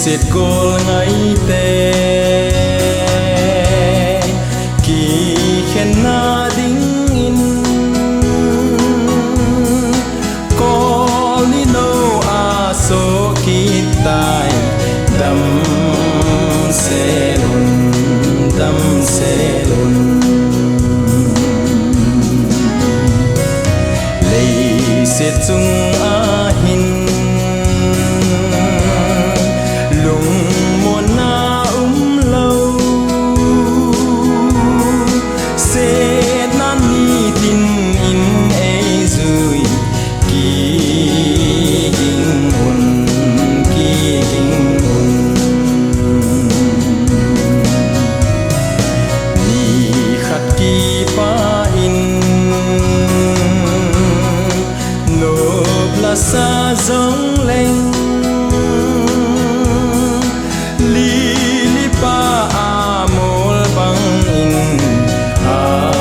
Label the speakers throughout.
Speaker 1: Set gol ngai te ki khen na ding in ko li no a so ki tai dam se lun lei se chung a hin sa dòng lên li li pa amol bang in amole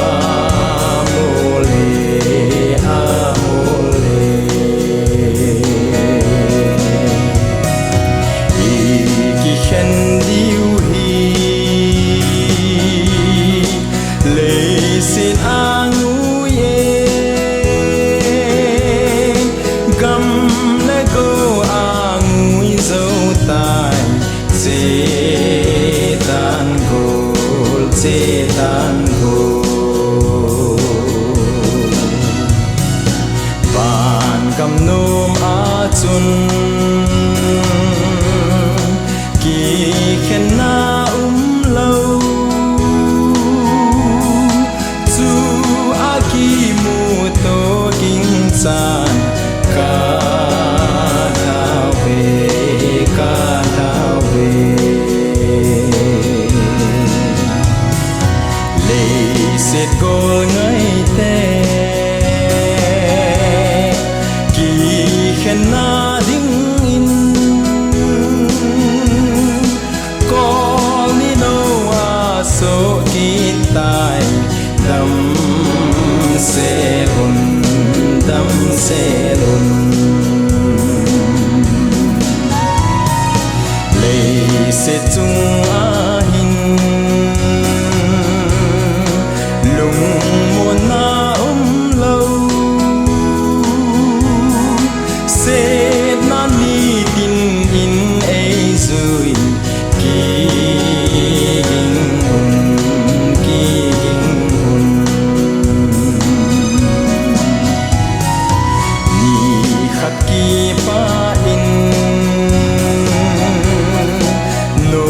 Speaker 1: ki khen diu hi le sin angu ye gam le go angui zo tai setan gol ban kam nom a chun ki khen na lo chu a ki mu to king san ka set gol ngai te ki khen na ding in ko ni no a so ki tai dam se lun le se chung a hin lung mon na lo se na ni tin in ei zui ki ni khat ki pa in no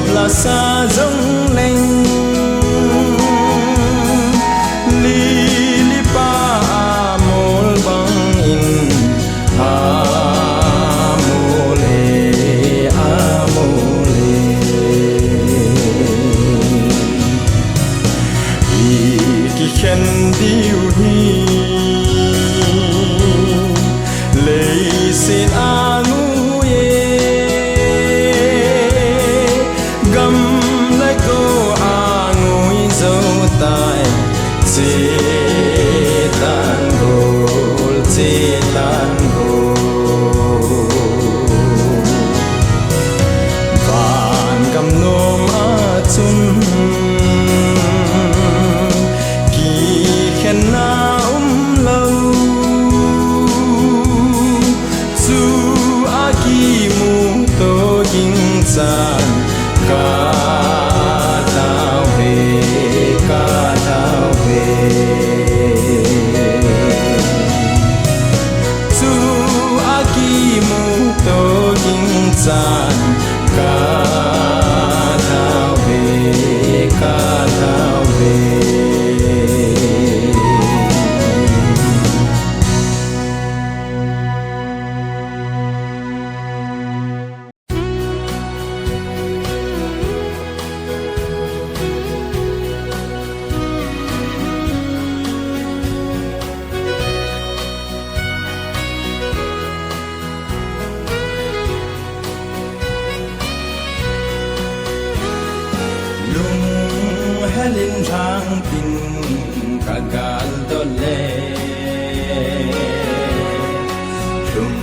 Speaker 1: pla sa dong leng khen diu hi lei sin angu ye gam le go angui zo tai setan gol ban kam nom a chun na lo chu a ki mu to king san ka tao ve chu a ki mu to king san ka tao ve halin rang tin kagal dole lum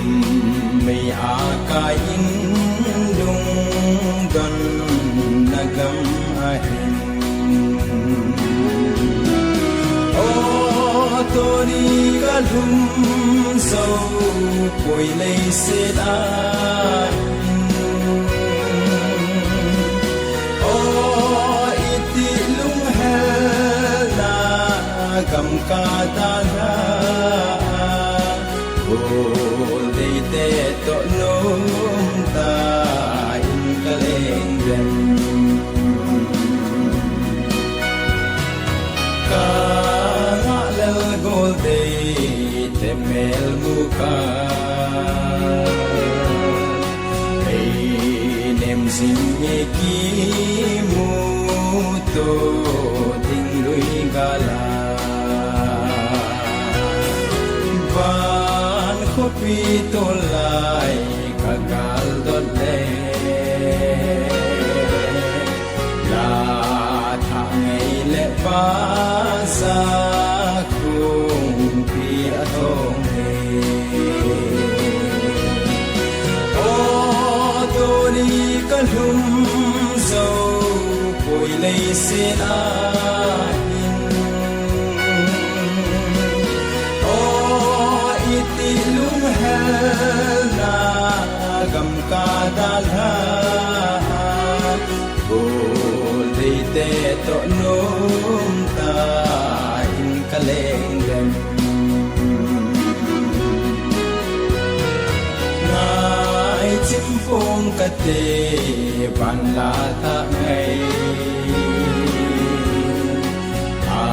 Speaker 1: mei akain dung กันนะกำอาหินโอตัวนี้ก็ลุ่มโซ่ป่วยเลยเสียดายโออิติลุงเฮลากำกาตาลาโอเลยเตโตโนมตาอินกะเลงเดนกางะเลลโกลเดเตเมลมุกาเอเนมซิมเมกีมูโตติงลุยกาลาvan kopito lai kagal dole la thangai le pa sa kung pi atong o to ni kalum so poi lei sin a lung hela gam ka dalha bol de te to nom ta in kaleng dem nai chim phong ka te ban la ta ngai a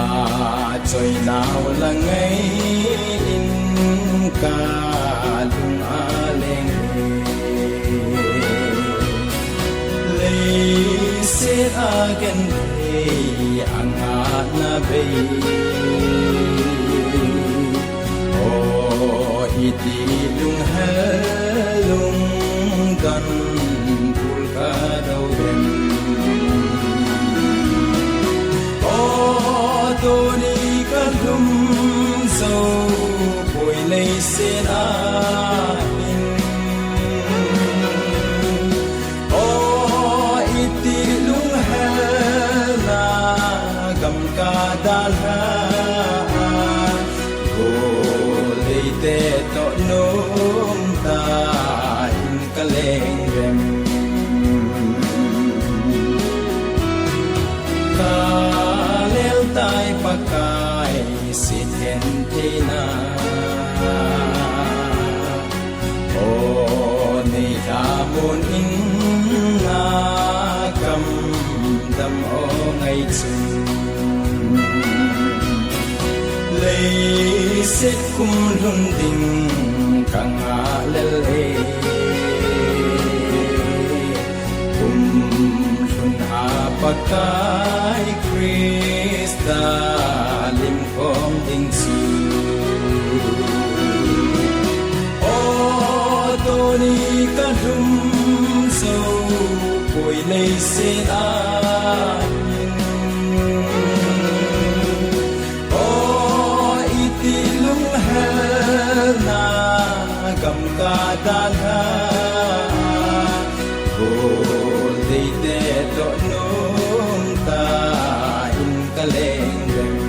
Speaker 1: choi naw la ngai ka lung aleng le se again anga na be o iti lung halung kan pul ka daw den o to ni ka lum so lei sin a in o iti lung hela gam ka dalha go lei te to nom ta in kaleng rem ka lel tai pakai sin hen te na o ni ta mun in na kam dam o ngai chu le se kum lun ding kang a le le kum lun ha pakai krista lim kom ding chu ni ka dum so poi lei se a o iti lung hela gam ka dalha go dei te to nom ta in kaleng dem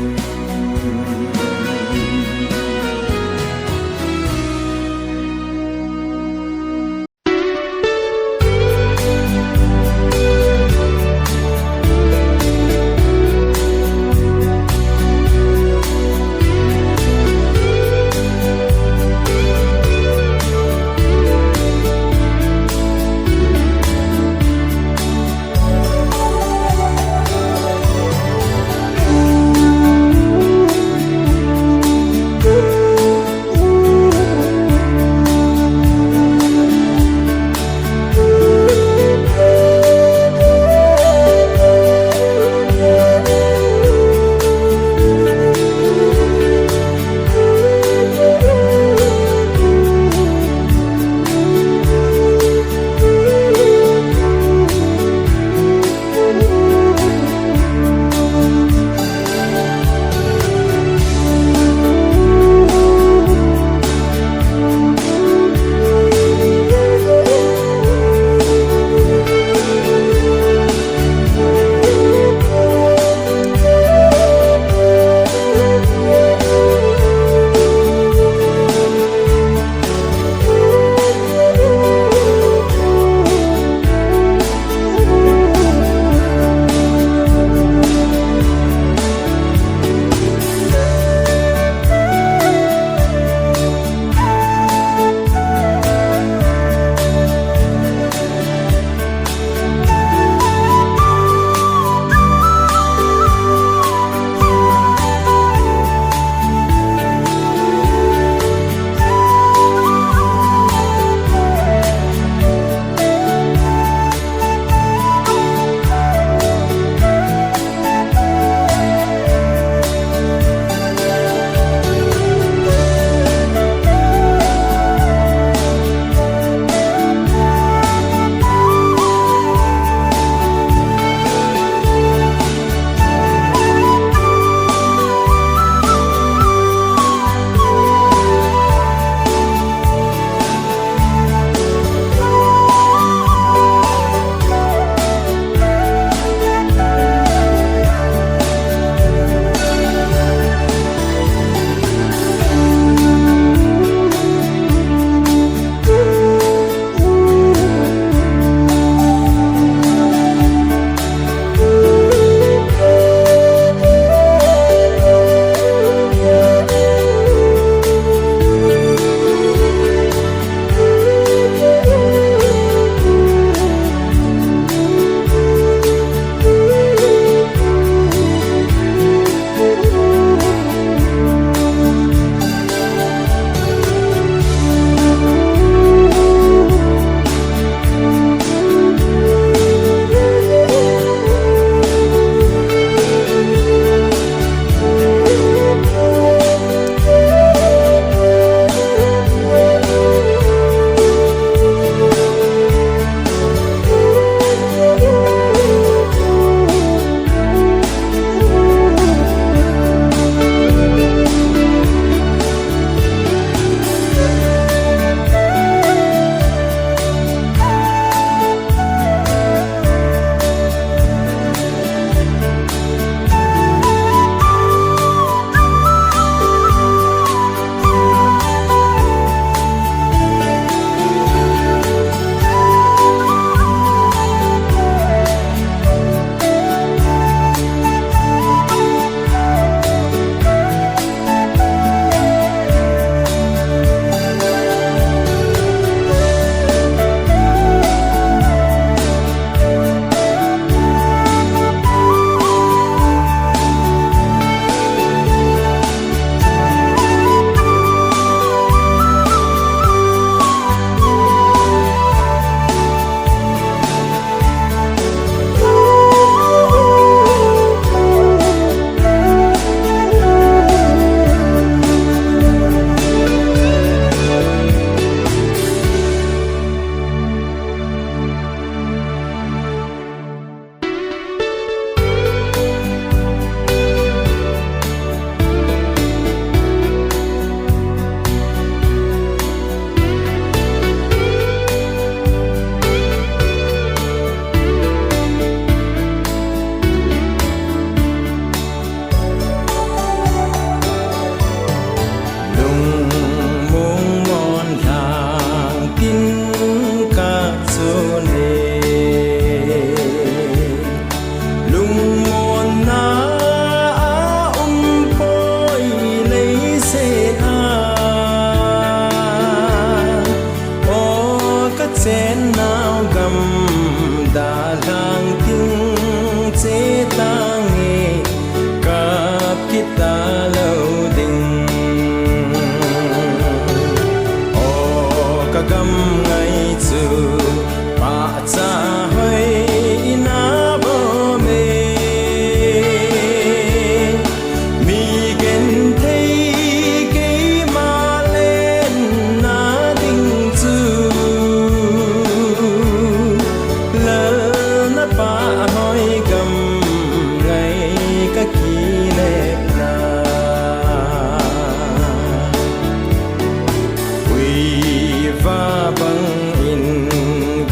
Speaker 1: va bang in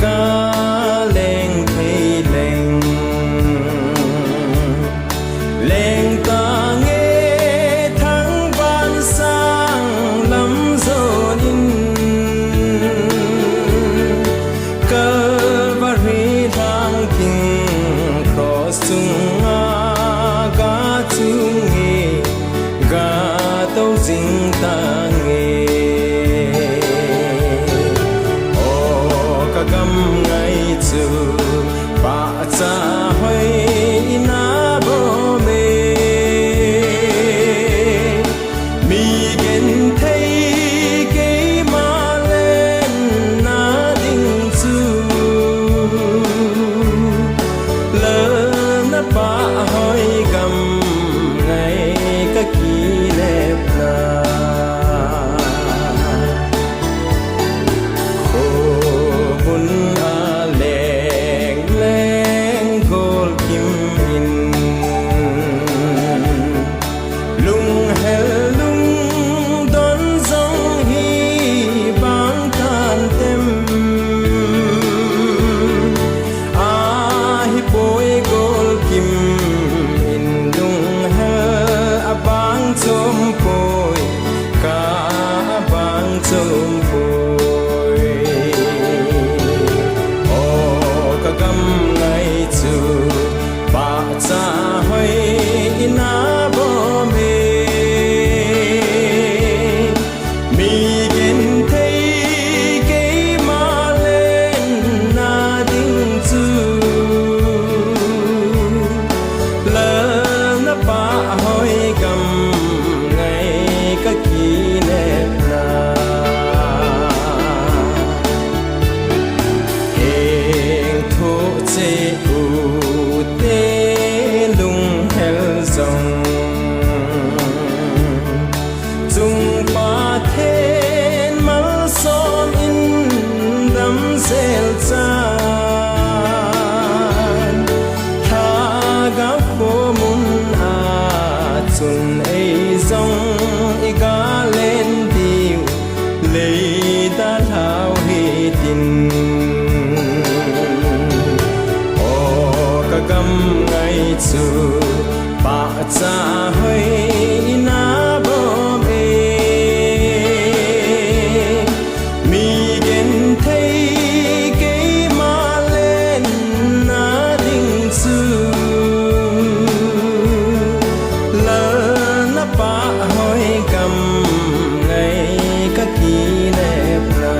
Speaker 1: ka leng thei leng leng ta nge thang ban sang lam zon in Calvary thang king cross tung a ga tung nge ga tau jing ta nge gam ngai chu pa cha hoi na bo me mi gen thei ke ma len na ding chu le na pa hoi gam ngai ka ki le na chu pa cha hoi na bo me mi gen thei ke ma len na ding chu la na pa hoi gam ngai ka ki le pra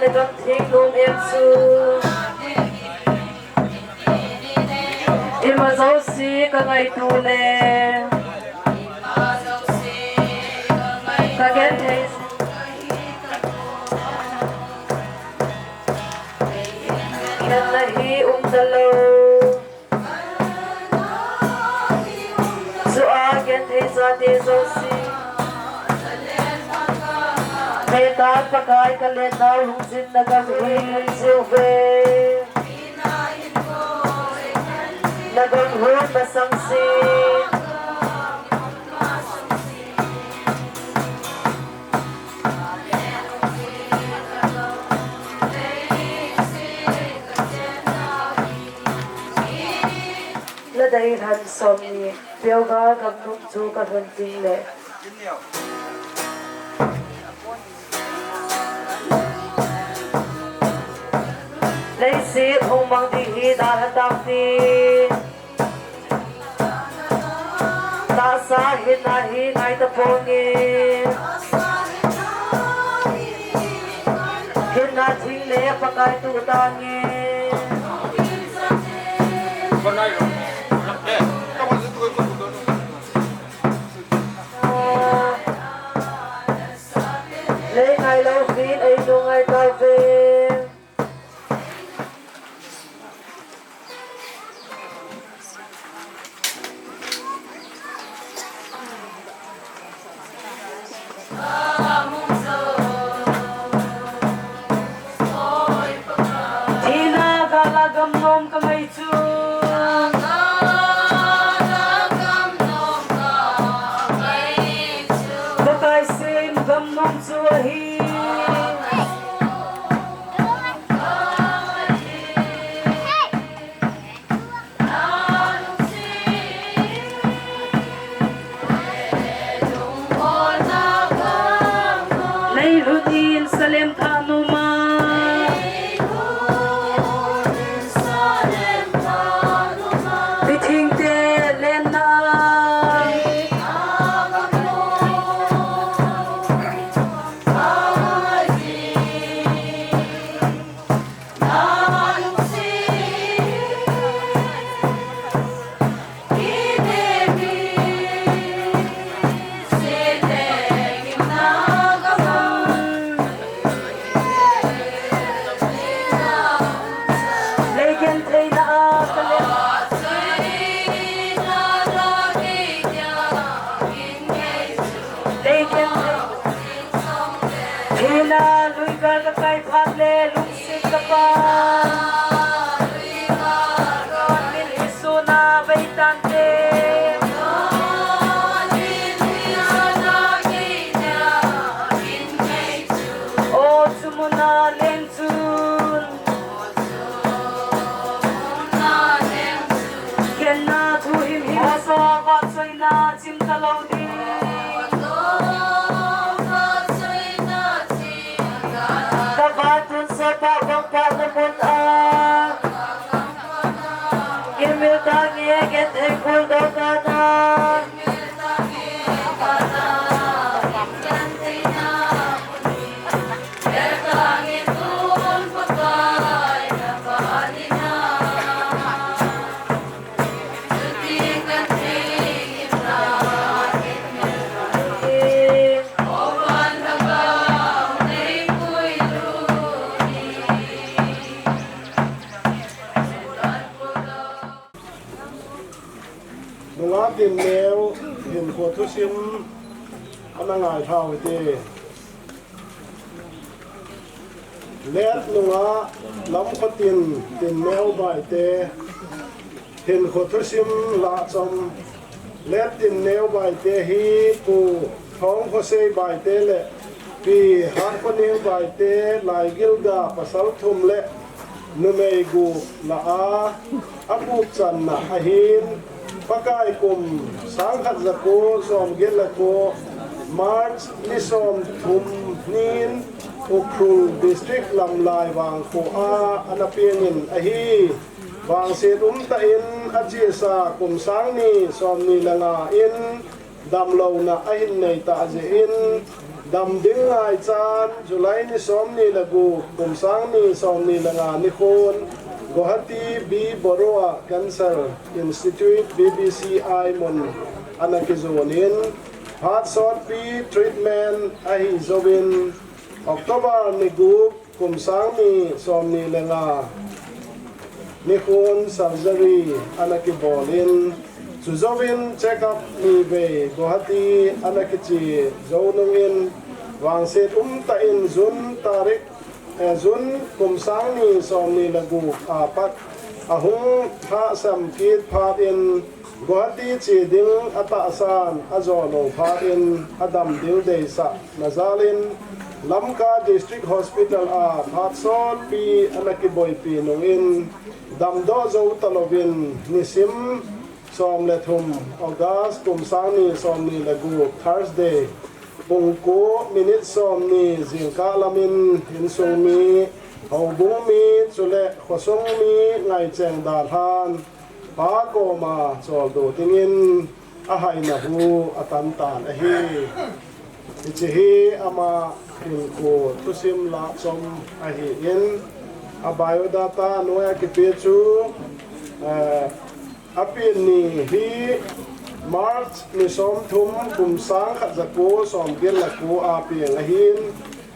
Speaker 2: le dam thing lum em su ima zo si ka ngai tu le ka gen thei kan la hi dalo zo a gen thei za de zo si May taat pakai kalian na lungsin na gagawin silve Naganghon masangsin Ladayin hansom ni Piyawga gamnum chu kahunting le Lấy xếp hông mang đi hi đã hạt đạp đi Ta xa hít na hi ngay ta bông nghi Hít na thinh lệ bà cái tụ ta nghi
Speaker 3: Con này rồi, lắm đẹp, các bạn sẽ tôi con tụi
Speaker 2: Lấy ngay lâu phít ấy nụ ngay ta về
Speaker 4: Tim neo hin ko thu sim anangai thau te let lunga lam khatin tin neo bai te hin ko thu sim la chom let tin neo bai te hi pu thong ko sei bai te le pi har ko neo bai te lai gilga pasal thum le numei gu la a apu chan na ahin pakai kum sangkhat zako som gelako march lisom thum nin ukrul district lamlai wang ko a anapianin ahi wang se ta in ajesa kum sang ni som ni langa in damlo na ahin nei ta je in ดำดึงไงจานจุไลนี่สมนี่ละกูกุมสังนี่สมนี่ละงานนิคนกุฮัตีบีบรัวแคนเซอร์อินสติทูต BBCI มนอันนักโจนินฮาร์ดซอดปีทรีทเมนต์ไอฮิโซวินออกตุบาร์นี่กูกุมสังนี่สมนี่ละงานนิคนซัร์เจอรี่อันนักบอลินสุจวินเช็คอัพมีเบย์กุฮัตีอันนักจีโจนงินวางเศษตาอินซุนตาริกซุนกุมสังนี่สองนี่ละกูอาปักอาหุงพระสัมกีดพาอินกุฮัตีจีดิงอัตอาสานอาจอโนพาอินอดัมดิลเดซ่านาซาลินลำกาดิสทริกฮอสพิทอลอาพาซอนปีอันนักบอยปีนงินดัมโดโจตลวินนิซิมสอมเลทุมออกัสกุมสังนี่สอมนี่ละกูทาร์สเดย์บุงโกมินิตสอมนี่จิงกาลามินหินซุงมีเฮาบุงมีจุเลขวสงมีไงแจงดาลานปาโกมาจอดูติงินอาไฮนะฮูอตันตานอฮีอิจิฮีอามาหินโกทุซิมลาซอมอฮีอินอาบายดาตาโนยากิเปจูอภินีฮีมาร์ชนิสมทุมกุมสังขจักโกสอมเกลกูอาเปียงหิน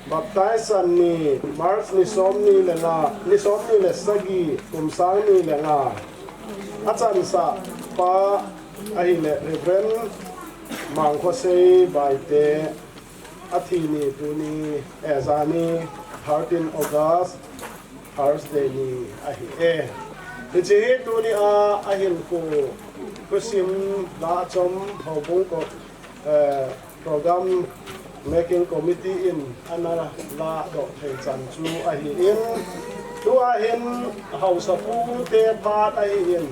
Speaker 4: บัพไตสันนีมาร์ชนิสมนีเลงานิสมนีเลสกีกุมสังนีเลงาอาจารย์สะปาอหิเลเรเวนมังโคเซบายเตอาทินีตุนีเอซานี13 August Thursday นีอหิเอที่ตัวนี้อาหินกูก็ซิมลาจอมเฮาบุงก็โปรแกรม making committee in อันนั้นลาดอกเทจันจูอาหินตัวอาหินเฮาสปูเตพาดอาหิน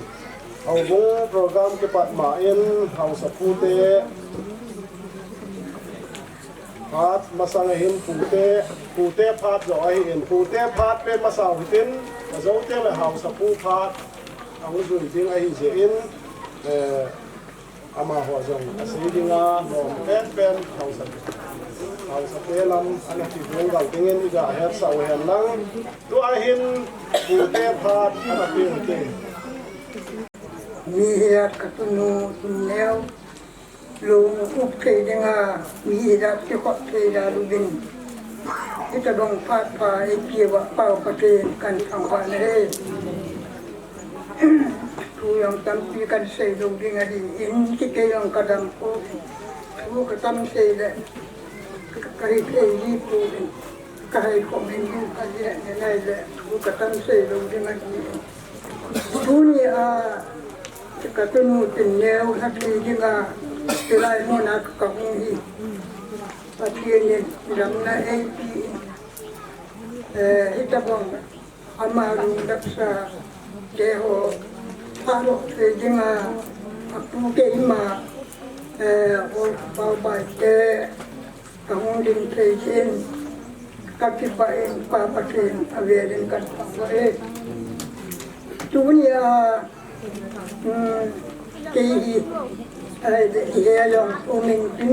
Speaker 4: เฮาบุงโปรแกรมเก็บปัดมาอินเฮาสปูเตพาดมาสังหินปูเตพาดจ่อหินปูเตพาดเป็นมาสาวหินมาเจ้าเตเลยเฮาสปูพาดเอาจุดทิ้งไอ้หินเสียอินอามาหัวจงอาศัยดิ้งอ่ะนอนเป็นเฮาสเปลัมอันนั้นที่เรื่องเราทิ้งอีกอ่ะเฮ็ดสาวเห็นนั่งตัวหินปูเตพาดอันนั้นเป็นเต
Speaker 5: มีเหตุกตุนูตุนแล้วลงอุปเทจังมีเหตุที่ขอเทดาลุบินที่จะลงพาดพาไอเกี่ยวเป่าประเทศกันทางวันเลยทุกอย่างตั้งปีกันเสดงดิ่งอดีอินที่เกี่ยวกับดำปูทุกตั้งเสดเลยก็ให้เกี่ยวยี่ปูก็ให้คอมเมนต์อยู่กันเนี่ยนั่นแหละทุกตั้งเสดงดิ่งอดีทุกนี่กระตุ้นเป็นแนวนักเรียนที่ว่าจะไล่โมนักกับมือปฏิเนียดำนาปีฮิตาบังอามารุดักษาเจ้าพารุเจงาปูเกยมาโอปาบายเตกังดินเทชินกับที่ไปปาปะเทนอเวรินกันฟังว่าจุนยาที่เฮียยังอุมินติ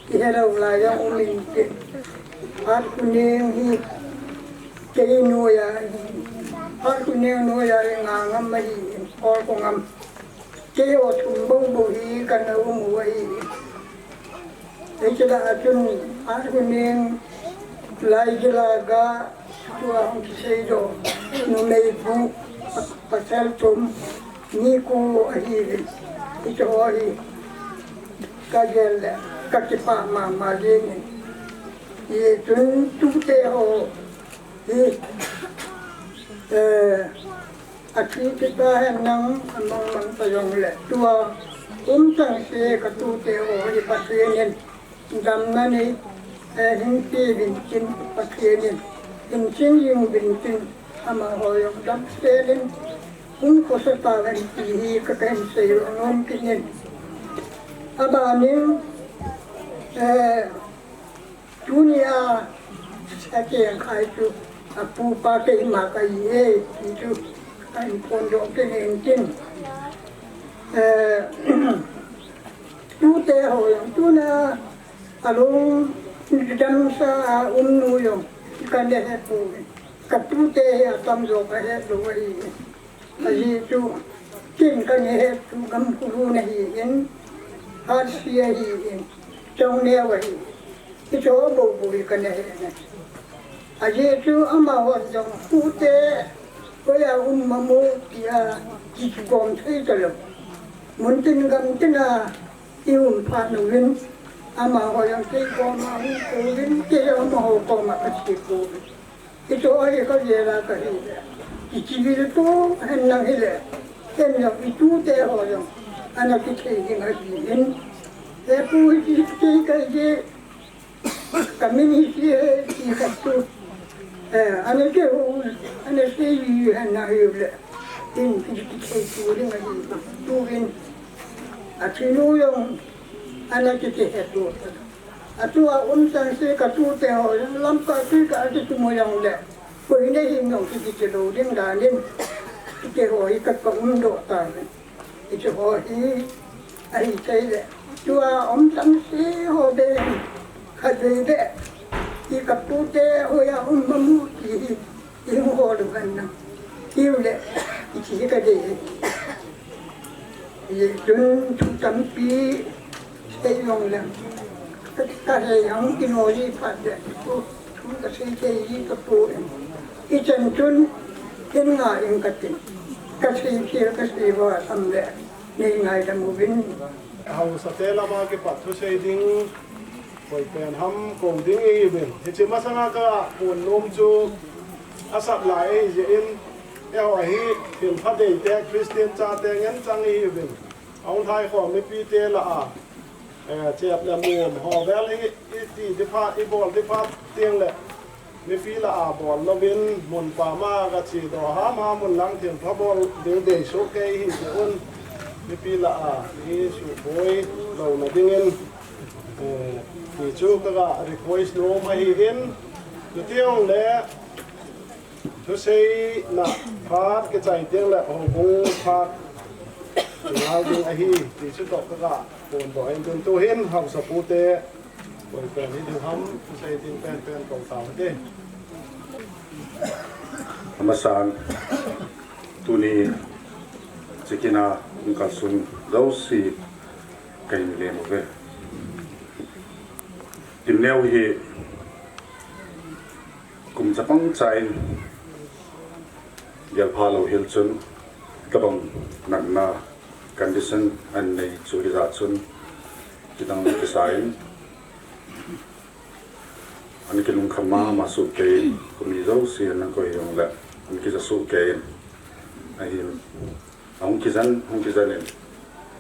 Speaker 5: เฮียเราลายยังอุมินติอาคุณเองที่เจนุยาอาคุณเองนุยางางามไม่พอคงงามเจ้าทุ่มบุบฮีกันเอาหมู่ไว้ไอ้เจ้าจุนอาคุณเองลายจลากาตัวของเสียโดนุไม่พูปัสสาวะทุ่มนี่กูไอ้ที่จะว่าก็เยอะก็จะพามาเรียนยี่จนทุกเจ้าที่อาชีพที่ตาเห็นนั่งมันไปยังแหละตัวตั้งเสียกับทุกเจ้าที่ปัจจัยเนี่ยดำนั่นนี่หินที่บินจินปัจจัยเนี่ยหินจินยิงบินจินอามาหอยดำเสียเนี่ยko sa tagan pihi kakain sa iyo ang kinyan. Abanin, dunia sa kiyang kaito, apu pa kay makaye, ito ang pondo kinentin. Tute ho yung tuna, along dam sa nuyo kande he pu kapute he tam jo ka he do hi aji tu tin kan he tu gam kuru nahi in har sia hi in chong ne wa hi ki jo bo bo kan he aji tu ama wa jong pute ko ya mamu kia ki gom thai ka lo mun tin gam tina iun pa no win ama ho yang ki gom ma hu ko win ki ama ho ko ma ka ki ko ito ay ka yela ka hi ki bi to han nang hele ken yo itu te ho yo ana ki thei ki ngai in e pu ki ka je kamini ki ka tu ana ke ho ana se yi han na yo le in ki thei tu ri ngai tu in a chinu yo ana ki te he tu atua san se ka tu te ho lam ka ti ka ti tu mo yang le ko ine hi ngong ki ti lo ding da nin ke ho i ka ko do ta i che ho i ai sai le tua san se ho de ka de de i ka tu te ho ya mamu ki i ho do kan na ki le i chi ka de i dun tu tam pi sai long le ka he yang ki no ji pha de tu ka sei ke ji ka pu i chen chun ken nga in ka tin ka sei ki ka sei wa sam le ni ngai da mu bin
Speaker 4: hau sa te la ma ke pat thu sei ding koi pen ham ko ding e ben he che ma sanga ka pon nom chu asap lai je in eo a hi tin pha de te Christian cha te ngan chang e ben ong thai kho me pi te la aเจ็บแล้วมือหอแวลอีตีที่พาอีบอลที่พาเตียงแหละมีฟีละอาบอลละวินมุนป่ามากระชีดอหามามุนหลังเถียงพระบอลเดือดเดชโชเกยหิเจอุนมีฟีละอาที่สุโขยเราหน้าดิ้งเงินที่ชูกระริโคยสโนมาหิเงินอยู่เตียงแหละทุเซน่ะพาดกระจายเตียงแหละของคงพาดงานดิ้งไอฮีที่ชุดดอกกระคนบอกให้เป็นตัวเห็นห้องสปูเต้บริการที่ดูห้องใช้ดินเป็นของสาวเต้
Speaker 6: ธรรมศาสตร์ตัวนี้จะกินอาการสุนเราสิกันเลยมั้งเว้ยดินแนวที่กลุ่มจะปังใจอยากพาเราเห็นจนกระบังหนักหนาcondition อันในสุริยะชนที่ต้องดีไซน์อันนี้คือลุงขม่ามาสู่เกณฑ์ก็มีเราเสียนั่นก็ยังแหละมันคือจะสู่เกณฑ์ไอ้ห้องกิจเนี่ย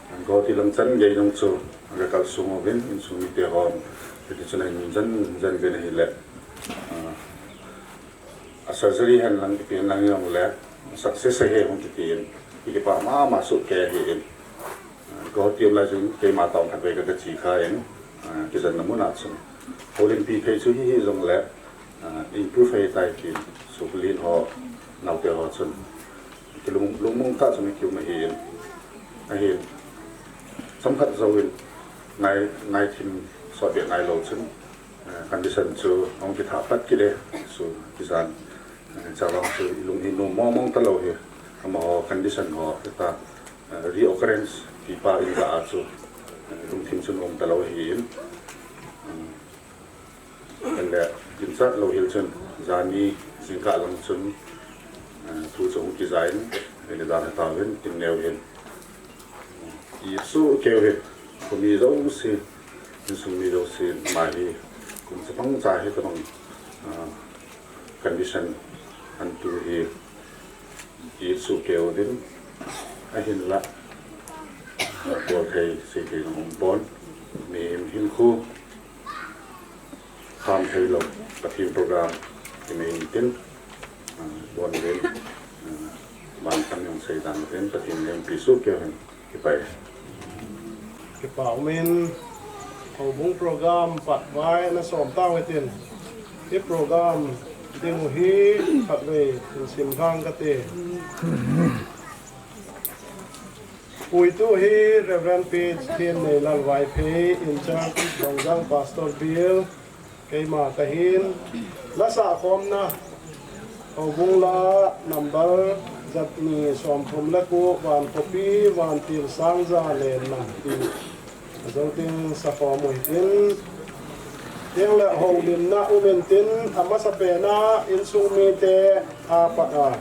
Speaker 6: อันก็ที่ลังจันใหญ่ลังสู่อันก็การส่งเอาเป็นอินสูมิเตอร์หอมที่จะในมีจันเป็นอะไรแหละsurgery หันหลังที่เป็นหลังยังแหละ success ให้ของที่เป็นที่ป่ามาสุดแก่เห็นก็เตรียมอะไรจึงเตรียมมาตองถัดไปก็จะชี้ขาเองกิจน้ำมันอาสมโอลิมปิกให้ช่วยให้ลงแล้วimprove ให้ได้กินสุขลีนหอหนาวเตะหอชนที่ลุงมุ่งท่าจะไม่คิวมาเห็นสัมผัสเราเห็นในทีมสอดเดียนในโลกซึ่งcondition จูองกิจาปัดกิเลสู่กิจการจะลองสู่ลุงอินโนมองตลอดเหรอมา condition หอแต่reoccurrence ที่ป่าอินทราจูลุงทีมชนองตลอดเห็นนั่นแหละจินสัตเราเห็นชนจานีสิงคาลังชนทุกสมุทิใจในด้านต่างกันติมแนวเห็นยิ่งสู้เกี่ยวเห็นคนมีเราสิยิ่งสู้มีเราสิมาให้คุณจะต้องจ่ายให้ต้องcondition อันตัวเองยิ่งสู้เกี่ยวเด่นไอ้เห็นละตัวไทยสิ่งที่ของบอลมีหินคู่ข้ามไทยเราปฏิบัติโปรแกรมที่มีอินเทนบอลเล่นบางครั้งยังใช้ดันเล่นปฏิบัติเล่นพิสูจน์เกี่ยวกันที่ไป
Speaker 4: กระเป๋าเมนเอาบุ้งโปรแกรมปัดไว้และสอบตั้งไว้เต็มที่โปรแกรมเดโมฮีปัดไว้ถึงสิมข้างกระเตะปุยตู้ฮีเรเวนเพจเทียนในลัลไวเพย์อินชาร์ดของยังพาสตอร์บิล ke ma ka hin la sa khom na au bung la number zat ni som thum la ko wan copy wan til sang za len na ti zo tin sa khom mo tin tiếng lệ hồng đình na umen tin amasa pe na in sung mi te a pa a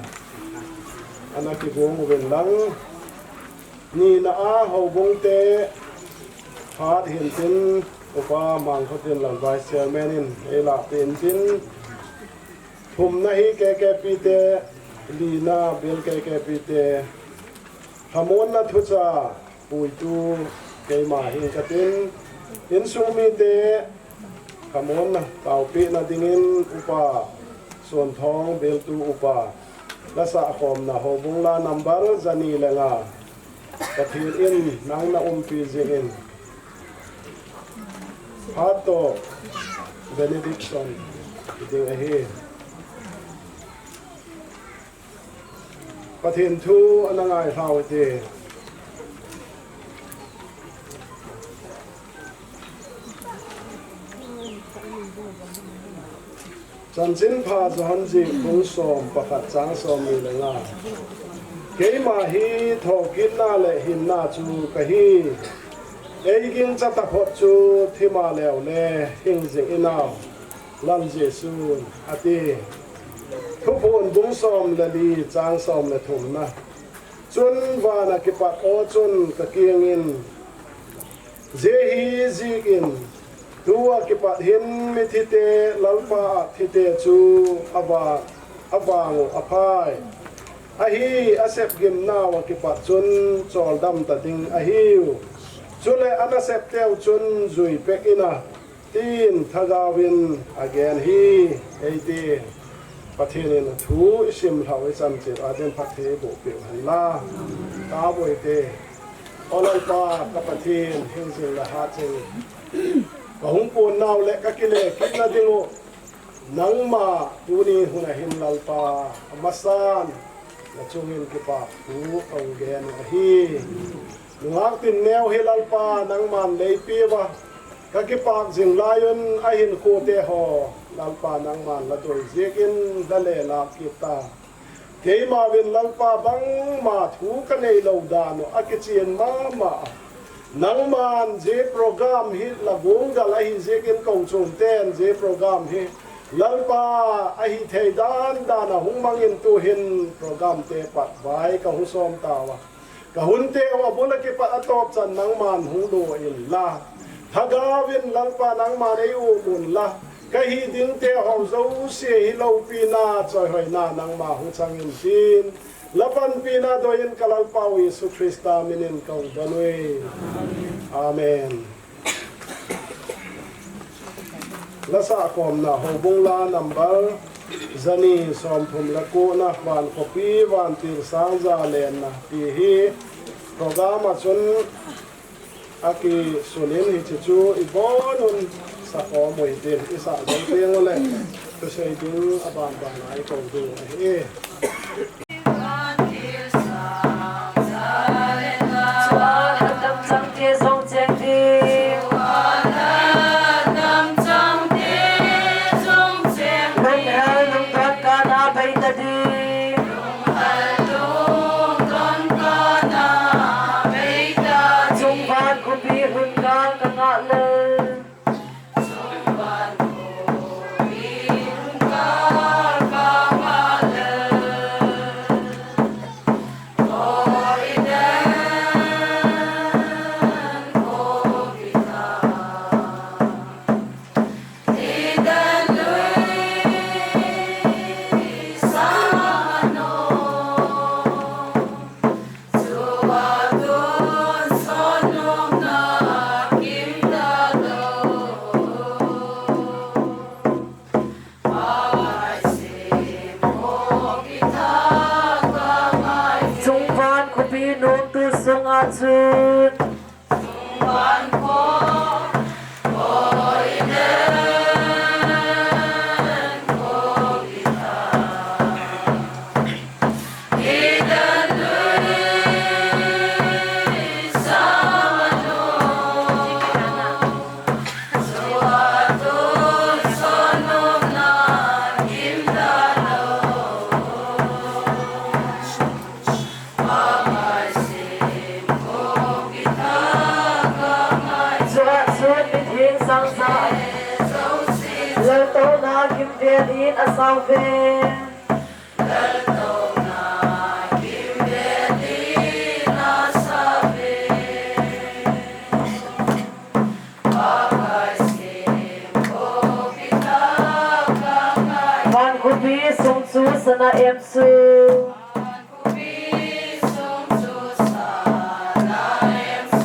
Speaker 4: anaki bung uben lang ni na a ho bung te hat hin tin upa mang kho tin lang vice chairman in ela tin tin thum na hi ke pi te li na bel ke pi te hamon na thu cha pui tu ke ma hi ka tin in sung mi te kamon na tau pi na dingin upa son thong bel tu upa la sa khom na ho bung la number zani lenga kathir in nang na pi zin hato benediction ding a he pathin thu anangai thau te chân chính pha john ji bung som pakhat chang som mi lenga ke ma hi thokin na le hin na chu ka hi eigin cha ta phot chu thima leo le hing jing inaw lam jesu ati thu phun bung som le li chang som le thum na chun wa na ki pat o chun ka kiang in je hi ji in tua ki pat hin mi thite lalpa thite chu awang aphai a hi asep gim na wa ki pat chun chol dam ta ding a hiu chule ana sep teu chun zui pek ina tin thagawin again hi eiti pathin thu sim thau cham che aden pathe bo pe han la ta boi te olal pa ka pathin hin sing la ha che hong pon naw le ka kile kitna dingo nangma tuni huna hin lalpa amasan na chungin ki pa pu ang gen hi lungak tin neo hi lalpa nangman lei pi ba ka ki pak jing lion a hin ko te ho lalpa nangman la doi jekin dale la kita ke ma win lalpa bang ma thu ka nei lo da no akichien ma nangman je program hi labung gal hi jekin kong chung ten je program hi lalpa a hi thei dan na hung mangin tu hin program te pat vai ka hu som tawa ka hun te wa bula ki pat atop chan nangman hu do in la thagawin lalpa nangman ei u mun la ka hi ding te ho zo se hi lo pi na choi hoi na nangma hu changin tin lapan pina doyin kalal pau Yesu Krista minin kau danui amen lasa kom na hobung la number zani som thum la ko na wan copy wan tir sang za len na ti hi program chun aki sunin hi chu ibonun sa ko moi din isa jong tiang le to sei ding aban ban ai ko du hi
Speaker 2: get in a salve Van kubi sung su sana em su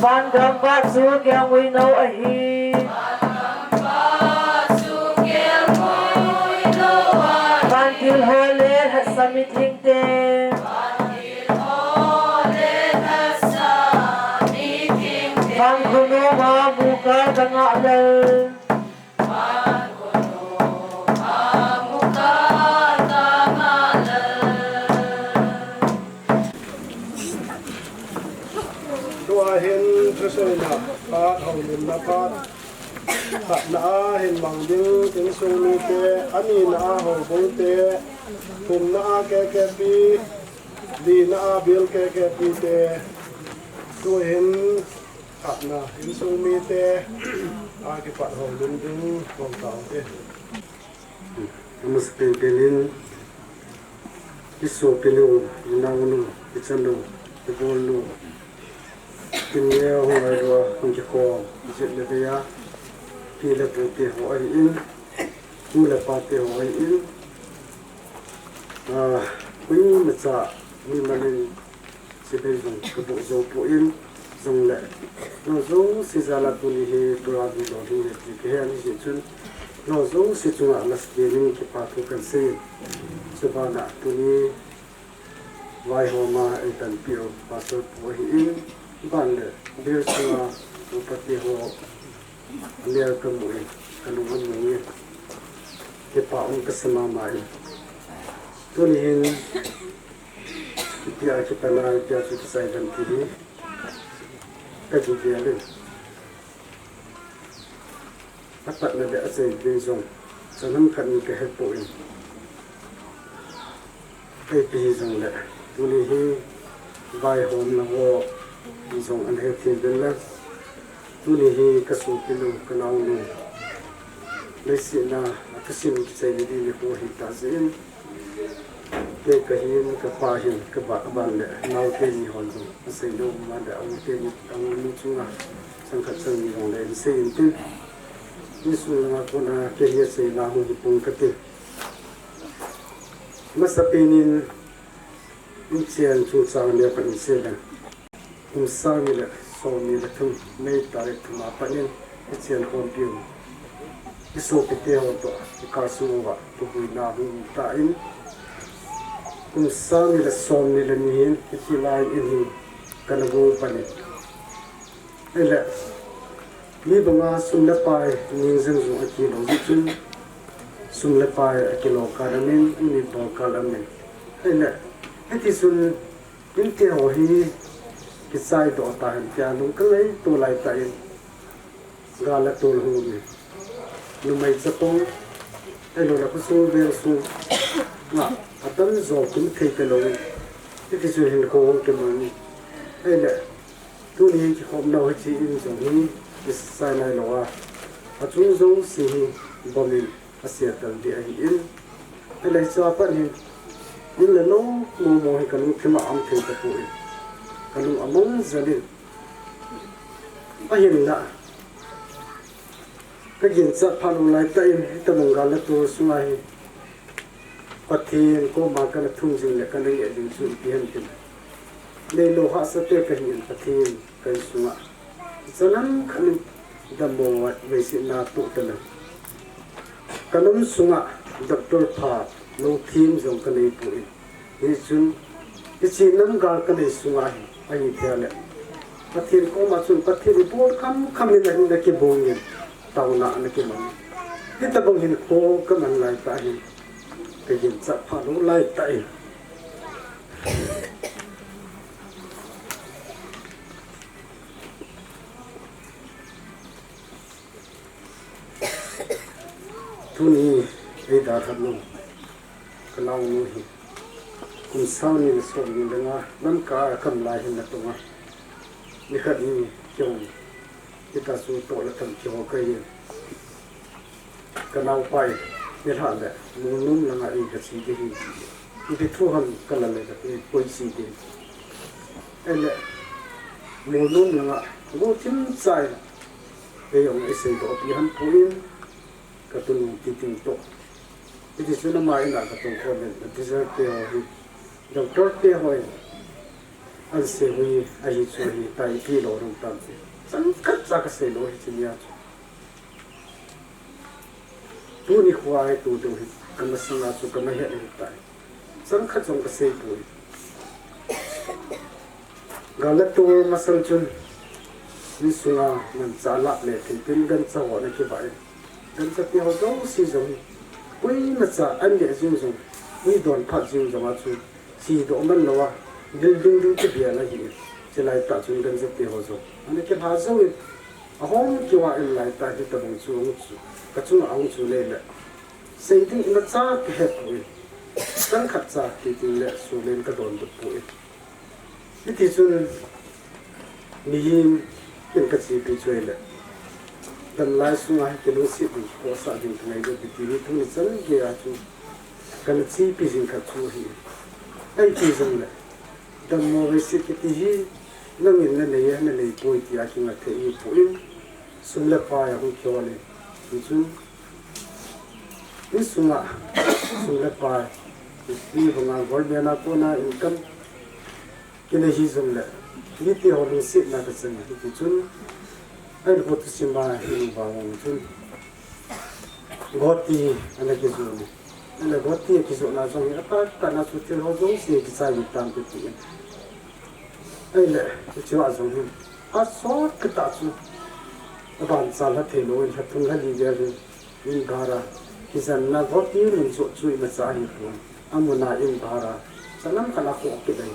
Speaker 2: Van gamba su kyang we know a he Van til hole has submitting them Van kuno ma buka tanga le
Speaker 4: ตัวเห็นพระเสนาพาเฮาลินนะพาขัดนาเห็นบังดิงถึงทรงมีเตอันนี้นาเฮาบงเตทุมนาแกปีดีนาเบิลแกปีเตตัวเห็นขัดนาเห็นทรงมีเตอากิปัดเฮาลินถึงของเก่าเต
Speaker 7: Namaste Pelin Iso Pelu Inangunu Ichanu Ibolu Kinya Huaywa Hungiko Jitlebeya Pila Pute Huay In Mula Pate Huay In Wing Matsa Wing Malin Sibezong Kabu Zopo In Zong Le No Zong Sizala Punihi Turadu Lodi Kihan Jitun No zong si chunga las bening ki patu kan se subana tuni vai homa etan pio pasot wahi in ban le bir chunga upati ho ler kamui kanuman ngi ke pa ong kasama mai tuni hin pia ki pana pia ki sai dan ki ka ji dia le Apat na da asay bezong sanam kan ke hepoin ai pi zong le tuli hi vai hom na wo zong an he tin den la tuli hi kasu kilu kanau lu le si na akasim sai di ni ko hi ta zin te ka hin ka pa hin ka ba ban le nau te ni hon du asay lo ma da au te ni ang lu chu na sang khat sang ni hong le se in tin Isu nga kuna kaya sa ilahong hipong kati. Masapinin insiyan susang niya pa insila. Kung sami la so nila kung may tarik tumapanin insiyan kompiyo. Isu pitiyaw to ikasuwa tukoy na tain. Kung sami la so nila nihin itilayin inhin kanagupanin. Ila mi banga sumla pai ningzeng zu akilo zitun sumla pai akilo karamin ni bo kalamin ela eti sun inte ho hi kisai do ta han pya nung kalai to lai ta in gala tol hu ni nu mai zapong elo la ku su be su na atan zo kun thei te lo eti su hin ko ke mani ela tu ni ki khom na ho chi in zo ni sai nai loa achung zong si bomin asia tal di ai in ele sa pa ni in le no mo mo he kanu khima am the ta pu kanu among zalin ahin na ka gin sa phanu lai ta in ta mong ga la to sungai pathin ko ma ka thung jing le ka nei jing su ti han tin le lo ha sa te ka hin pathin kai sunga Sanam kanin damo wat besi na tu telah. Kanum sunga Dr. Pha lo thim jong kanai pui. Isun ichi nam gal kanai sunga ai thiale. Pathir ko ma sun pathir bol kam ni na ki bongin tauna na ki man. Kita bongin ko kaman lai ta hin. Kajin sa pha lo lai ta hin. Tuni ida thadlo kalau nuhi kun sani le so ni lenga nam ka kam lai hin na to ma ni khat ni kyong kita su to la tam kyo kai kanau pai เนี่ยท่านแหละมุนุ่มละงาอีกสีดีอีกทั่วหันกันละเลยกับอีกป่วยสีดีไอ้แหละมุนุ่มละงากูทิ้งใจไปยองไอ้เสียดอกปีหันป่วยกับตัวติดติงโตที่ที่สุดมาอีน่ะกับตัวคนเนี่ยที่จะเที่ยวที่ดอกเตอร์เที่ยวให้อันเสียวีอายุช่วยตายที่โลรุ่งตั้งสิสังกัดจากเสียโลที่เนี่ยตัวนี้ควายตัวดูกันมาสังอาสุกันมาเห็นตายสังกัดจงกระเสียป่วยกาลตัวมาสังจุนนี่สุนามันจะละเลยถึงเป็นกันสวรรค์ที่ไปกันจะเที่ยวต้องสิจงปุ้ยมันจะอันเดียจงปุ้ยโดนพัดจงจะมาจุสีโดนมันละวะดึงจะเบียร์ละหีจะไล่ตัดจงกันจะเที่ยวจงอันนี้แค่พาจงอ่ะห้องที่ว่าไล่ตัดที่ตะบงจุกระจุเอาจุเลยแหละสิ่งที่มันจะเกิดปุ้ยสังขัดจะที่จริงแหละสุเลนก็โดนตุปุ้ยที่สุดมีเป็นกระสีไปช่วยแหละดันไล่สุนัขกินสิบหัวสัตว์ที่ไหนก็ติดอยู่ทุกสิ่งเกี่ยวกับกันสีพิจิตรขัดช่วยไอ้ที่สุดแหละดันมองไปสิที่ที่นั่งอยู่นั่นเลยป่วยที่อากินมาเที่ยวป่วยสุนัขพายของเขาเลยนี่สุนัขพายที่พนักงานเบียนาตัวน่ะอินคัมกินที่สุดแหละนี่ที่เขาดูสินักศึกษาที่จุนไอ้คนที่มาหิวบางจุนกอดที่อันนั้นที่จุนอันนั้นกอดที่ที่จุนน่าจะมีอะไรกันน่าจะที่เราจงเสียที่ใส่ตามตัวที่ไอ้เนี่ยที่ว่าจงหิอาสอดก็ตัดจุนบางสารที่โน้นที่ทุ่งหันดีเดียวอินบาราที่ฉันน่ากอดที่มันช่วยมาสาหิบุนอามุนาอินบาราฉันนั่งกันละหัวกินเลย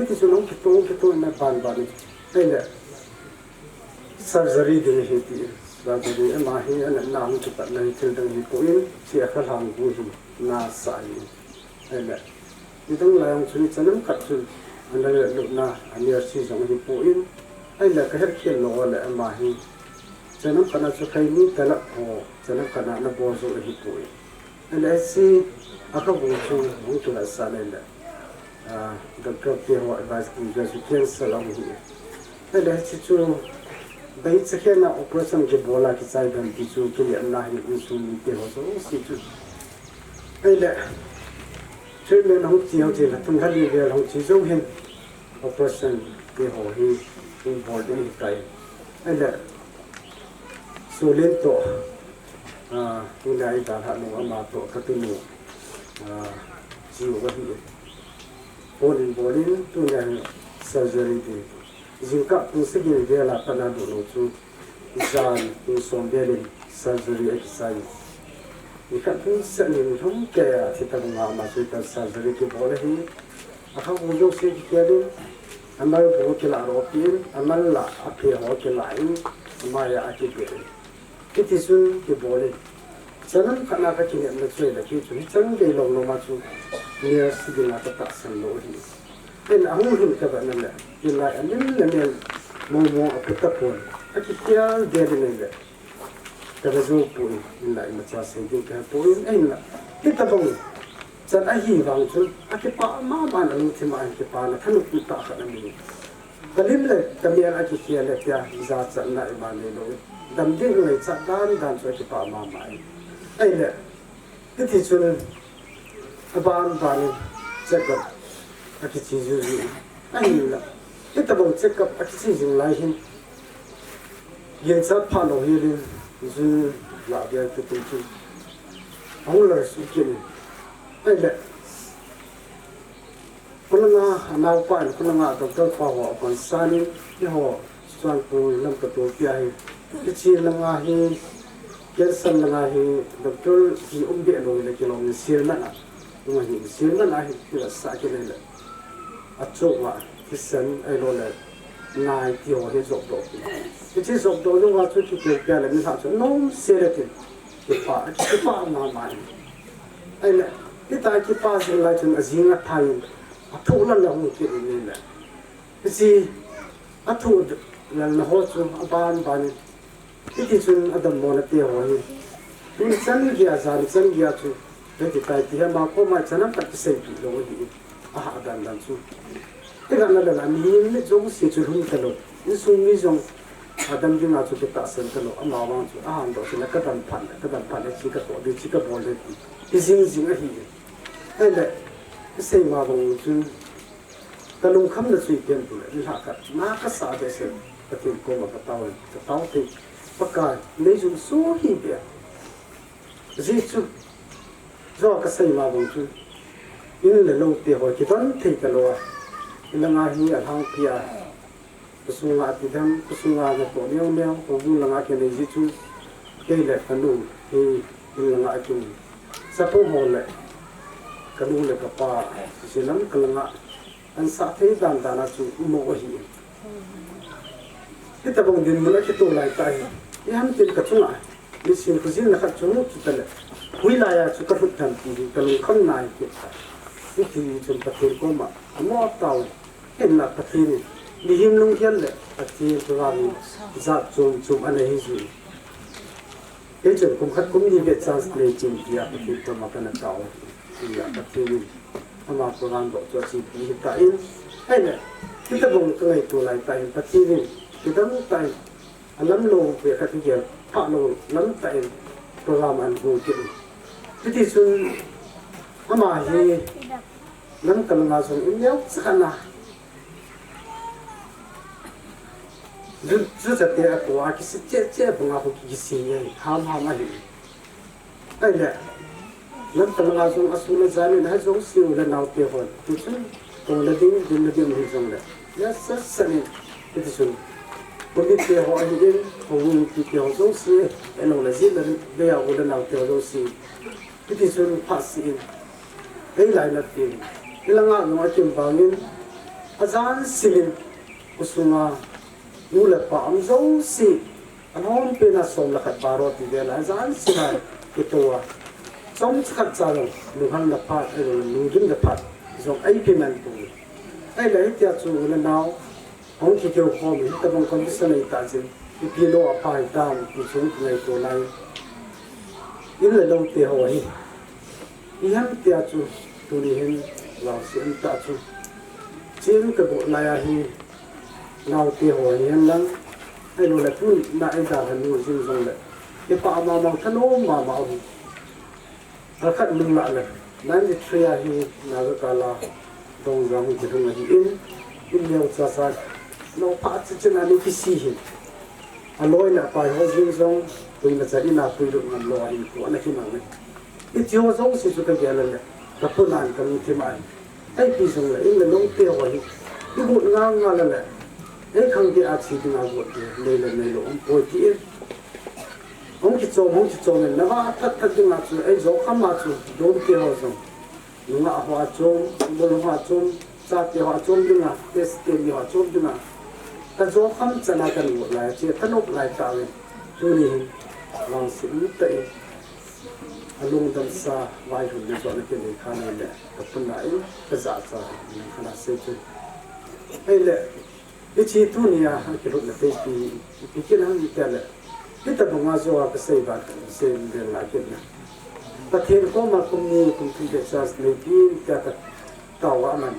Speaker 7: ที่สุดน้องคิดตัวในบ้านนี่ไอ้เนี่ยsurgery ดีเหตุsurgeryมาให้อันนั้นน้ำจุดนั้นที่ตรงนี้ปุ่นเสียข้างหูน่าสายไอ้เนี่ยที่ต้องไล่องชุนฉันนั่งกัดชุนอันนั้นลูกน่ะอันนี้สิ่งสองที่ปุ่นไอ้เนี่ยก็เห็นเขียนโลเลยมาให้ฉันนั่งกันสุดท้ายนี้แต่ละพอฉันนั่งกันนั่งบอลสุดที่ปุ่นไอ้เนี่ยสิอาเขาบอกชุนหุ่นตัวละสั่นเลยดอกเตอร์ที่ว่าadviceที่จะช่วยสลองดีแต่เดี๋ยวที่ชูได้จะแค่น่ะ operation ที่บอกละที่ใช้กันที่ชูที่เรียนน่ะที่อินซูลินที่เขาส่งสิชูไอ้เด็กช่วยเรื่องของที่เขาที่ละทุ่งหันดีเรื่องของที่เขาเห็น operation ที่เขาเห็นที่บอดี้ไกไอ้เด็กสูเล่นตัวที่ไหนตาหันหัวมาตัวกระตุ้นจิ๋วก็ดีBolin tu yang surgery di. Jika tu segi dia lah pada dulu tu jalan tu sombelin surgery exercise. Jika tu seni tu kaya kita mengamal kita surgery tu boleh ni. Aku ujung segi kiri, amal buat kelar opin, amal lah apa yang kelain, maya akibir. Itu sun tu boleh. Jangan kerana kini nak cuci lagi cuci jangan dia long macam ni sedih nak tak selalu. Dan aku pun kata nak bila ni mau apa tak pun, aku kira dia ni le. Terus pun ni macam sedih kan pun nak kita pun jangan ahi bang tu, aku pak mama nak cuma aku pak nak kan aku tak kan ni. Dalam le kami aku kira le dia zat nak iman ni. Dalam dia le zat dan tu aku pak mama.ไอ้เนี่ยที่สุดบ้านเจ็บกับอาทิตย์ที่อยู่ไอ้เนี่ยที่ตะบงเจ็บกับอาทิตย์ที่อยู่ไหนเห็นยังสัตว์ผ่านออกเรื่องจู่หลับยาที่ตุ้งจู่เอาเลยสุกินไอ้เนี่ยคนละงาหน้าป่านคนละงาต้องพอหัวคนสานี่ที่หัวส่วนตัวลำตัวใหญ่ที่ชีละงาเห็นKerana mengahi doktor di umbi anu lagi long sirman ah, mengahi sirman ah tidak sakit lele. Acuk wah kisan lele ngai tiaw he zok dok. Jadi zok dok tu wah tu kita kaya lagi tak tu nom seratin kita mamai. Lele kita sila tu azingat thai, acuk lele mungkin lele. Jadi acuk lele hot tu aban. Itu sun ada mana tiada orang. तुम संज्ञा जान संज्ञा चु बेति ताइति है मा को मा चनम पट से पि लो ही आ दान दान चु ते गाना ला नि ने जो से चु हुन तलो नि सुन नि जो आदम दिन आ चु के ता सन तलो अमा वा चु आ हम दो से न कदम फान छि का तो दे छि का बोल दे इसिंग जिंग ही ए ले से मा बंग चु तलुं खम न सुई पेन पुले नि हा का मा का सा दे से पतिन को मा का ताव ते पक्का ले जु सो ही बे जी चु जो का सही मा बंग चु इन ले लो ते हो कि तन थे का लो इन ला hi a hang pia pusunga ti dam pusunga na to neu neu ko bu la ke ne ji chu ke le kanu hi in la tu sa po mo le kanu le ka pa si lam kalanga an sa the dan dana chu mo hi kita bang din mo la ke to lai tai yan tin ka chunga ni sin ku sin na khat chu chu ta le hui la ya chu ka phut tham ti kalu khon nai ke ta ni ti chun ta ke ko ma mo tao ken na pathin ni him lung hian le ati program za chum chum ane hi ju e chen kum khat kum ni be chance play chin dia pathin to ma kana tao ya pathin ama program do cho chi pi ta in ai le kita bong kai to lai tai pathin kita mu tai alam lo be khat ki pa lo lam tai program an go ki ti sun ama hi lam kalanga song in yau sakanaずざてこあきすちちぶがほきしye ham ham ali ai le lam ta nga song asul zani na song siu le naw te ho tu chu to le ding din le ding hi song le ya sa sani ti chu ko ni te ho ai din ko wu ti te ho song si e no le zi le de ya wo le naw te ho si ti chu pa si ai lai na ti ila nga no kim ba nin azan silin usunga nula pa am zo si anon pe na som la khat baro ti de la zan si na itowa som khat cha lo lu han la pa lu dun da pa zo ai pe man tu ai la ti chu la naw hong ki kyo ko mi ta bang condition ai ta jin pi lo a pa ta ti chung nei to lai in la lo te ho hi i han ti chu tu ni hin la si an ta chu chin ka bo la ya hi nào thì hồi hiện lắm hay là cứ nãy giờ là nuôi sinh rồi đấy cái bà mà thân ôm mà nó khát lưng lại này nãy thì chơi thì là cái cả là đông ra mình chỉ không là in nhiều xa xa nó phát trên là cái gì hết lôi là phải hồi sinh rồi tôi là sẽ in là tôi được làm lôi của anh khi nào này cái chiều giống sự cái gì là tập phương án cần thêm ai cái gì xong là in là nông tiêu rồi cái bột ngang ngang là ấy không thì ác sĩ nào bột này là này lộn bột thì không chỉ cho nên nó thắt cái nào chứ ấy gió khăm mà chứ đốn kia họ xong nó ngã hoa trôm bồn hoa trôm cha kia hoa trôm đi nào test tiền hoa trôm đi nào cái gió khăm chân là cái một lại chỉ thân ốc lại tạo lên cho nên lòng sĩ tệ lung đâm xa vai hồn đi chọn cái này khá này lệ tập trung lại cái giả giả khá là xây chơi ấy lệ cái chi tu nia cái lúc là cái nào như thế này cái tập trung vào cái xây bát xây lên lại cái này ta thêm có mà cũng thì để cho lấy cái tàu á mình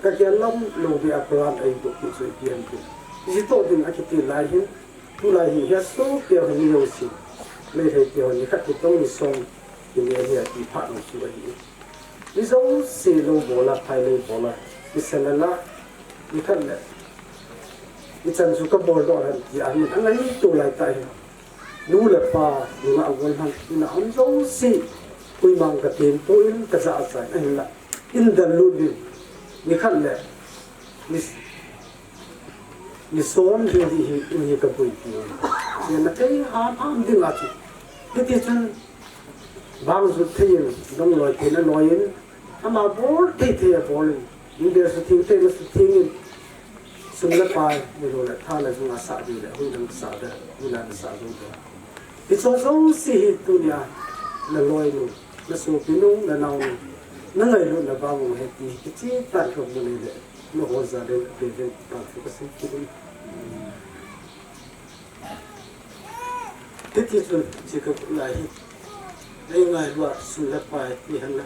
Speaker 7: cái lông lồng bị áp lực ấy được cái sự kiện cái tổ đình cái tiền lại hin tu lại hi hết số tiền hình nhiều gì lấy thấy tiền như các cái tông như sông thì này thì phát một số gì ví dụ xây lô bò là phải lấy bò là cái xe là như thế này cái chân số các bò đó là gì anh lấy tu lại tại nú là pa nú là quân hàng nú ông dấu si quy mang cái tiền tôi cái giá trị anh là in đàn luôn đi như khăn lệ như xóm thì như cái bụi tiền nên là cái ham đi là chứ cái tiền chân vang rút tiền đông lòi tiền nó lòi in mà bố thì bố nhưng bây giờ tiền nó tiền sung la pai ni ro la tha la sung asa di la hu lang sa da hu la sa do da ti so so si tu nia la loi nu la so pi nu la nau nu na ngai lu la ba mu he ti chi ta ko mu ni le no ho za de pa ko se ki ni ti ti so chi ko la hi ai ngai wa su la pai ti han la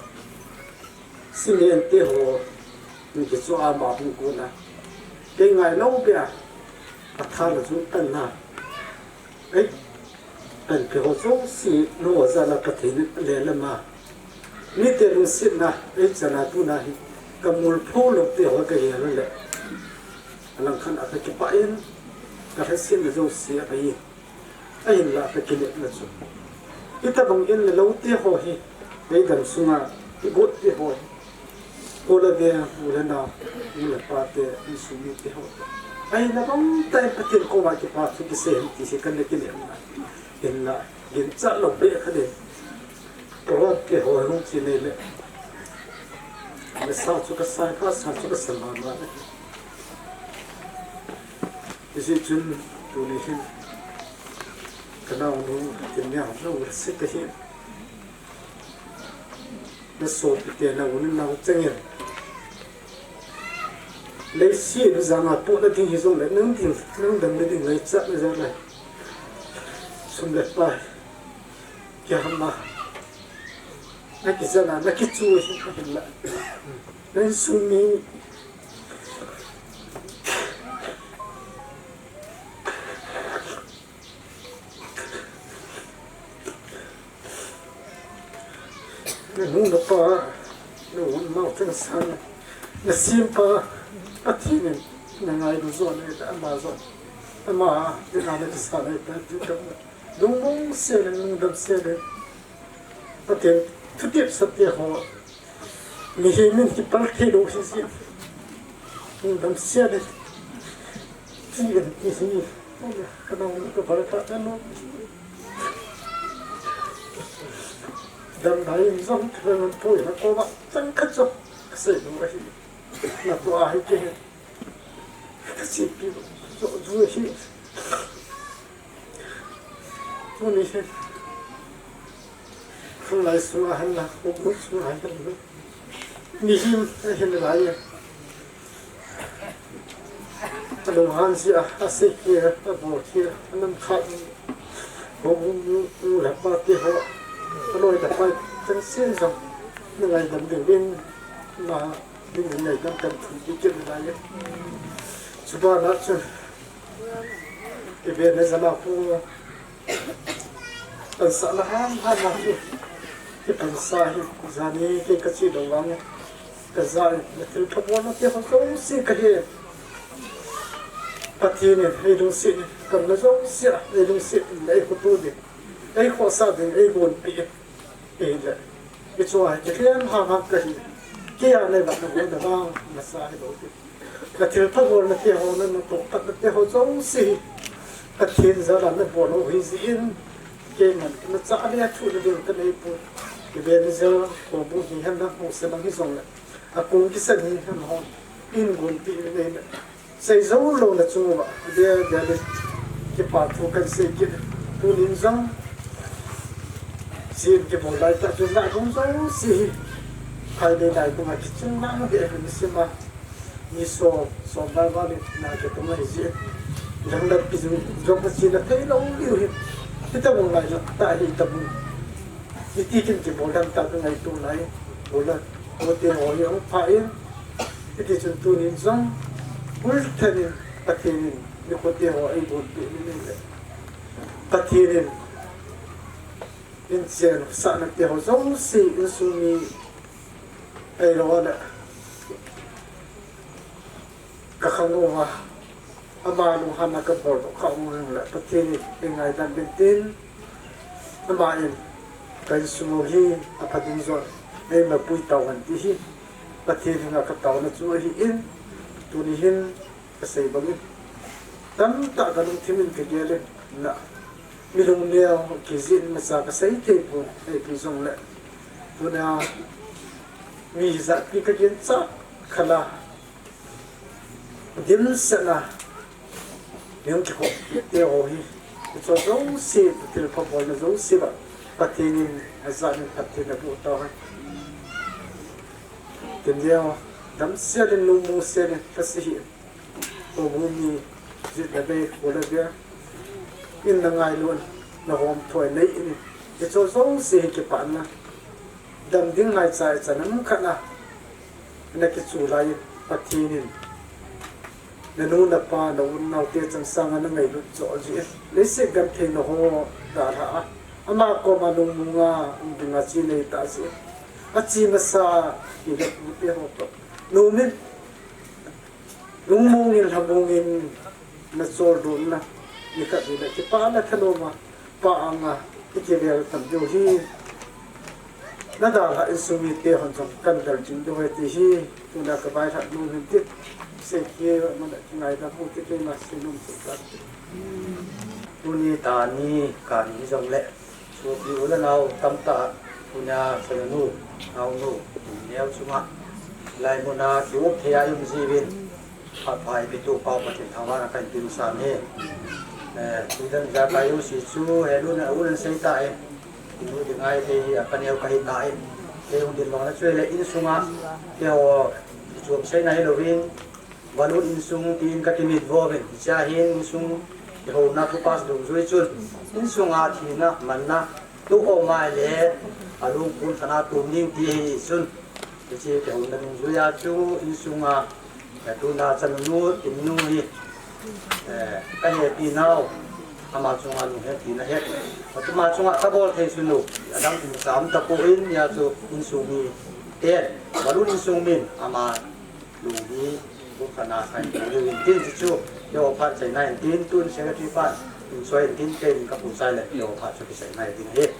Speaker 7: singen te ho ni ke so a ma bu ko na ke ngai lo pe a tha la su tan na ai an ke ho so si no za la ka the le la ma ni te lu sit na ai chana tu na hi kamul pho lo te ho ke ya le alang khan a ke pa in ka sin de zo si ai la ka ke le na chu ita bang in le lo te ho hi dei dam sunga ti got te ho ola de ola na ni la pa te ni su ni te ho ai na bang tai patin ko wa ke pa su ki se ti se kan le ke le na in la gin cha lo be kha de ko ke ho hong chi ne le me sa chu ka sa ka sa chu ka sa ma ma isi chun tu ni hin kana nu tin ya no se te hin na so te na un na cheng yin le si nu za ma po da tin hi zo le nang tin nang dam le ding le cha le za le sum le pa ya ma na ki za na ki chu hi la na su mi nung da pa nung mau teng san na sim pa atin na ngai du zo ne da ma zo ma de na ne sa ne da du da nung mong se ne nung dam se ne atin tu tip sa te ho mi he min ki par the do si si nung dam se ne ti ga ti si ka na nung ka par ta no dam dai zong thang poi na ko ba chang kha cho se no ba hi na to a hi ke ka si pi zo zo hi to ni se khol lai su a han la ko ko su a han la ni him a hen la ya ta lo han si a se ki a bo ki nam kha ko mu la pa ti ho lôi tập quay chân xiên dòng như ngày tầm đường bên mà bên ngày năm tầm thủ cái chuyện này ấy chúng ta đã chơi cái bên này là phu tận sợ là hai là cái tận sai ra đi cái chuyện đầu vắng cái sai là thứ thấp quá nó tiếp không xin cái gì bắt thì này hay đúng xin cầm nó giống xin hay đúng xin lấy của tôi đi ai khó sao thì ai buồn bị ấy là cái chỗ cái thiên hàng cái kia này bạn nó cũng đã bao là sai rồi cái thiên thắc buồn là thiên hồ nó cũng tận là thiên hồ giống gì cái thiên giờ là nó buồn nó hủy diệt cái mà nó trả đi chút là được cái này buồn cái bên giờ của bố thì hắn nó một sẽ bằng cái dòng này à cũng cái sân này hắn hòn in buồn bị này xây dấu lâu là chung mà để cái bản thu cần xây cái tu linh giống xin cái bộ lại ta chúng ta cũng giống gì hay để này cũng là cái chúng ta để mình xem mà như số ba đi là cái tụi mình gì lần đầu cái dùng cái gì là thấy lâu nhiều hiện cái tao muốn lại là tại vì tao muốn cái cái bộ làm ta cái ngày tu này bộ là một tiền hỏi ông phải cái chúng tôi nên giống muốn thành cái gì nếu có tiền hỏi anh muốn bị như này cái gì in chen sa na te ho zong si in su mi ai lo da ka khang wa ama lu han na ka bor ka ngong la pa tin ngai dan bin tin ama in kai su mo hi a pa din zo ai ma pui taw han ti hi pa tin na ka taw na chu hi in tu ni hin ka sei bang tam ta ka lu thimin ke gele na mi lung leo ki zin ma sa ka sai te pu ai pi zong le tu na mi za pi ka jen cha khala dim sa na yong ki ko te ho hi so zong si te pa po na zong si ba pa te ni za ni pa te na bu ta ha tem leo dam sia de nu mu sia de ka si hi o mu ni zit da be ko da be in la ngai luôn là hôm thôi lấy จะโชว์ส่งเสียงเก็บปันนะดำดิ้งหายใจจะน้ำขัดนะนักจูไรปฏินินนนูนับปานเอาเตียจังสังนั่งไงลุจอจีเลสิกันเทนโฮดาราอามาโกมาลุงมุงาดึงอาจีในตาจีอาจีมาซาอีเล็กมุเปียโตนูมิลุงมุงอินทำมุงอินมาโซดุนนะนี่ก็ดีเลยที่ป้านะทะโลมาป้าอ่างที่เกี่ยวกับทำอยู่ที่นั่นดาราอิสุมิเตหันจังกันดัลจินด้วยที่ตัวนักบายทัดนูมิติเสกเกี่ยวมันไงถ้าพูดที่เป็นมาสินุมสุดท้ายตัวนี้ตานี้การที่จงเละสุดอยู่แล้วเราทำตาปุญญาเสนนูเอานูเนี้ยชุมาลายมุนาคิวเทียยุมซีวินผัดไฟไปตัวเป่าปฏิทาวานักันติมสามเฮที่ท่านจะไปอยู่สิชูเฮลุนอุนเซตายดูยังไงที่ปัญญาใครตายที่คนดินลงแล้วช่วยเลยอินสุงะเดี๋ยวช่วยใช้ในโลวินวันนู้นอินสุงตีนกัติมิดวอเป็นจะเห็นอินสุงเดี๋ยวนักทุปัสดูช่วยจุดอินสุงะที่นะมันนะตุกออกมาเลยอารมณ์คุณธนาตุนิ่งที่สุนที่เดี๋ยวนั้นช่วยจูอินสุงะแต่ตัวน่าจะนู้นอินนู้นก็เหตุที่น่าอามาจงอานุเหตุที่น่าเหตุปัจจุบันจงอาตะบอลเทสุนุดังที่สามตะปูอินยาจูอินสุมีเอ็ดบารุอินสุมินอามาลูบีบุคนาใครลูบินตินจิจูเดี๋ยวพัดใส่ในตินตุนเสกที่ฟันอินสวยตินเต็มกับผู้ชายเลยเดี๋ยวพัดช่วยใส่ในตินเหตุ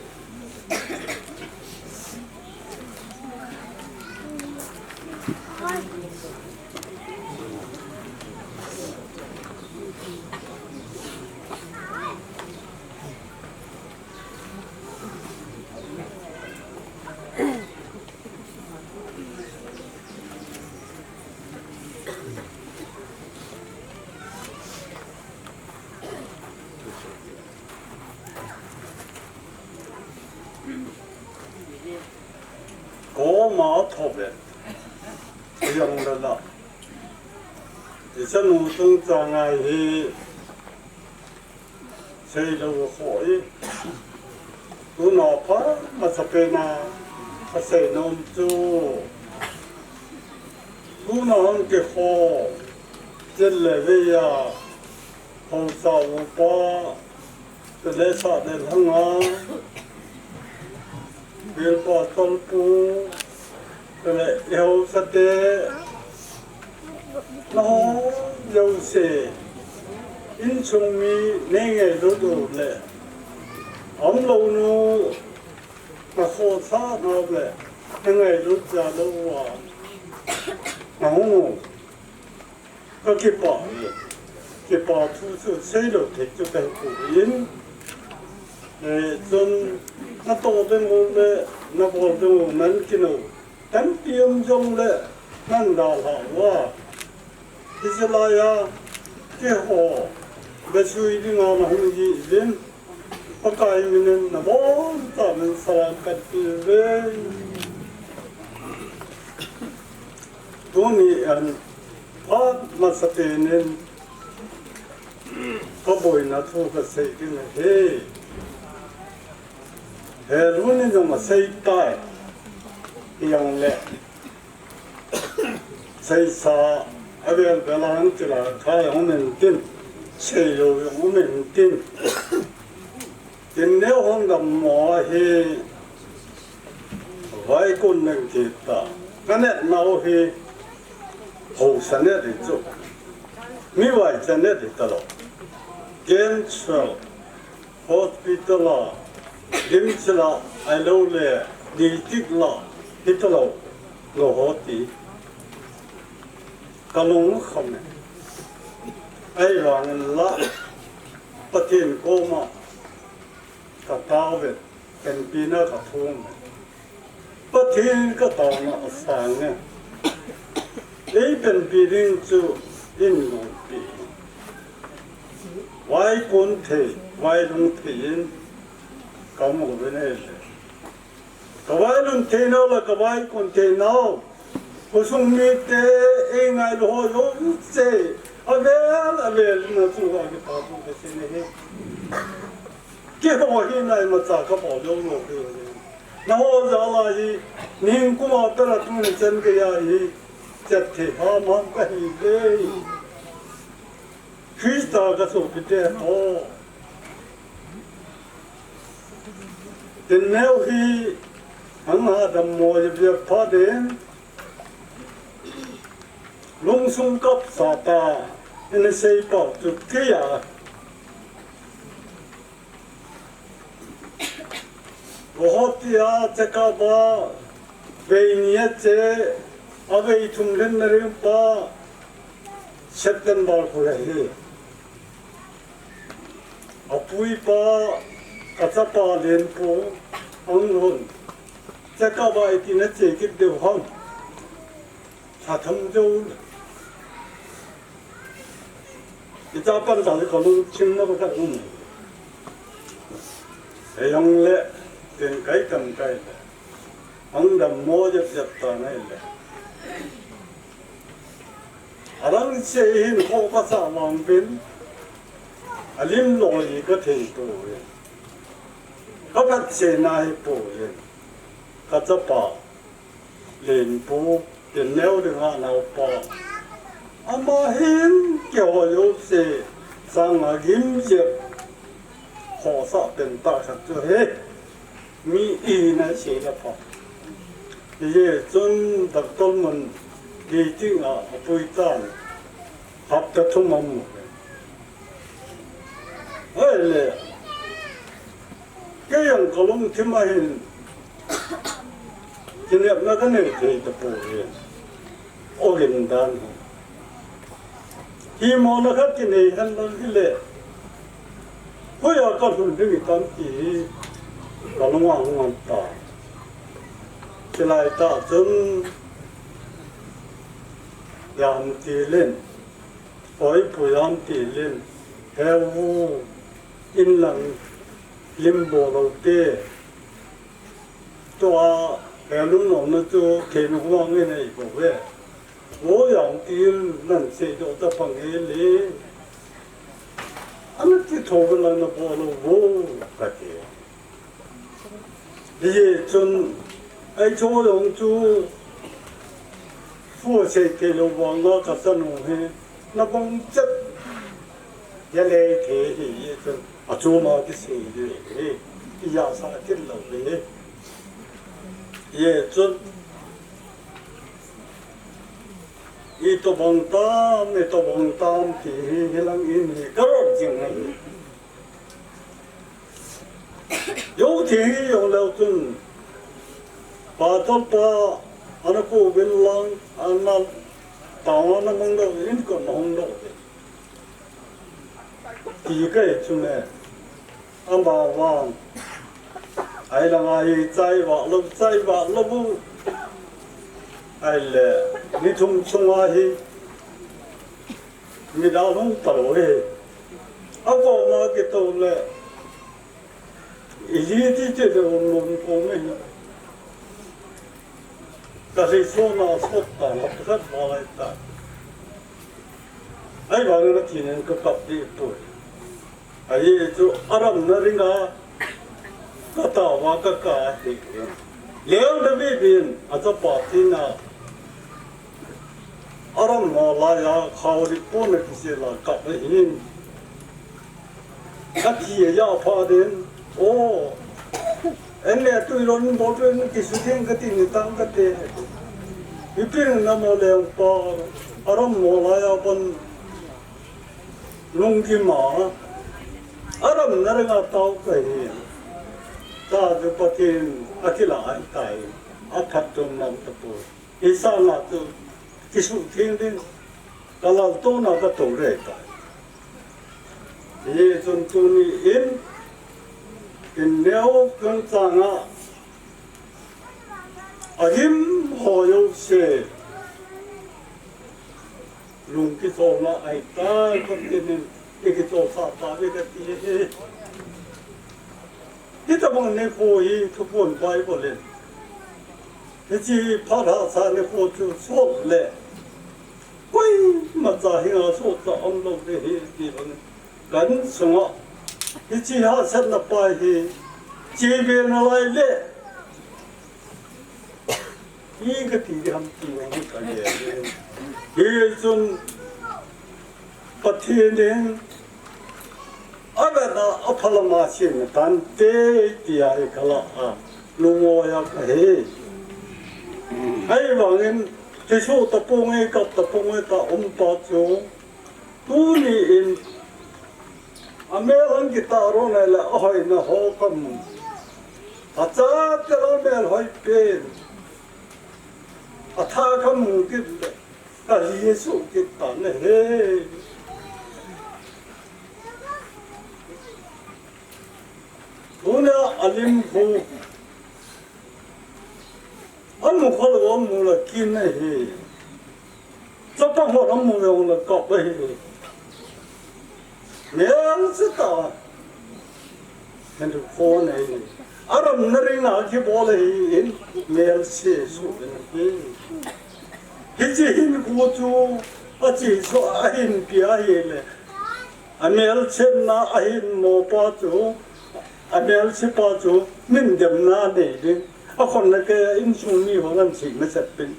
Speaker 4: ก็มาทบเลยยังละละที่ฉันรู้ต้องจะไงที่ใช้เราหอยตัวหน้าพระมาสเปนาภาษานมจูตัวน้องเกี่ยวเจริญวิยาของสาวป้าเป็นเลสาเดินทางมาเรียนปอดตลปูเป็นเอวสเตน้องเยาวเสอินชงมีเนงไงรู้ดูเลยอันเรานูมาโคตรเราเลยยังไงรู้จักเราว่าน้องก็เก็บปากทุกสิ่งใช้เราเทคจะเป็นผู้ยินจนนักโตเป็นคนเลยนักบอลเป็นคนนั้นกินเอาตั้งเตรียมจงเลยนั่นดาราว่าอิสลายาเกี่ยวกับช่วยดึงเอามาให้ดีเด่นปากายมินนับบอลตามันสลามกันเลยตัวนี้อันพอมาสเตนินก็บ่อยนะทุกข์เสียกินเฮ้เฮรุ่นนี้จะมาใส่ตายยังเละใส่ซาเอาเวลาหลังจากละข้าวมันตินเชี่ยวมันตินตินเนี้ยห้องดำหมอเฮไว้คนหนึ่งจิตตาก็เนี่ยมาเฮหูสันเนี่ยดิจุมีไว้สันเนี่ยดิตลอดเกมเชลฮอสพิทอลดิมชลาไอโลเล่ดีติกลาฮิตโลโลฮอตีกะลงคำเนี่ยไอหลังละปะเทียนโกมาตะตาเวเป็นปีน่ากระทงปะเทียนก็ตอนละสางเนี่ยเป็นปีดิ้งจูอินลงปีไว้คนเทไว้ลงเทียนก็หมดไปเลยก็ไว้ลงเทียนเอาละก็ไว้คนเทียนเอาผู้ทรงมีเตเองไงโลโยเซอเวลนะจูว่าก็ตาบุกเสนเฮ
Speaker 7: ke ho hi nai ma cha ka bo lo no ke na ho za la hi ning ku ma ta ra tu ni chen ke ya hi chat the ha ma ka hi le Krista ka so ke te ho den neu hi ang ha da mo ye pa den lung sung kap sa ta in sei pa tu ke ya Ohotia Chakaba Venia Che Away Tum Lennarim Pa September Kurahi Apui Pa Katapa Lenpo Anglon Chakaba Itina Chekip de Hong Satam Joul Itapan Sali Kalu Chimna Bakun Ayang Le Then kai kam kai le ang da mo jap ta nai le arang che hin ko ka sa mang bin alim lo yi ka thei to ye ka ka che nai po ye ka cha pa len pu den neu de nga na pa ama hin kyo yo se sang a gim je ho sa den ta sa chu he mi na se la pa ye chun da tol man ge ti nga pui tan hap ta thum mam le ke yang kolong thima hin jinep na ka ne te ta po ye o rin dan hi mo na khat ki ne han lo ki le ho ya ka thun de tan ki Kalung ang ta sila ta chun yam ti len oi pu yam ti len hewu in lang limbo lo te to helum no na chu ken huang ne nei ko we wo yam ti nan se do ta pang e le an ti tho la na bo lo wo ka ti Ye chun ai cho yong chu fu se ke lo wang ga ka sa no he na bang chat ya le ke ye chun a chu ma ki se ye ya sa ke lo le ye chun i to bang tam ki he lang in he ka ro jing nai Yo thi yo lao chun pa to pa ana ko bin lang ana ta na mong do in ko mong do ti kai chun ne am ba wang ai la ai chai wa lo bu ai le ni thum chung wa hi mi da long ta lo he a ko ma ke to le Iliti te de un come ka se sona sotta la prat malaita ai ba na tinen ka kap di to ai to aram na ringa ka ta wa ka ka he leo de bi bin ata pa tina aram no la ya khawri pon ki se la ka hin ka ti ya pa den Oh, ene tu iron bodo ni kisuteng kati ni tang kate. Ipin na mo le pa aram mo la ya pon lungki ma aram na nga tau kai ta de patin akila ai tai akhat tum nam tapu isa na tu kisuteng din kalal to na ka to re kai ye chun tu ni in in neo kung tanga ahim hoyo se lung ki to na ai ta ko tin ki to sa ta ve ka ti he ta bang ne ko yi ko pon bai bo le he ji pa ra sa ne ko chu so le koi ma za hi a so ta om lo de he ti bang gan sunga ichi ha san na pa hi che be na lai le yi ga ti ham ti wa ka le ye sun pathining agana aphalama sin tan te ti ai kala a lungo ya ka he ai wangin te so ta pong e ka ta pong e ta pa chu tu ni in ameran gitaro na la hoy na ho kam acha te lo mel hoy pe atha kam ki ta yesu ki ta ne he una alim ho anu khol wa mu la kin ne he sa pa ho ram mu le la ka pe Nel sita and for nay aram naringa ki bole in nel se su ne hiji hin ku chu achi so ahin pia hele anel chen na ahin mo pa chu anel se pa chu min dem na de de a khon na ke in su ni ho nan si na sat pen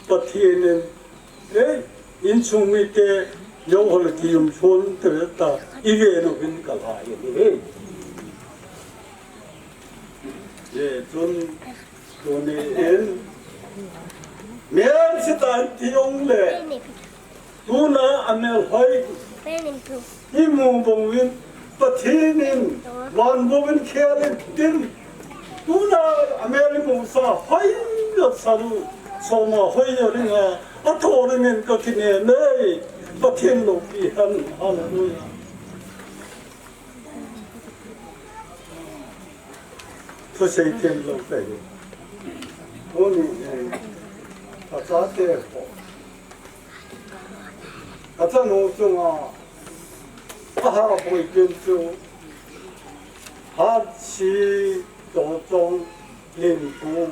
Speaker 7: pa thien ne in su mi te yo hol ki yum chon te ta I ve no bin ka la ye chon ne en mer se ta ti ong le tu na amel hoi I mu bong win pa thinin wan bo win khale tin tu na amel mu sa hoi yo saru so ma hoi yo ringa a tho rin ka kine nei But him no be hallelujah. To say him no pay. Only a tate. Ata no tunga. Aha boy kintu. Ha chi do tong lim pu.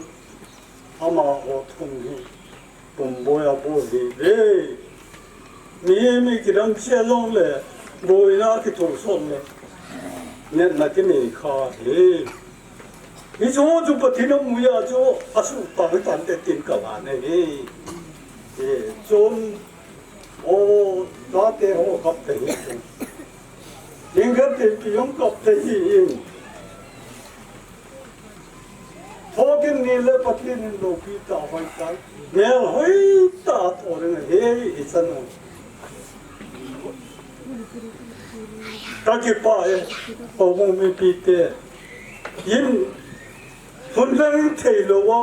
Speaker 7: Ama ho tung hi. Bum boya bo de. Mi kiram che long le boy na ki tu son le ne na ki ni kha he I jo ju pathi na mu ya jo asu ta tan te tin ka la ne he chon o ta te ho kap te ni ling ga te pi yong kap te hi in Hogan ni le pathi ni lo pi ta hoi ta ne hoi ta to ne he isan Taki pa omo mi pite yin hunlang thelo wa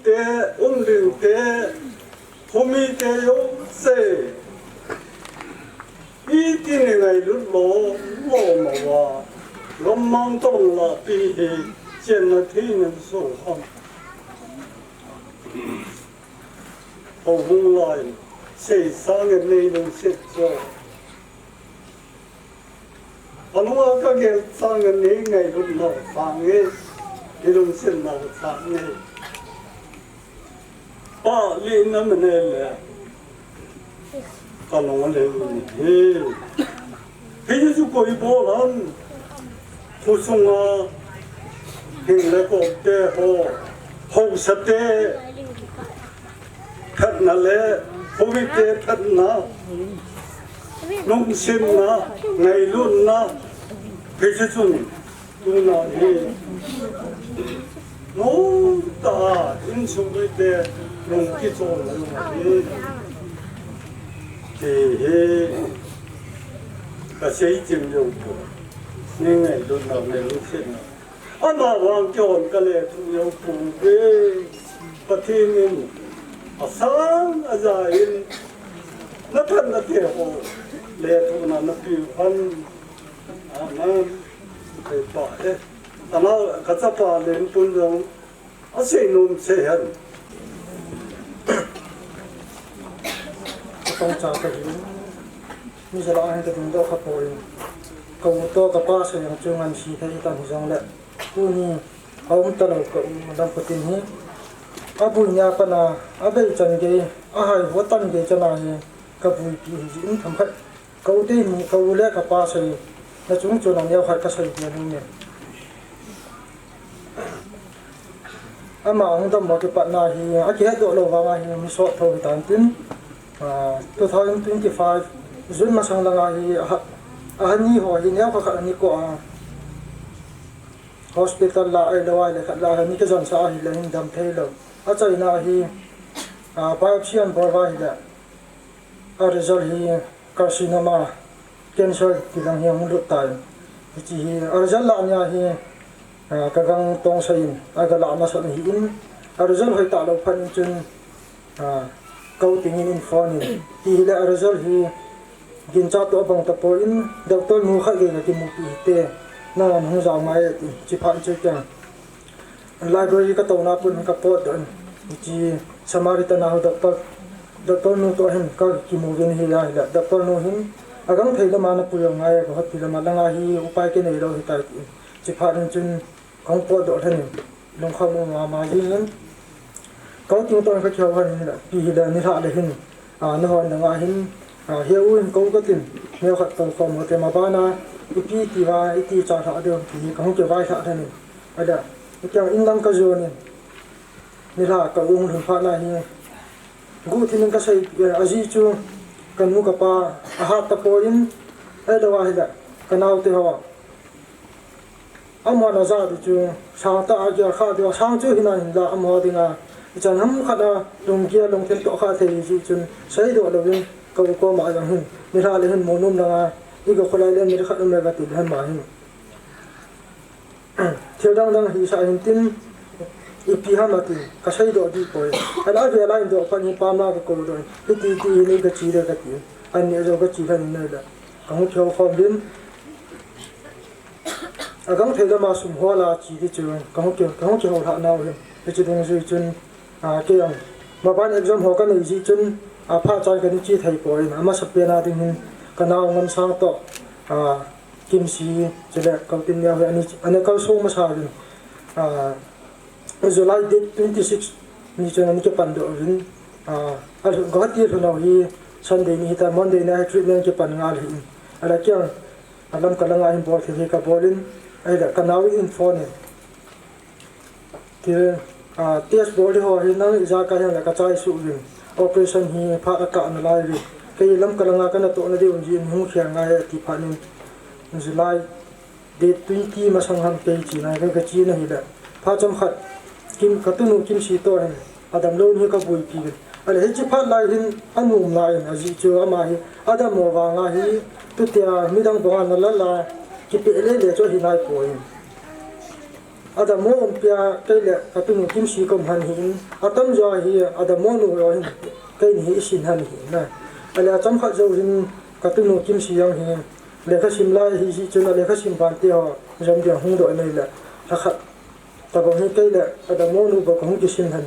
Speaker 7: te ling te homi te yo se I tin ngai lu lo ma wa lam mang tong la pi he chen na thi nan so ham ho hung lai se sang nei nong set so Alua ka gel sang ne ngai lu no sang e ilung sin na sang ne pa li na mene le ka long le he ju ko I bo lan fu sunga hin le ko te ho sa te khat na le ho vi te khat na nông sinh na ngày luôn na cái gì chung tu na đi nó ta in chung với thế nông cái chỗ là đi thì cái xây dựng dụng cụ nên ngày luôn nào ngày luôn sinh anh mà hoàng chọn cái lệ thu dụng cụ về phát thiên sáng dài nó thân là thế hồ lệ thu na nó piu phân amen cái pa đấy anh nó cái sao pa lên tuần rồi anh sẽ nôm sẽ hết
Speaker 8: trong trà cái gì như giờ anh ta dùng đó khắp rồi cầu to cái pa sẽ làm cho anh xí thấy ta hiểu rằng là cô ni ông ta đâu có đang có tiền hết abu nya pa na abai chan ge a hai ho tan ge chana he ka bui pi ji in tham khat kau te mu kau le ka pa se na chung chu nang neu khat ka sai pian ni ama ang dam mo ke pat na hi a ke do lo wa hi mi so tho tan tin 2025 zun ma sang langa hi a ni ho hi neu kha ni ko a hospital la ai lawai le khat la ni ka jan sa hi le hin dam thei lo a chai na hi biopsy an bor wa hi la a result hi carcinoma cancer ti lang hi ang lu tai chi hi a result la nya hi ka gang tong sain aga la ma so hi in a result hoi ta lo phan chun kau tingin in phone ti la a result hi gin cha to bang ta po in doctor nu kha ge ki mu pi te na hu za mai ti chi phan che kyang library ka to na pun ka po don chi samaritan na doctor nu to hin ka ki mu gen hi la doctor nu hin agang thaila mana pu yo ngai ko hot pila malanga hi upai ke nei ro hi ta chi phan chun kong po do than long kham ma hin kau tu to ka chaw han la pi la ni tha le hin na hon nga hin he u in kau ka tin ne khat to ko mo te ma ba na pi ti wa ti cha tha de ti kong ke vai tha than ada kyang in lang ka zo ni la ka u hun pha na hi gu tin ka sai aji chu kan mu ka pa a ha ta po in ai da wa hi da kanau te ho amma na za du chu sa ta a ja kha de sang chu hin na la am ho dinga chan ham khada lung kia lung ten to kha thei ji chun sai do lo win ko ma yang hin mi ra le hin mo num na i go kholai le mi khat um la ti han ma hin thil dang hi sa hin tin i pi ha ma ti ka sai do di ko ala ve ala do pa ni pa ma ko do ti ni ka chi de ka ti an ni zo ka chi han na da ka mu thyo khom din agang thela ma sum hola chi di chu ka ho ho tha na we chi dong ji chun ke yang ma ban exam ho ka nei ji chun pha chai ka ni chi thai po in ama sap pe na ding hin ka na ngam sa to kim si chele ka tin ya ani ka so ma sa din July date 26 ni chana ni ke pan do rin al gati ro hi Sunday ni ta Monday na treatment ke pan ngal hi ala kyang alam kalanga hin bol thi ka bolin ai da kanawi in phone ke test body ho hi nang ja ka yang la ka chai su rin operation hi pha ka an lai ri ke lam kalanga kana to na de un ji hu khya nga ya ti phanin July date 20 ma sang ham pe chi na ka chi na hi da pha cham khat kim katunu kim si to han adam lo ni ka bui pi ale he chi pha lai hin anum lai na ji chu ama hi adam mo wa nga hi tu tia mi dang bo an la la ki pe le le cho hi lai po yin adam mo pia ke le katunu kim si kom han hin atam jo hi adam mo nu ro hin ke ni sin han hi na ale cham kha zo hin katunu kim si yang hi le kha sim lai hi ji chu na le kha sim ban ti ho jam dia hung do nei la kha ta bo hi ke le adam mo nu bo ko hung ki sin han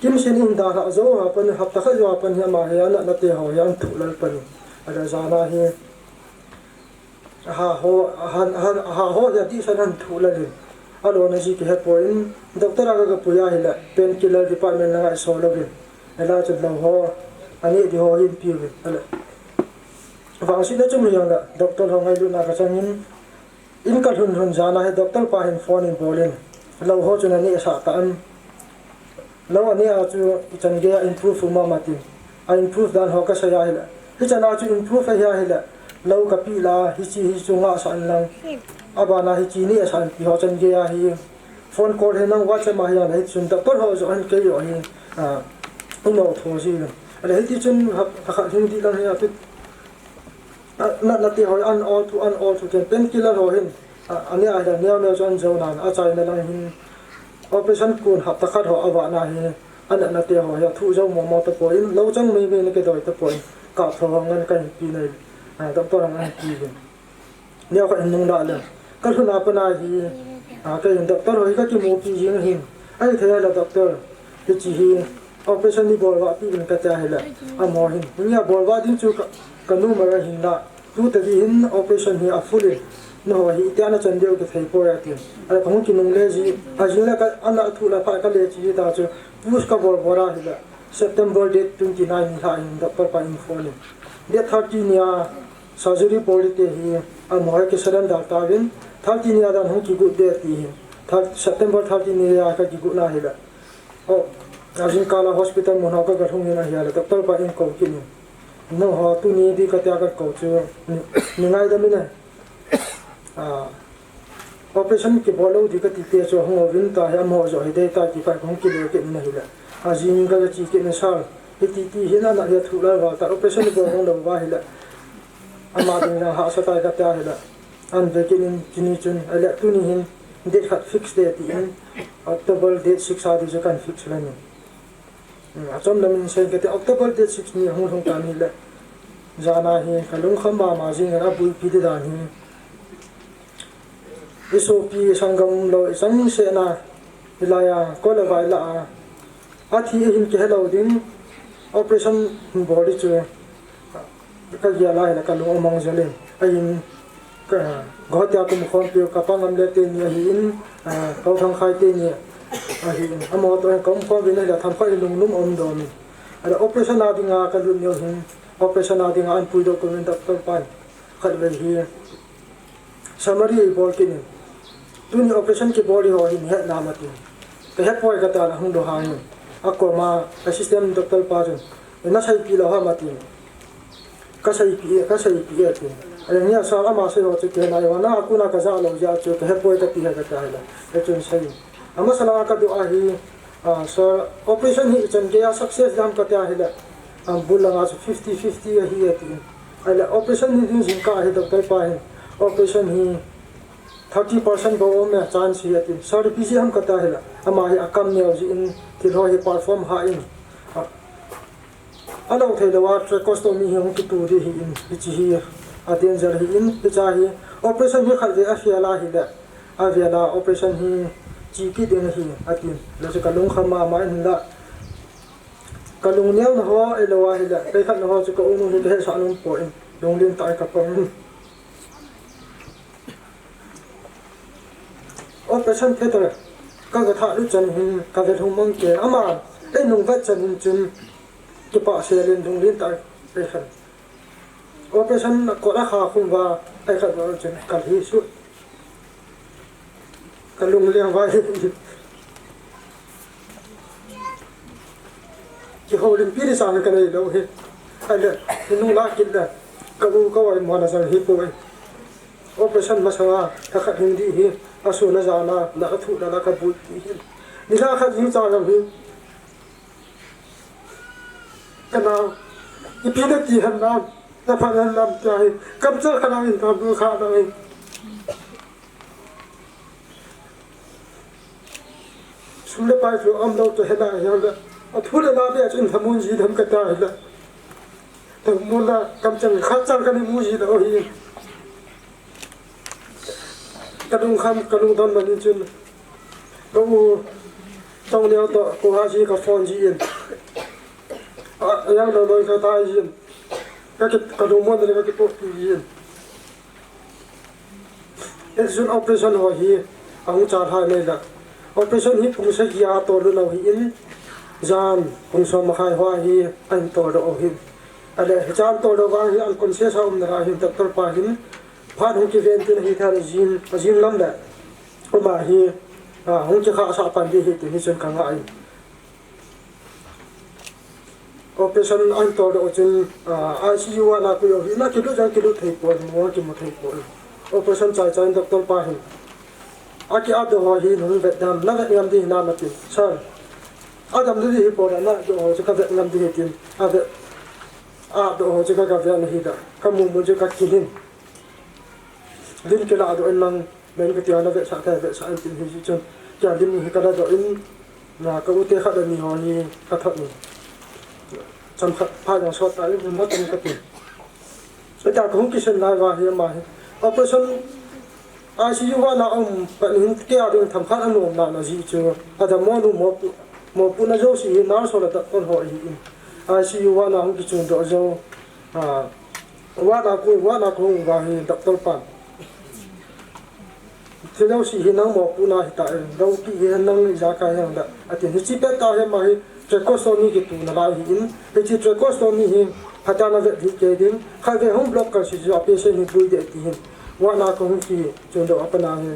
Speaker 8: kim sin in da ra zo ha pan hap ta kha zo pan hi ma ya na te ho yang thu lal pan ada zana hi ha ho ya di sanan thu lal alo na ji ke he point doctor aga pu ya hila pain killer department la so lo ge ala chu lo ho ani di ho yin pi ge ala wa si na chum yang la doctor ho ngai lu na ka changin in ka hun jana he doctor pa hin phone in bolin lo ho chu na ni sa ta an lo ani a chu chan ge improve ma mati a improve dan ho ka sa ya hila hi chana chu improve ya hila lo ka pi la hi chi hi chu nga san lang abana hi chi ni asan pi ho chan ge ya hi phone call he nang whatsapp ma ya lai chun doctor ho zo an ke yo hi uno tho ji ala hi ti chun kha thing di lang ya tu na ti ho an all to can pen killer ho hin ani a da neo chon zo na a chai na lang hin operation kun hap ta khat ho awa na hi an na te ho ya thu zo mo ta po in lo chang me ne ke doi ta po ka tho ngan kan pi nei doctor an pi neo ka nung da la ka thuna pa na hi ka yin doctor ho ka ki mo pi jing hin ai thaya la doctor ki chi hi operation ni bol wa pi bin ka cha hela a mo hin nia bol wa din chu ka nu ma hin la tu ta di hin operation hi a full no hi ta na chan deu ke thai po ya ti ala ka ki nung le ji a jing la ka ana thu la pa ka le chi ta chu pus ka bol bora hela September date 29 ni ha in doctor pa in phone date 30 nia surgery polite hi amoi ke sadan da tawin 30 ya dan hu ki gu de ti September 30 ya ka ki gu na hi la o ajin kala hospital mon ha ka ga thung na hi la doctor pa in ko ki ni no ho tu ni di ka ta ka ko chu ni ngai da mi na operation ki bolo di ka ti te cho ho win ta ya mo jo hi de ta ki fa khong ki le ke na hi la ajin ga chi ke na sal ti hina na ya thu la wa ta operation ko hong lo wa hi la ama ding na ha sa ta ka ta hi la an ve ke nin kini chun ala tu ni hin date khat fix de ti in October date 6 adi jo kan fix la ni achom lam in sai ke te October date 6 ni hong hong ta ni la jana hi kalung kham ba ma jing ra pui pi de da ni SOP sangam lo sang se na ilaya ko la vai la athi hin ke hello din operation body chu ka ya la la ka lu mong jale ayin ka gotia kum khom pyo ka pangam le te ni hin ka thang khai te ni ahin amo to kom ko bin la tham khai lung lum om do mi ala operation na dinga ka lu nyo hin operation na dinga an pui document doctor pan khat le hi summary bol ke ni tuni operation ki body ho hin he na ma ti ke he poi ka ta la hung do ha ni ako ma assistant doctor pa ren na sai pi la ha ma ti ka sai pi ti ai nia sa ama se ho ke na wa na ku na ka za lo ja chu ke he poi ka ti ha ka ta la e chun sai ama sala ka do a hi so operation hi chan ke ya success dam ka ta hi la bulanga 50-50 hi ati ala operation ni din jin ka hi doctor pa hi operation hi 30% bo me chance hi ati sar pc ham ka ta hi la ama hi akam ne ji in ti ho hi perform ha in alo thei lawa tracheostomy hi hong ki tu ri hi in chi hi danger hi in cha hi operation hi khal ve a fiala hi la aviala operation hi chi ki den hi ati la se kalung khama ma in la kalung neu na ho e lawa hi la kai khat na ho chu ko unu ni he sa num po in dong lin tai ka pang operation theater ka ga tha lu chan hin ka ve thum mong ke ama e nung va chan chun ki pa se len dong lin tai pe khan operation ko la kha khum wa ai khat wa chen kal hi su kalung liang wa ki ho lim pi ri sa ka nei lo he ala nung la ki da ka u ka wa mo na sa hi po operation ma sa ka khat hin di hi asu na jana la thu la ka bu hi ni la khat hi cha ga hi kana ipi da ti han na ta pha nan lam ta hi kam cha khana in ta bu kha da hi sule pai flo am lo to hela ya da thu la na be chin thamun ji dham ka ta hela ta mu la kam chang kha chang ka ni mu ji da hi kadung kham kadung don man chun ko tong leo to ko ha ji ka phone ji in yang lo ka ta ji ka ki kadung mon de ka ki po ji in exun operation ho hi ang cha tha le la operation hi pung sa ya to lo hi in jan pung so ma khai hwa hi an to do hi ale jan to do wa hi an conscious ha na hi doctor pa hin phan hu ki ven tin hi thar jin lam da ma hi hu ki kha sa pan di hi ti hi chen ka nga ai operation an to do chen ICU wa na ku yo hi na ki do jan ki do thei po mo ki mo thei po operation chai chai doctor pa hi aki ado ho hi nu vet dam na vet ngam di na ma ti sir adam di hi po na do ho ka vet ngam di hi tin ave do ho ka ka vet na hi da ka mu mu ka ki hin din ke la do en mang men ke ti ana vet sa ta vet sa an tin hi chi chon ja din hi ka da do in na ka u te kha da ni ho ni ka tha ni cham kha pha yang so ta ni mo tin ka ti so ta ko ki sen lai wa hi ma hi operation ICU wa na pa hin ke a ding tham khan anu na na ji chu ada mo nu mo pu na jo si na so la ta kon ho hi ICU wa na hong ki chung do jo wa na ku wa hi doctor pan thế đâu chỉ hiện năng một na hiện tại đâu kỳ hiện năng giá cả hàng đã, thì chỉ biết tao hiện mà tracheostomy cái tụ là bao hiện, thì tracheostomy hiện พัฒนาเวทีเกดิมใครเวห้องบล็อกกันสิจะเป็นเส้นบุยเด็ดที่เห็นว่านาคงที่จนเดือดปนาน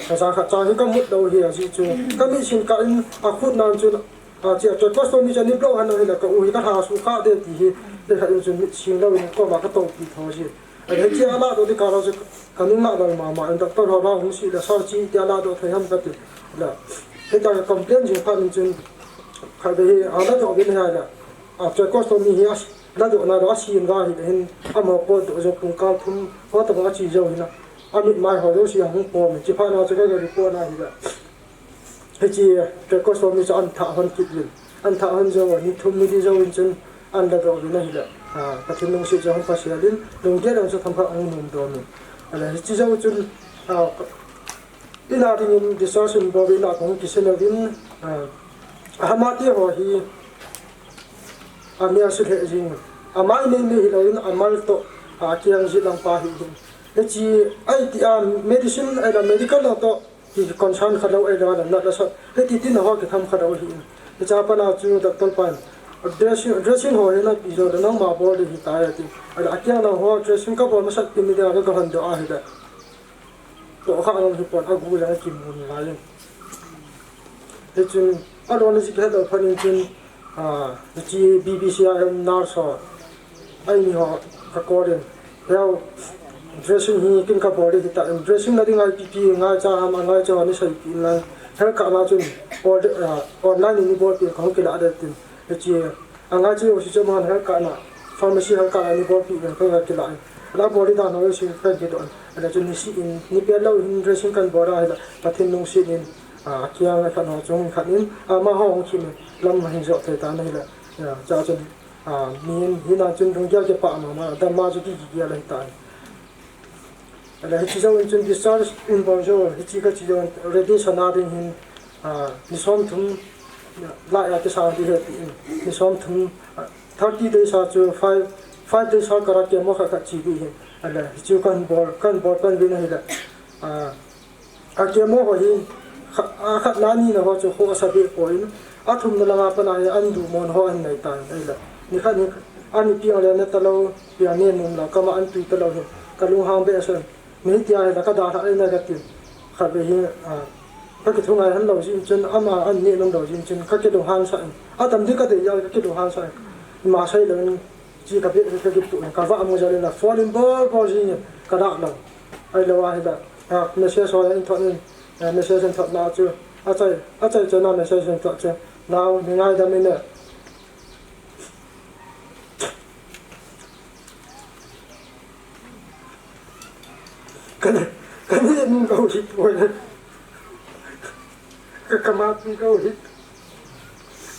Speaker 8: ภาษาขัดใจก็มุดเราเหี่ยสิจูก็มีชินกันอาคุดนานจนเจ้าก็ส่วนนี้จะนิบเราหันเราเห็นแล้วก็อุ้ยก็หาสุขาเด็ดที่เด็กจนชินเราก็มาก็ต้องปีทอสิไอ้เจ้าลาตัวที่การเราจะกันนึกมาเรามาอันดับต้นเราหงสิแล้วสาวจีเจ้าลาตัวไทยทำกันติแล้วเห็นแต่คอมเพลนจริงพันจนใครไปเอาแล้วจะเอาไปไหนล่ะเจ้าก็ส่วนนี้เหี่ยแล้วตัวนั้นเราชินได้เห็นอามาปวดตัวจะปุ่งการทุ่มเพราะต้องอาชีพเจ้าเห็นนะอามิดไม่เขาจะเสียงปอมจีพานาจะก็จะรีบปวดได้เห็นละเฮ้ยจีเจ้าก็ส่วนนี้จะอันท่าหันคิดเลยอันท่าหันเจ้านี่ทุ่มไม่ได้เจ้าจนอันดับเราอยู่นั่นเห็นละปฏิบัติสิ่งที่เขาเสียดินลงเกี่ยวกับทำพระองค์นุ่มตัวนึงอะไรที่เจ้าจนที่นาที่มีดิสอสินบริณาของกิจเนวินอามาที่หัวฮีอามีอาสุเหจริงอามาอินนี่ฮิโรอินอามาลโตเกี่ยงจิตลังปาฮินเฮจีไอที่medicine ไอ้medical เราโตที่คอนเซิร์นขัดเอาไอ้เรานั่นละสักเฮที่ที่น่าว่าที่ทำขัดเอาฮินเฮจ้าปนาจูดักต้นปานdressing หัวฮินอีโรนั่งมาบอลที่ตายที่อะไรเกี่ยงเราหัว dressing ก็บอลมาสักที่มีเดียก็หันดูอาฮิดะตัวข้างเราที่ปวดอากูยังกินมุนลายเฮจุนอารมณ์สิเกิดเอาพันจุนจี BBC นาร์สไอ้นี่ฮะก็กอดแล้ว dressing ฮีกินกับบอดี้ที่ตัด dressing นั่นเองไอ้ PP ง่ายจ้ามันง่ายจ้านี่ใส่กินเลยเฮลกับมาจุนออนไลน์นี่บอดี้ของกินอะไรตินจีง่ายจ้าว่าสิจะมาเฮลกับน่ะ pharmacy เฮลกับนี่บอดี้กันก็กินอะไรแล้วบอดี้ด้านนู้นสิเป็นกี่ตัวแล้วจุนนี่สินี่เป็นเรา dressing กันบอดี้อะไรแต่ที่นุ่งสินี่เกี่ยงอะไรกันหัวจงขัดนี้มาห้องคิมลำมาหินจอดแต่ตานี่แหละจ้าจนมีหินจนตรงยาเก็บปะมาแต่มาจุดที่กี่อะไรตายอะไรที่จะวันจนดิสซาร์อินบอลโจที่ก็ที่จะวันเรดี้ชนะดิ้งหินนิสอมทุ่มไล่อาทิตย์สามที่เหตุนิสอมทุ่ม30 days จู5 days กระเทียมมากกับจีบีหินอะไรที่กันบอลกันวินาทีละอาเกียมมากหินขัดน้านี่นะเขาจะหัวสะบีปอยน์ทุ่มนั่นละปนายอันดูมันหัวอันไหนตายไอ้ละนี่ขัดนี่อันนี้เพียงเลยนะตะเราเพียงเนี่ยนุ่มละก็มาอันตุยตะเราเห็นกะลุงหางเบสมีที่อะไรนะก็ด่าอะไรนะกันติขัดไปหินก็คิดว่าไงฮันเราจริงจนอามาอันนี้ลงเราจริงจนก็คิดดูหันใส่ทำที่ก็เดียวก็คิดดูหันใส่มาใช้เลยจีกับพี่ก็คิดตัวก็ว่าอเมริกาเลยนะฟอลลินบอลพอจริงก็ด่าเราไอ้เราว่าให้ได้ไม่ใช่สอนอินทอนี่ไม่ใช่ฉันทำนาจูอาจารย์จะนั่นไม่ใช่ฉันทำจูเราง่ายดำเนี่ยกันนี่มึงเอาหิดไว้เลยก็กำมามึงเอาหิด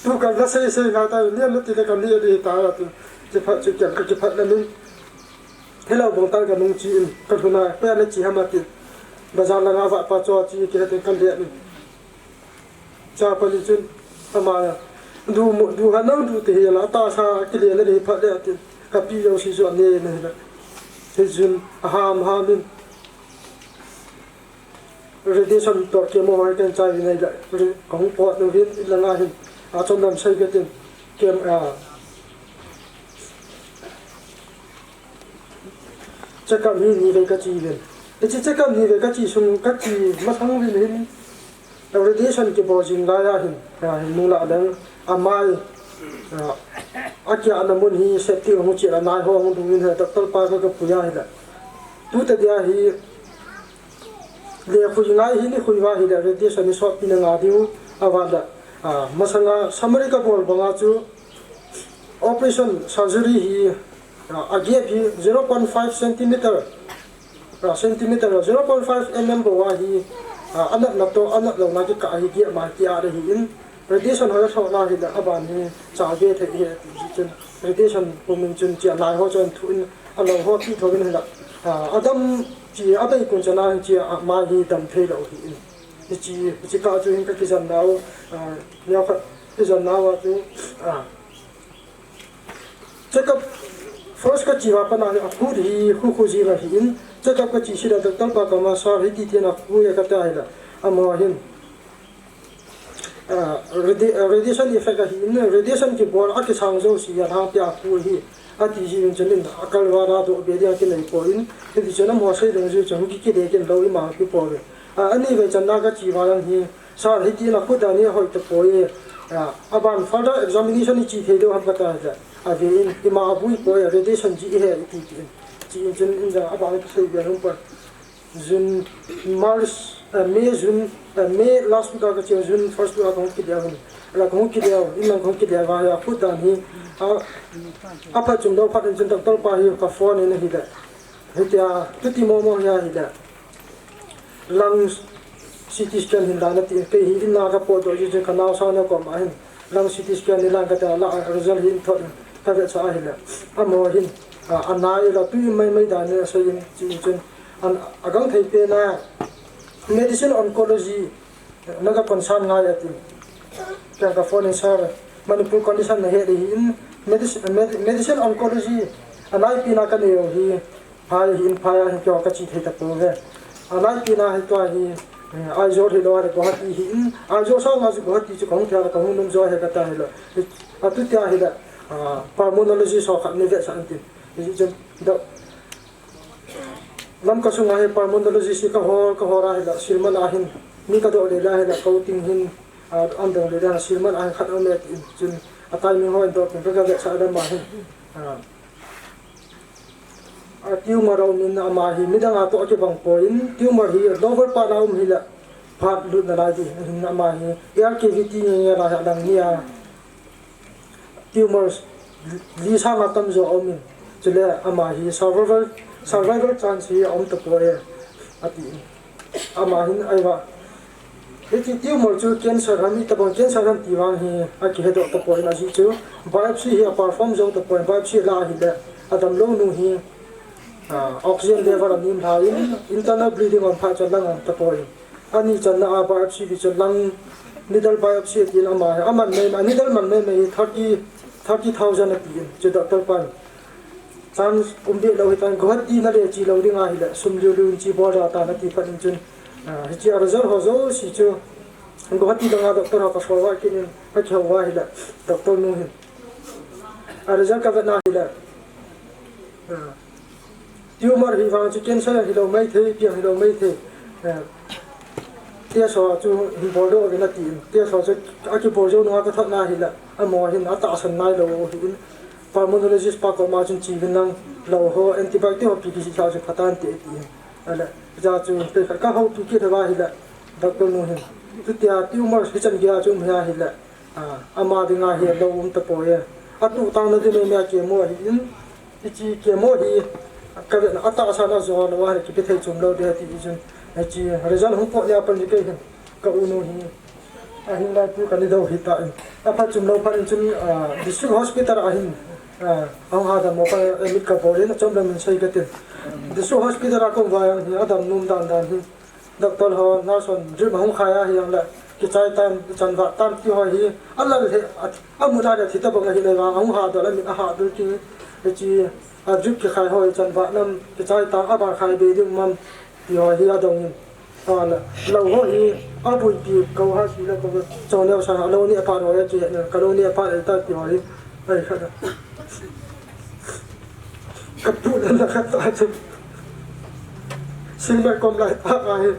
Speaker 8: ดูกันแล้วเสียงาตายเนี่ยลุติเลยกันนี่ดีตายตัวจะพัดจะเกี่ยวกับจะพัดแล้วนี่ให้เราบอกตั้งกับมึงจีนกันทุนายเพื่อนเลยจีฮามาติบาจาร์ลงอาปัจจุบันจีเกี่ยวกับกันเดียนี่จ้าพลิจุนประมาณดูกันนั่งดูที่ละตาชากิเลนเลยพัดเลยติกับพี่เราสิจวนเนี่ยนี่แหละที่จุนหามนินradiation ตัวเคมีให้กันใจในใจของปอดนู่นนี่ละง่ายจนนำใช้กันติเคมีจะกับนี่เลยก็จีเลยแต่จะกับนี่เลยก็จีสุ่มก็จีมาทั้งวินแล้ว radiation ที่พอจิงได้หินมูลาดังอามาอาเกียอันนั้นมันฮีเซติของจีละนายห้องตรงนี้เหรอตัดปากก็ปุยาหิละตัวแต่เดียฮีเดี๋ยวคุยง่ายหินคุยว่าหินเรื่องที่ฉันชอบพิจารณาดูอาวันละมาสังกัดสมัยกับผมบางอาจู operation surgery ฮีอาเกียบฮี 0.5 centimeter 0.5 mm บอกว่าฮีอันนั้นนับตัวอันนั้นเรานักกิจฮีเกียบมาเกียร์หิน radiation เขาจะชอบน่าหินอาวันนี้จ่าเกียร์เทียจน radiation ผมมันจนเจียนายเขาจนทุนอันเราเขาที่ทุนนี่แหละอาดัมจีอาไปกุญจนาจีมาฮีดำเทเราหินจีก้าวจูหินก็กิจนาเนี่ยก็กิจนาว่าจูจะกับ first ก็จีว่าปนานพูดฮีคู่จีละหินจะกับก็จีสิเราต้องปากมาสอบให้ดีที่นักพูดก็ได้ละอามาหิน radiation effect hi in radiation ki bor a ki sang zo si ya ha pya pu hi a ti ji in chenin akal wara do be dia ki nei po in ti chena mo sai deng ju chang ki de ken lo i ma ki po re ani ve chan na ka chi wa yang hi sa hi ti na khu da ni hoi to po ye aban further examination ni chi the do ham ka ta ja a ve in ti ma bu po ye radiation ji he ti ji in chen in da aban ki sai be hum pa June March May June May last week ka June first week ka ki dia la ko ki dia in ko ki dia wa ya pu da ni apa chung do phat in doctor pa hi ka phone in hi da hetia tuti mo ya hi da lungs CT scan hin da na ti ke hi in na ka po do ji ka na sa na ko ma hin lung CT scan ni lang ka ta la result hin tho ta ve sa hi da amo hin anai la tu mai da ne so yin chi chen an agang thai pe na medicine oncology naga concern nga ya ti kya ka phone sir manipur condition na he in medicine oncology anai pi na ka ne hi phai hin phaya hi kyo ka chi thai ta po ve anai pi na hi to hi ai zo hi lo ha ko ha ti hi in ai zo sa ma ji ko ha ti chi kong thya ka hu num zo he ka ta hi lo atu tya hi da pulmonology so khat ne ve sa anti ji jem da lam ka sunga he pulmonology si ka hora he da silman ahin ni ka do le la he da coating hin am dong le da silman ahin khat on net jin atai mi ho do pe ka sa da ma hin tumor on in ama hi midang ato ke bang point tumor hi lower part of hi la phat lut na la ji hin ama hi air cavity ni ra ha dang nia tumors li sa ma tam zo omin chule ama hi survival chance hi om to po ye ati ama hin ai wa heti tumor chu cancer hami ta bon cancer ram ti wang hi a ki hedo to po na ji chu biopsy hi perform zo to po biopsy la hi da adam lo nu hi oxygen level of internal bleeding on pha chalang on to po ani channa a biopsy bi chalang needle biopsy tin ama aman nei needle man nei 30,000 ati chu doctor pan chance umbi lo hitan gohati na le chi lo ringa hi la sumju lu chi bo ra ta na ti phan chun hi chi result ho zo si chu gohati danga doctor ha ka forward kin pa chawa hi la doctor nu hin result ka na hi la tumor hi wang chu cancer hi lo mai the pi hi lo mai the tia so chu hi bo do na ti tia so chu a ki bo jo no ka thak na hi la amo hin ata san nai lo hin pulmonologist pa ko ma chun chi bin nang lo ho antibiotic ho pi ki si cha chu phatan te ti ala ja chu te ka ho pi ki da hi la doctor no hin tu tia tumor hi chan gya chu mya hi la ama dinga hi lo ta po ye atu tang na de me ke mo hi in chi ke mo hi ka ata sa na zo lo wa ki pe thai chum lo de ti chun chi result hu po ya pan ji ke ka u no hi ahin la tu kan do hi ta apa chum lo pan chun district hospital ahin ang ada mo pa emit ka po rin chom lam sai ka tin district hospital ko wa yang hi adam num dan hi doctor ho nurse on jim hong khaya hi yang la ki chai tan chan wa tan ki ho hi alla le amuna da thita bang hi le wa ang ha da la mi ha du ki chi ajuk ki khai ho chan wa nam ki chai ta aba khai be ding mam ti ho hi adong ala lo ho hi abu pi ko ha si la ko chon le sa lo ni apa ro ya chi na ka lo ni apa ta ti ho hi ai kha da ka pu la ka ta chu sin ba kom lai ta ai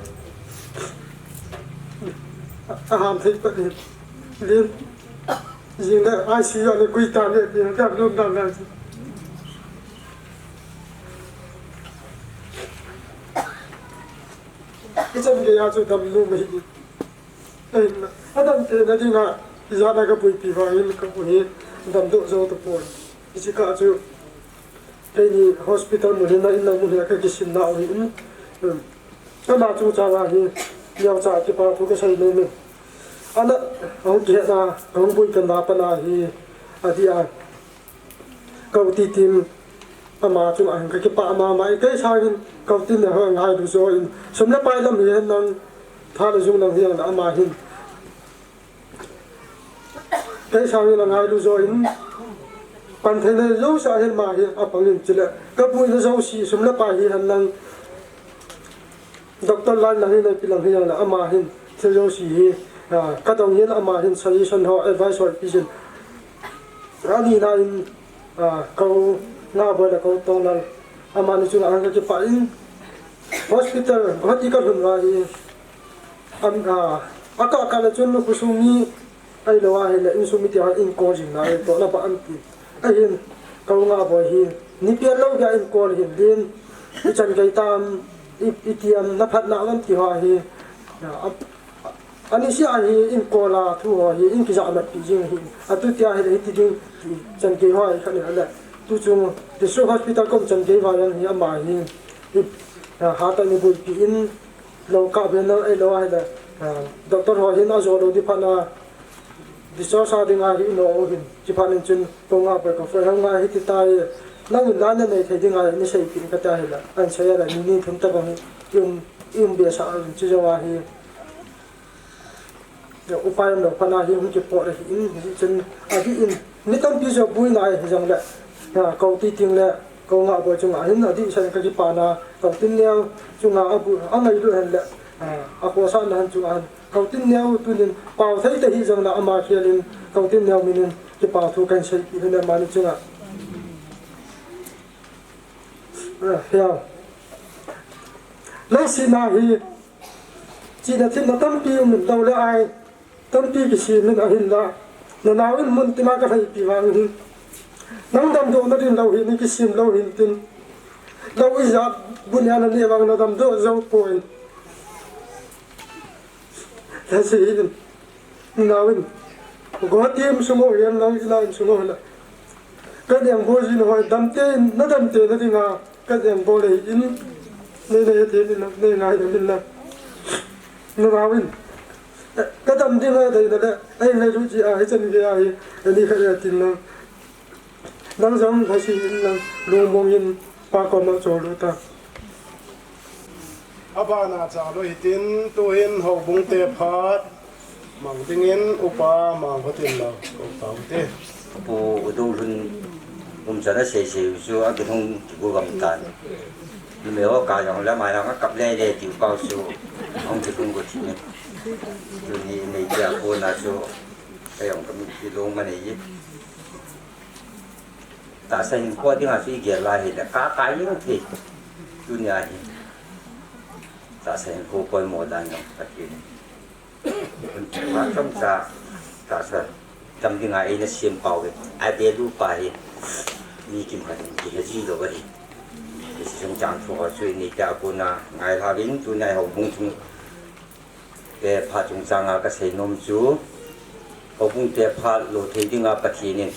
Speaker 8: ham thai pa ni lim jing da ai si ya le kui ta le ni ka lu da na icham ge ya chu dam lu mai ai adam te na dinga ya na ka pui pi wa il ka pui dam do zo to po ichi ka chu ni hospital mu na in na mu ka ki sin na ri ama chu cha wa hi yaw cha ki pa thu ka sai ne me ana au ge na ang pui ka na pa na hi adia ka ti tim ama chu ang ka ki pa ama mai kai sa hin ka tin na ha ngai du zo in somna pai lam hi nan tha la jung nang hiang na ama hin kai sa hin ngai du zo in pan the le zo sa hin ma hi apang in chila ka pui na zo si somna pai hi han nang doctor lan nang hi na pilang hiang na ama hin se zo si hi ka dong yin ama hin solution ho advisory vision ani na in ko na ba da ko tong na ama ni chung ang ka pa in hospital hoti ka hun ra hi aka la chun ku sumi ai lo wa hele in sumi ti ha in ko jing na to na pa an ti ai hin ko nga bo hi ni pia lo ga in ko hin din i chan gai tam itiam na phat na lam ti ha hi ani si ai in ko la thu ho hi in ki ja na pi jing hi atu tia hi ti ding chan gai ho ai khani ala tu chung district hospital kom chan gai wa yan hi ama hi ha ta ni bu pi in lo ka be no ai lo ai da doctor ho hin a zo lo di phana discharge sa ding a hi no hin chi phanin chun ko nga pa ko fa nga hi ti tai nang dan na nei thai ding a ni sei kin ka ta hi la an sai la ni thum ta bang yung be sa chi jo wa hi yo upai no phana hi hu chi po la hi in chun a hi in ni tam pi zo bui na hi jang la ko ti ting la ko nga bo chung a hin a di sa ka ji pa na ko tin leo chung a bu ang ai lu han la a ko sa na han chung an ko tin leo tu nin pau thai ta hi jang la ama khialin ko tin leo minin ki pa thu kan sei pi na ma ni chung a heo lấy xin nào thì chỉ là thiên là tâm pi mình đâu là ai tâm pi cái gì mình ở hình là nó nào in muốn tìm cái thầy pi vàng thì nắng đầm độ nó đi đâu hình cái sim đâu hình tin đâu ý ra buôn nhà nó đi vàng nó đầm độ dâu cồn là gì nào in có tiêm số một em nào là số một là cái điểm vô gì nó đầm tên nó đi ngà cái điểm vô này in này thế này này mình là nó vào in cái đầm đi là đây là đây là chú chị ai chân cái ai đi khai là tin là đang giống cái gì là luôn mong in ba con nó cho luôn ta
Speaker 4: abana cha lo hitin tu hin ho bung te phat mang tingin upa mang hotin la ko tau te
Speaker 9: pu udu hun chana se su a ki thong bu gam tan ni me ho ka jong la mai la ka kap le de ti pau su ong ti tung ko ti ni tu ni nei ja ko na su ai ong ka mi ti long ma nei ta sai ko ti ha si ge la hi da ka ni ti tu nya hi ta sai ko poi mo dan no ka ti ma trong sa ta sa tâm tiếng Ai nó xiêm bào cái ai bé lu bài ni kim hành gì hết gì rồi vậy thì trong trang số họ suy ni cha cô na ngày thà đến tu này họ bung chung để phá chung sang à cái xây nôm chú họ bung để phá lô thấy tiếng à bát thiên nên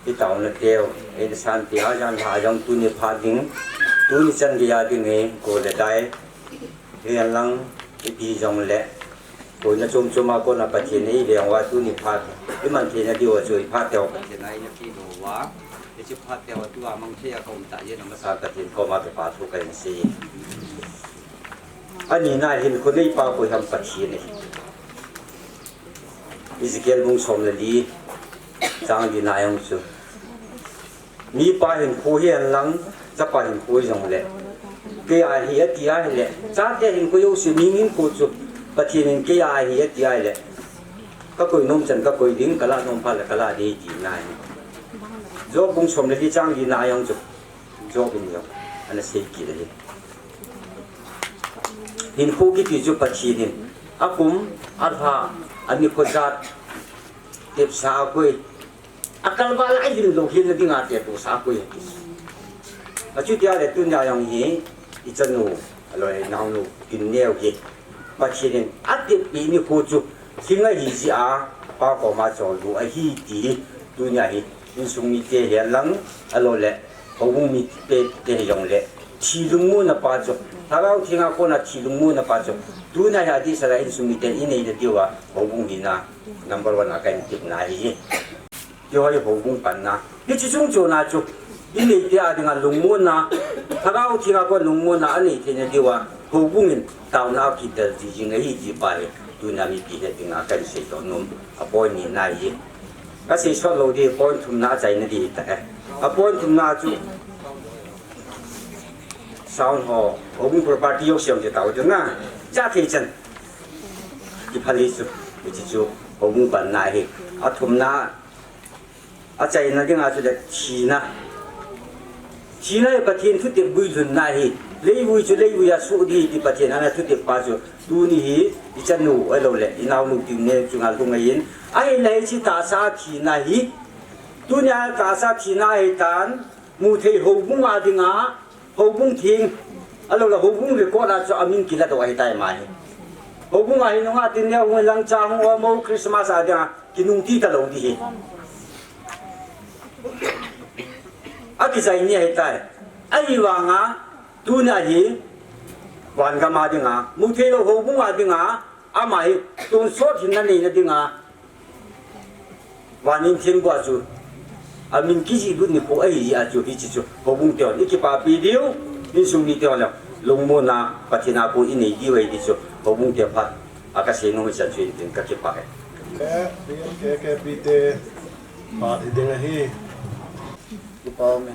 Speaker 9: cái tàu nó đeo cái san tia yang thà yang tu ni phá tiếng tu ni chân cái gia đình này cô để đại cái anh lăng cái pi dòng lệ cô nó chung mà cô là bát thiên này liền qua tu ni phá cái mình thì là điều rồi phá theo cái này là cái đồ quá cái chữ phá theo tu à mang theo không tại vì nó mà sao cái thiên có mà phải phá thu cái gì anh nhìn này hiệnคนนี้ป้าคุยทำปัจจัยนี่อิสเกลมุงสมเลยดีจางดีนายองสุมีป้าเห็นคุยเห็นหลังจะป้าเห็นคุยจังเลยเกี่ยเหี้ยตีอะไรเลยจ้าเห็นคุยอยู่สิมีเงินคุยจุปัจจัยนี้เกี่ยเหี้ยตีอะไรเลยก็คุยนุ่มจันก็คุยดิ้งกะลานุ่มพัลกะลาดีจีนายโจบุงสมเลยดีจางดีนายองสุโจเป็นยังอันนั้นเสียกี่เลยหินคู่ที่พิจูปัจจีนินอากุมอาภาอันนี้คนจัดเก็บสาคุยอาการว่าไอ้ดินลงหินดิ่งอาเก็บตัวสาคุยอาจุดยาเด็ดตุนยาอย่างนี้อีจันนูอะไรนาวนูกินเนี้ยกินปัจจีนินอาเด็กปีนี้คู่จูทิ้งไอ้หินอาป้าก็มาจอดดูไอ้หินตีตุนยาหินยินสุมีเตะเห็นหลังอะไรแหละเขาคงมีเตะยองแหละชีลุงมูนป้าจูถ้าเราทิ้งคนนั้นชีลุงมูนป้าจูดูนายที่สลายสุมิเตอินในเดียวว่าเขาคงหินนะ number one อาการติดนายเดี๋ยวให้เขาคงปันนะนี่จะช่วงโจนาจูอินในเดียวถึงกับลุงมูนนะถ้าเราทิ้งคนลุงมูนนะอันนี้ที่เดียวว่าเขาคงหินดาวนาคิดแต่จริงๆไอ้ที่ไปดูนายมีปีเดียวถึงอาการเสียตัวนุ่มอ่ะปอยนี่นายก็เสียชดเราดีปอยทุ่มหน้าใจนั่นดีแต่อ่ะปอยทุ่มหน้าจูสาวหอผม property ยกเสียงจะเต่าจังนะจ้าที่จันที่ผลิตสุ วิจิจุโอมุบันนาเฮอัทุมนาอาใจนะที่งาสุดชีนะปะเทนทุติบุยทุนนาเฮเลยบุยจุเลยบุยสุดีที่ปะเทนนะทุติปาจุตูนี่ฮิดิจันนูไอ้เราเลยอินาวนูติเนจุงาลุงไงยินไอ้เลยชิตาสาทีนาฮิตูเนี่ยตาสาทีนาเฮตันมูเทโฮบุงอาดิงาโฮบุงทิงอะไรเราโฮบุงเรคอร์ดจะอามินกิลาตัวไอ้ตายมาโฮบุงไอ้น้องอาทิตย์เนี่ยวันหลังจากหัวโมคริสต์มาสอาดิงากินุงตีตะลงดีอาทิตย์ใจเนี่ยไอ้ตายไอ้วางาตูเนี่ยฮิวันกามาดิงามูเทโลโฮบุงอาดิงาอามาฮิตุนโซทินนั่นนี่ดิงาวันนี้ทิ้งกว่าจูอามินกิจิบุญนี่พอไอ้ยาจูฮิจิจูโฮบุงเตียวนี่คิดว่าปีเดียวนี่สุนีเตียวแล้วลงมือนาปฏินาปูอินี่กี่วันดิจูโฮบุงเตียวพัดอากาศนุ่มจัดจุนถึงกับคิดว่า
Speaker 4: และเรียนแค่ปีเตปาที่เดงฮี
Speaker 8: ที่ป้าแม่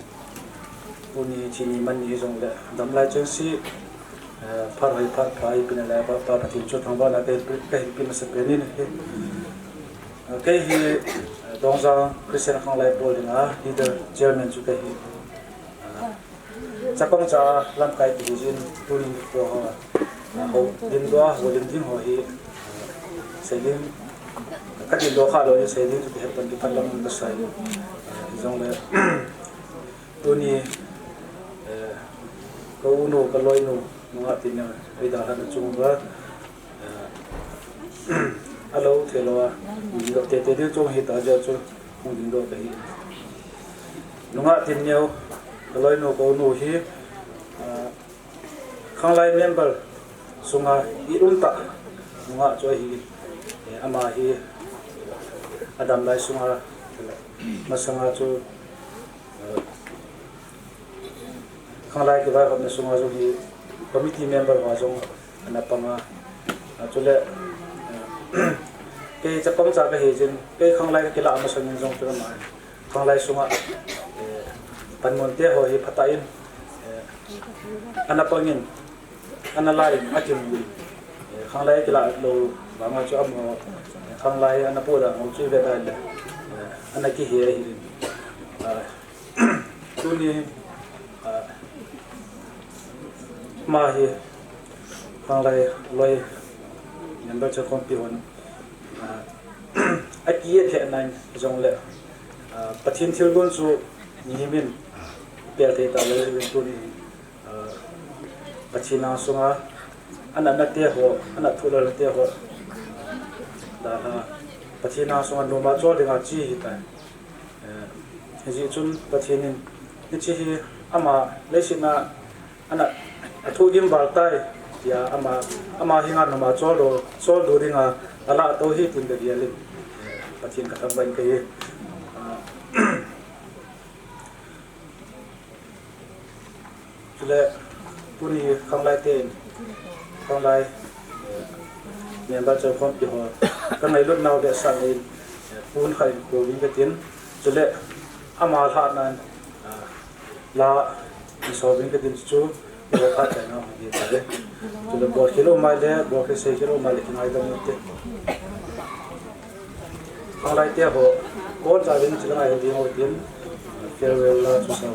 Speaker 8: ปูนี่ที่นี่มันยี่จงเลยดำลายจังสิพัดให้พัดไปเป็นอะไรป้าปฏิจุดทางบ้านอะไรเป็นมาสักเป็นนี่นะก็ฮีดองซางคริสเตียนข้างไรบอลดึงอ่ะลีดเดอร์เจอร์แมนจุดก็ฮีจะก้องจะลำไก่ที่จินปูนี่ตัวเขาดินตัวหัวดินทิ้งหัวฮีเสลิมก็ดินตัวข้าเราจะเสลิมจุดเหตุผลที่พัดลำมันก็ใส่จงเลยตัวนี้ก็อุโนก็ลอยโนนัวตินเนี่ยไปด่าท่านจุงว่าฮัลโหลเทโลอ่ะมีรถเตะเดี๋ยวจงเหตุอาจจะจงคงดินโดไปนัวตินเนี่ยก็ลอยโนก็อุโนฮีข้างไลเมมเบอร์สุงาอีอุลตะนัวช่วยฮีอามาฮีอดัมไลสุงามาสังอาจูข้างไลกี่ว่ากับในสุงาจูฮีคอมมิตี้เมมเบอร์ว่าจงอันนั้นปังอาจูเล่เกจะก้มจากไปเห็นเกข้างไลก็กีฬามาสังเกตจงตัวมาข้างไลสุงาปันมนเตะหัวฮีพัตอินอันนั้นปังอินอันนั้นไลมาจึงข้างไลกีฬาเราบางอาจูอัมข้างไลอันนั้นพูดอ่ะเราช่วยได้เลยอันนั้นกี่เหี้ยฮิตัวนี้มาเหี้ยข้างไลลอยยังไม่จะคอมพิวต์ไอ้กี้เท่านั้นจงเลยปฏิทินกุนสูนี่มินเปิดให้ตาเลยเป็นตัวนี้ปฏินาสุงาอันนั้นนักเตะหัวอันนั้นทุเรศเตะหัวดาราปฏินาสุงาโนมาโจดึงอาจีฮิตายเฮ้ยจุนปฏินินนี่ชีฮิอามาเลสินาอันนั้นทุกิมบาลไตยาอามาฮิงานโนมาโจดูดึงอาอะไรตัวฮิตินเดียลิปฏินกระทำบันกี้จุเลปุนีข้างไลเตนข้างไลเมียนบ้านเจ้าพร้อมปีหัวข้างในรถนาวเดสันเองปูนไข่โกวินกระตินจุเลอามาทานันลาอิสอวินกระตินจูเดี๋ยวข้าใจนะเดี๋ยวใจจุเลบอกกิโลไมล์เลยบอกแค่4 กิโลไมล์ที่ไหนก็ไม่ได้ข้างไลเตะหัวบอลจ่ายเป็นจุเลไงดีหัวดินเฟลเวลลาจุสาว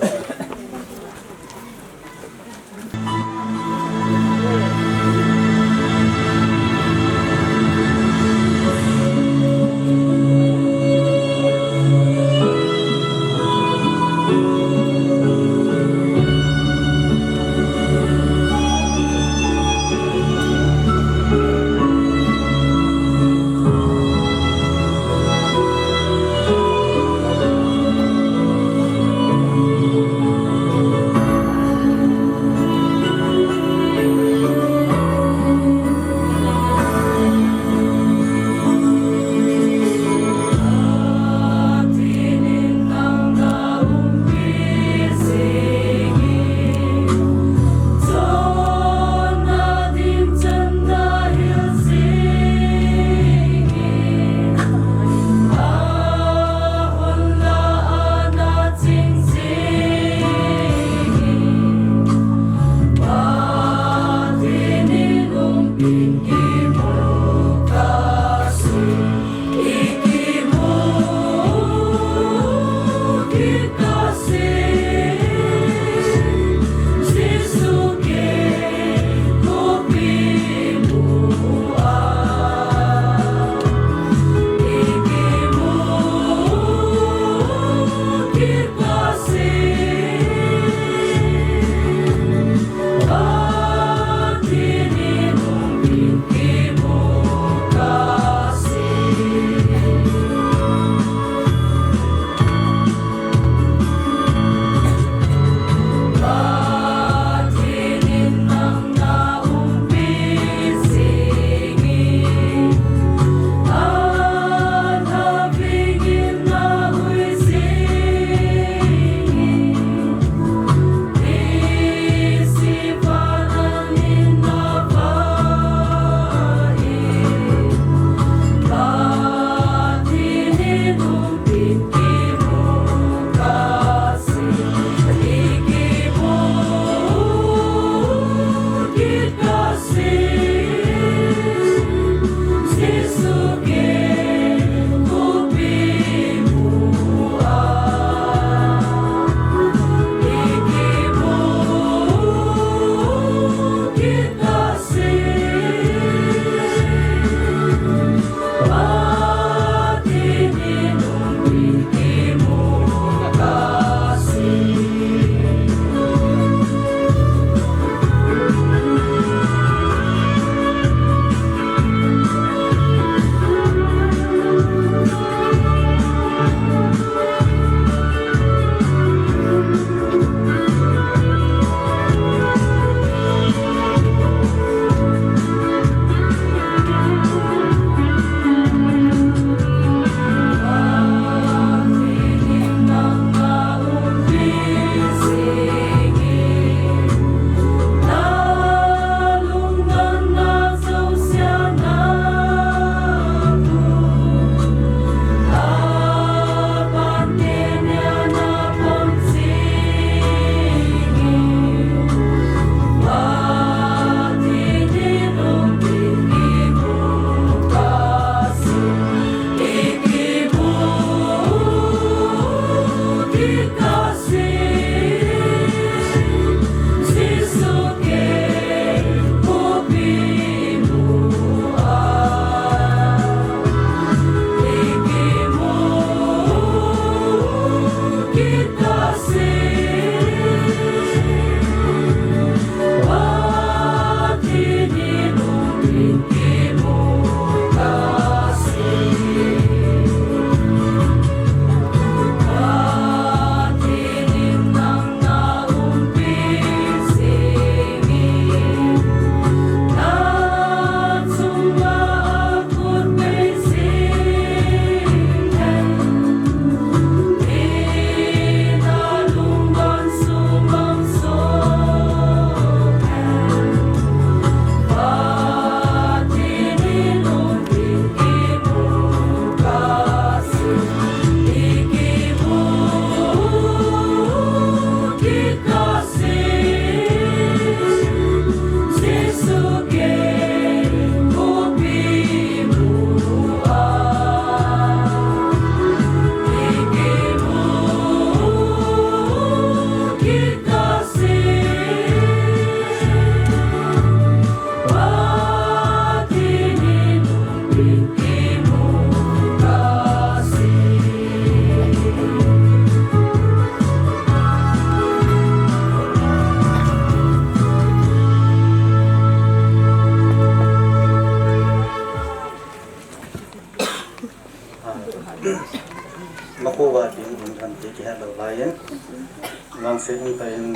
Speaker 8: Lang sehun tayin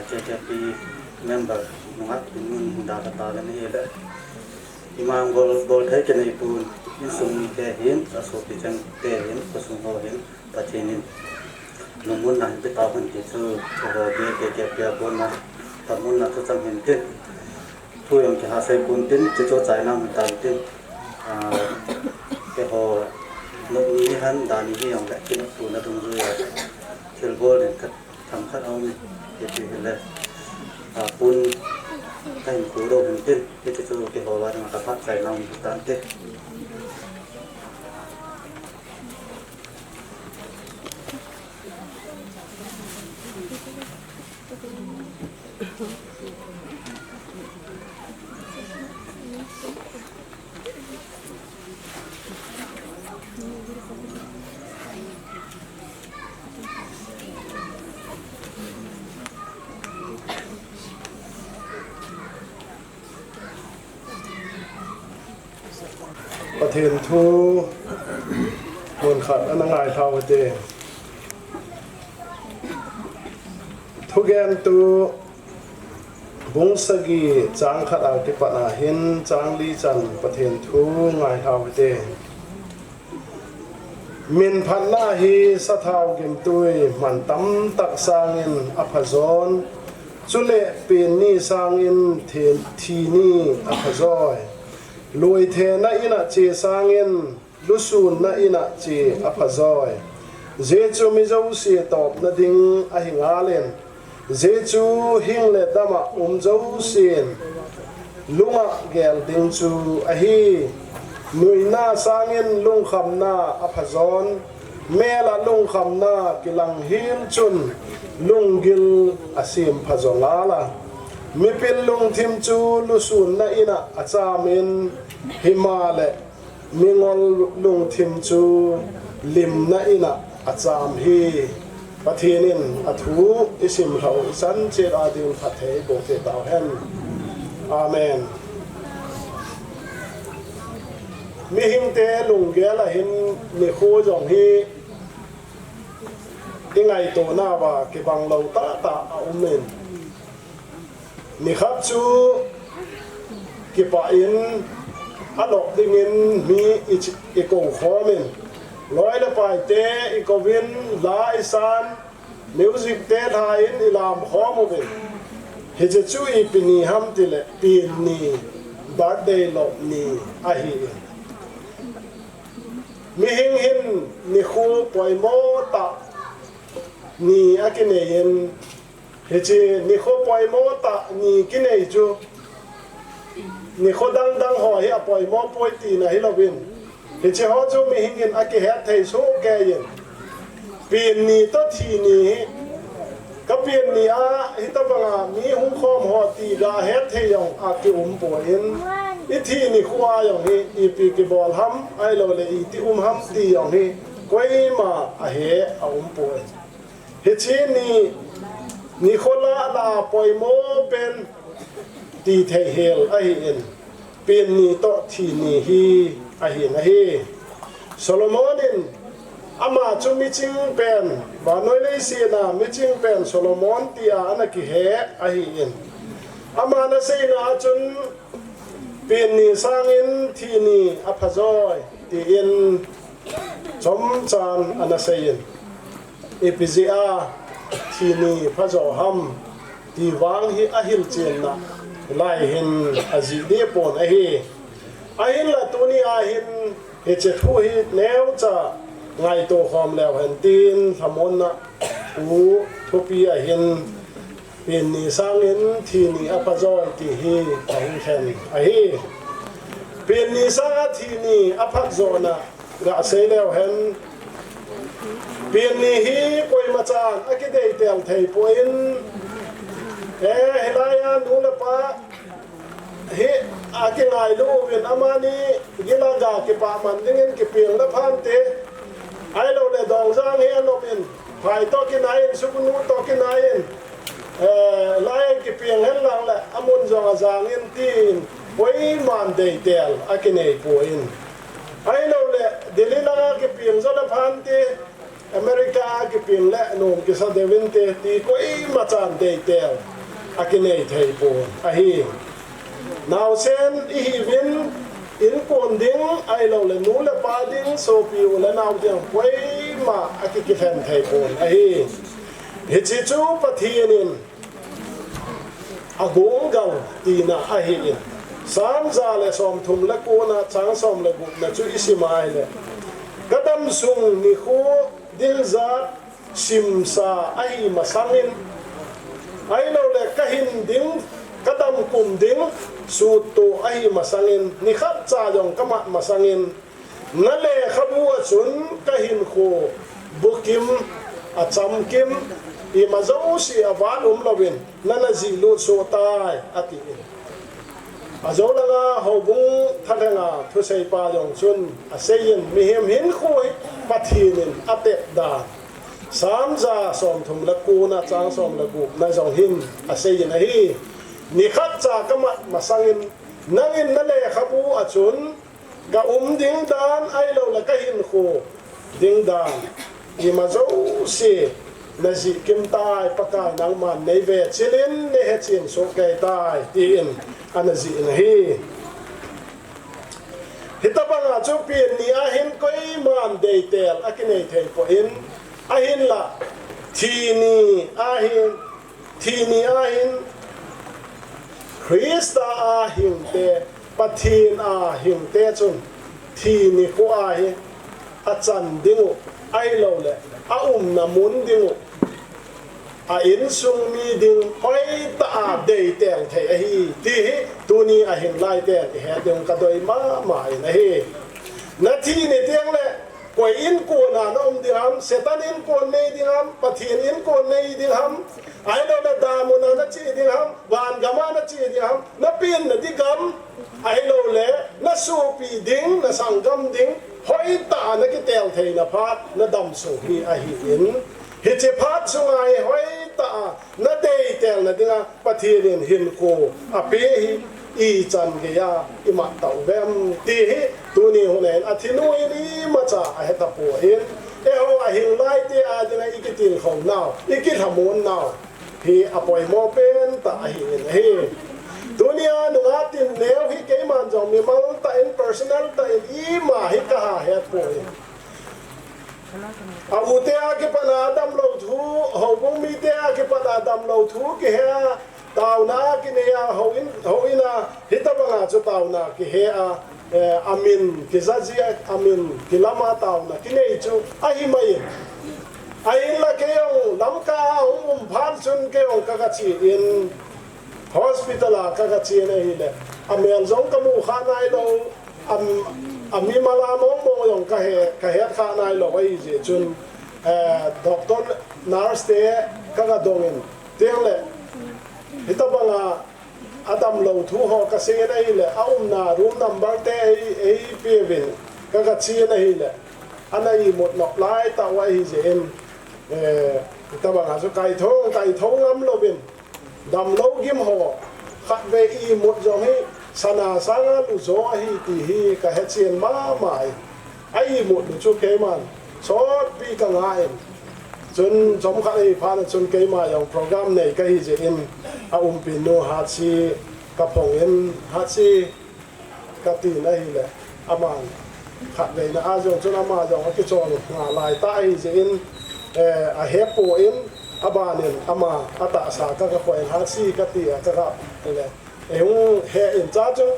Speaker 8: JKP member nungat in data talan hela. Imam gol thai ke nei pun in sum ke hin aso pi chang te hin pasung ho hin pachinin numun nan pe ta ban ke chu ho ke pya bon na tamun na chu chang hin ke thu yong ke ha sai pun tin chu cho chai na man tan tin ke ho no ni han da ni hi yong la kin tu na tung ju ya thil bol den khat tham khat au ni ke pi le pun kai ku ro hin tin ke chu ke ho wa na ka phat chai na man tan te
Speaker 4: ประเทศทูมนขัดอันง่ายเท่าเดทุกแกนตูบุงสกีจางขัดอาติปนาหินจางลีจันประเทศทูง่ายเท่าเดมินพันนาฮีสะเทาเกมตุยมันตำตักสร้างอินอภจรจุเลปีนนี่สร้างอินเทนทีนี่อภจอยลวยเทนะอินะเจสร้างอินลุสูนนะอินะเจอภจอยเจจูมิเจ้าเสียตอบนะดิงอหิงอาเลนเจจูหิงเลดามะเจ้าเสียนลุงะแกลดิงจูอหินุยนาสร้างอินลุงคำนาอภจรแม่ละลุงคำนากิลังหิมจุนลุงกิลอาเซียมพจงาละมีเป็นลุงทิมจูลุสุนนะอินะอาจามินหิมาเลมีงอลลุงทิมจูลิมนะอินะอาจามฮีปะเทนินอทูอิสิมเขาสันเจดอาดิลพัทเทโบเตตาวเฮนอาเมนมีหิงเตลุงเกละหินมีโคจงฮียังไงตัวหน้าว่าเก็บังเราตาเอาเมนนี่ครับจูกิปะอินฮัลโหลดิงินมีอีกงขอมินร้อยละไปเตอีกวินลาอิสานมิวสิกเตทาอินอิลามขอมบินเฮจะจูอีปีนี้ฮัมติเลปีนี้บาร์เดย์หลบนี้อาฮีมีหิงหินนี่คูปล่อยโมตะนี่อากินเองเฮจินี่คูปล่อยโมตะนี่กินเองจูนี่คูดังหอยปล่อยโมปล่อยตีนะฮิโลวินเฮจิฮอจูมีหิงหินอากิเฮตเทโซแกยินเปลี่ยนนี่ตัวทีนี้ก็เปลี่ยนนี่ฮิตบังมีหุ่นคอมหอตีกาเฮตเทยองอากิปล่อยอีทีนี่ขวาอย่างนี้อีปีกบอลห้ำไอเราเลยอีที่ห้ำตีอย่างนี้ก้อยมาเหเอาป่วยเฮชีนี่คนละปล่อยโมเป็นตีเทเฮลไอเอ็นเป็นนี่โตทีนี่ฮีไอเห็นไอเฮโซโลมอนินอามาจุมิจิงเป็นบานอยเลยเสียนามิจิงเป็นโซโลมอนตีอานักเฮไอเอ็นอามานะเสียนาจุนเป็นนี่สร้างอินที่นี่อภจอยที่อินจอมจานอนาเซียนเอพิเซียที่นี่พระเจ้าฮัมที่วางให้อาหิลเจนนะไล่เห็นอาจิเดียปนอาหินละตัวนี้อาหินเฮจะทุหิแนวจะไงตัวความแล้วเห็นตีนทำมนนะอูทุปีอาหินเป็นนี่สร้างเงินที่นี่อภจอยที่ฮีของแคนไอ้ฮีเป็นนี่สร้างที่นี่อภจอยนะกะเสยแล้วเห็นเป็นนี่ฮีป่วยมาจางอากิเดย์เตลไทยป่วยเฮลายานูละปะเฮอากิไงลูกเวียนอามานีกิลากากิปามันดิ้งเงินกิเปียงละพันเตไอ้เราเลยดองสร้างเฮียนบินภายตอกินไอสุกุนุตอกินไอลายกิเปียงเห็นหลังแหละอามุนจงอาจางอินตีนป่วยมันเดย์เตลอากินเอป่วยไอ้เราเลยเดลิลากิเปียงสารพันตี อเมริกากิปินและนมกิสเดวินเตตีก็มาจานเดเตลอากินเนไทยปูอาฮีนาวเซนอีฮีวินอินโกนดิ้งไอเราเลนูเลปาดิ้งโซปิวและนาวเดียงไว้มาอากิกิเฟนไทยปูอาฮีฮิจิจูปะทีนินอากงกังตีน่าอาฮีอินสามจาเลสอมทุมและกูน่าช้างสอมและกูน่าจูอิสิมาเลกระดมซุงนิคูดิลซาชิมซาไอมาสังินไอเราเลกะหินดิ้งกระดมกุมดิ้งสูตโตไอมาสังินนิขัดจาจงกะมัดมาสังินนั่นแหละขบัวชุนกะหินโคบุกิมอาจำกิมอีมาเจ้าสีอาวานุมลวินนั่นจิลูโซตายอติอินอาจารย์ละฮบุงทันงาทุเซปาจงชุนอาเซียนมีเห็นคุยปะทีนินอเตดาสามจาสอมทุมละกูนะจางสอมละกูนายจงหินอาเซียนฮีนิขัดจากมัดมาสังินนั่งอินนั่นแหละขบูอาชุนกะดิ้งดานไอเราละกะหินโคดิ้งดานอีมาเจ้าสีนาจิกิมตายประกาศนางมันในเวชิลินในเหตุสินโศกตายตีอินอันนาจินฮีฮิตาบังอาจูปีนนี่อาหินก็อีมันเดเตลอากินเอเทนก็อินอาหินละทีนี่อาหินคริสต์อาหินเตปะทีนอาหินเตจุนทีนี่ก็อาหินอาจันดิงไอโลเลอานามุนดิงอาอินซุงมีดิงหอยตาเดยเตงเทอฮีที่ตัวนี้อาหินไล่เตงเฮดิงกระโดยมาหมายนะฮีนาทีนี้เตียงเลยกวยอินโกนาน้องดิฮัมเซตันอินโกนในดิฮัมปะทีนอินโกนในดิฮัมไอโลเลดามุนานาจีดิฮัมวานกามานาจีดิฮัมนาปีนนาดิกัมไอโลเลนาสูปีดิงนาสังกัมดิงหอยตานักเตลเทนพัดนาดำสุฮีอาหินฮิจิพัดสุงไอหอยตานาเดยเตลนาดิงาปะทีนินหินโกอเปฮีอีจันเกียอิมาตาเวมตีฮีตัวนี้หัวเนนอาทินุยนี่มาจากไอตาปัวหินเอโอไอหินไล่ที่อาดิงาอีกิตินของนาวอีกิทามุนนาวฮีอปอยโมเป็นตาหินฮีตัวนี้นุ่งอาตินเลี้ยวฮิเกมันจงมีมัลต์อินเพอร์ซันนัลต์อินอีมาฮิกะฮาเฮปอยอาวุธอาเก็บปนาดำโลทูหอบุมีเตอาเก็บปนาดำโลทูกิเฮตาวนากิเนียหออินาฮิตบังอาจุตาวนากิเฮอามินกิซาจิอามินกิลามาตาวนากิเนจูอาฮิมายินอาอินละเกยองลำกาพานซุนเกยองกะกะชีอินhospital ka chine hi le amel zong kamu khanai lo ami mala mong mo yong ka he khanai lo ai je chun doctor nurse te ka ga dongin teng le hitabanga adam lo thu ho ka se na hi le na room number te ai pevin ka ga chine hi le anai mot nok lai ta wai hi je en hitabanga so kai thong am lo binดำโลกิมหัวขัดเวอีหมดจงให้สนาสังลุโซฮีตีฮีกะเฮเชียนมาหมายไอ้หมดชุกเกมันสอดปีกังไงจนสมขัดไอ้พานจนเกมาอย่างโปรแกรมในกะฮิเจอินอาปิโนฮัตซีกับพงอินฮัตซีกับตีนไอ้แหละอามันขัดเวนะอาจงจนอามาจงกิจงงาลายตาไอ้เจอินอาเฮปโปอินอาบานินอามาอาตาสากะกะปอยฮัซีกะติอะกะกะเนี่ยเอฮงเฮอินจาจง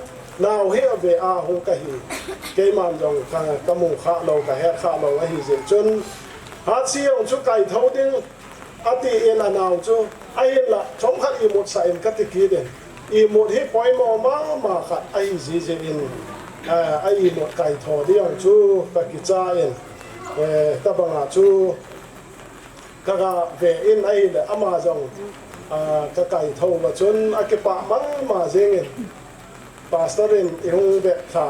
Speaker 4: นาวเฮเวอาฮงกะฮีเกมันจงกะมุขะโลกะเฮขะโลอะฮีเจจนฮัซีองจุไก่เท่าดิงอติเอลานาวจุไอละชมขัดอีหมดใส่กะติกีเดนอีหมดเฮปอยมอมาขัดไอซีเจอินไอหมดไก่ทอดิองจุกะกิจาเอ็นตะบังอาจุกะกะเวอินไอละอามาจงกะไก่ทอจนอะกิปะมังมาเจงปาสตอรินอิฮงเบทะ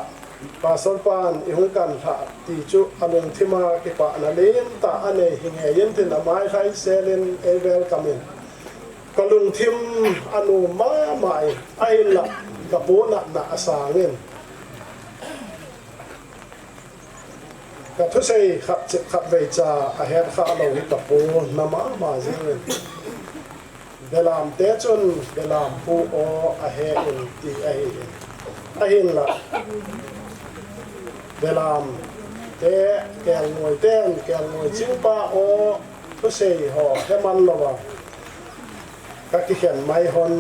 Speaker 4: ปาสอลปานอิฮงกันทะติจุอลงทิมากิปะนะเลนตาอเนหิงเฮยินตินะไมไคเซเลนเอเวลกัมินกะลุงทิมอนุมาหมายไอละกะโปนะนะอาสาเงิน ก็ทุเสขับเจ็บขับเวจาอาเหตุข้าเราหิตปูนามาจริงเวลามเตจนเวลามปูโออาเหตุที่อาเหตุละเวลามเตแกงมวยเต้นแกงมวยจิ้งป้าโอทุเสห่อแค่มันละว่าก็ที่เขียนไม้ฮอน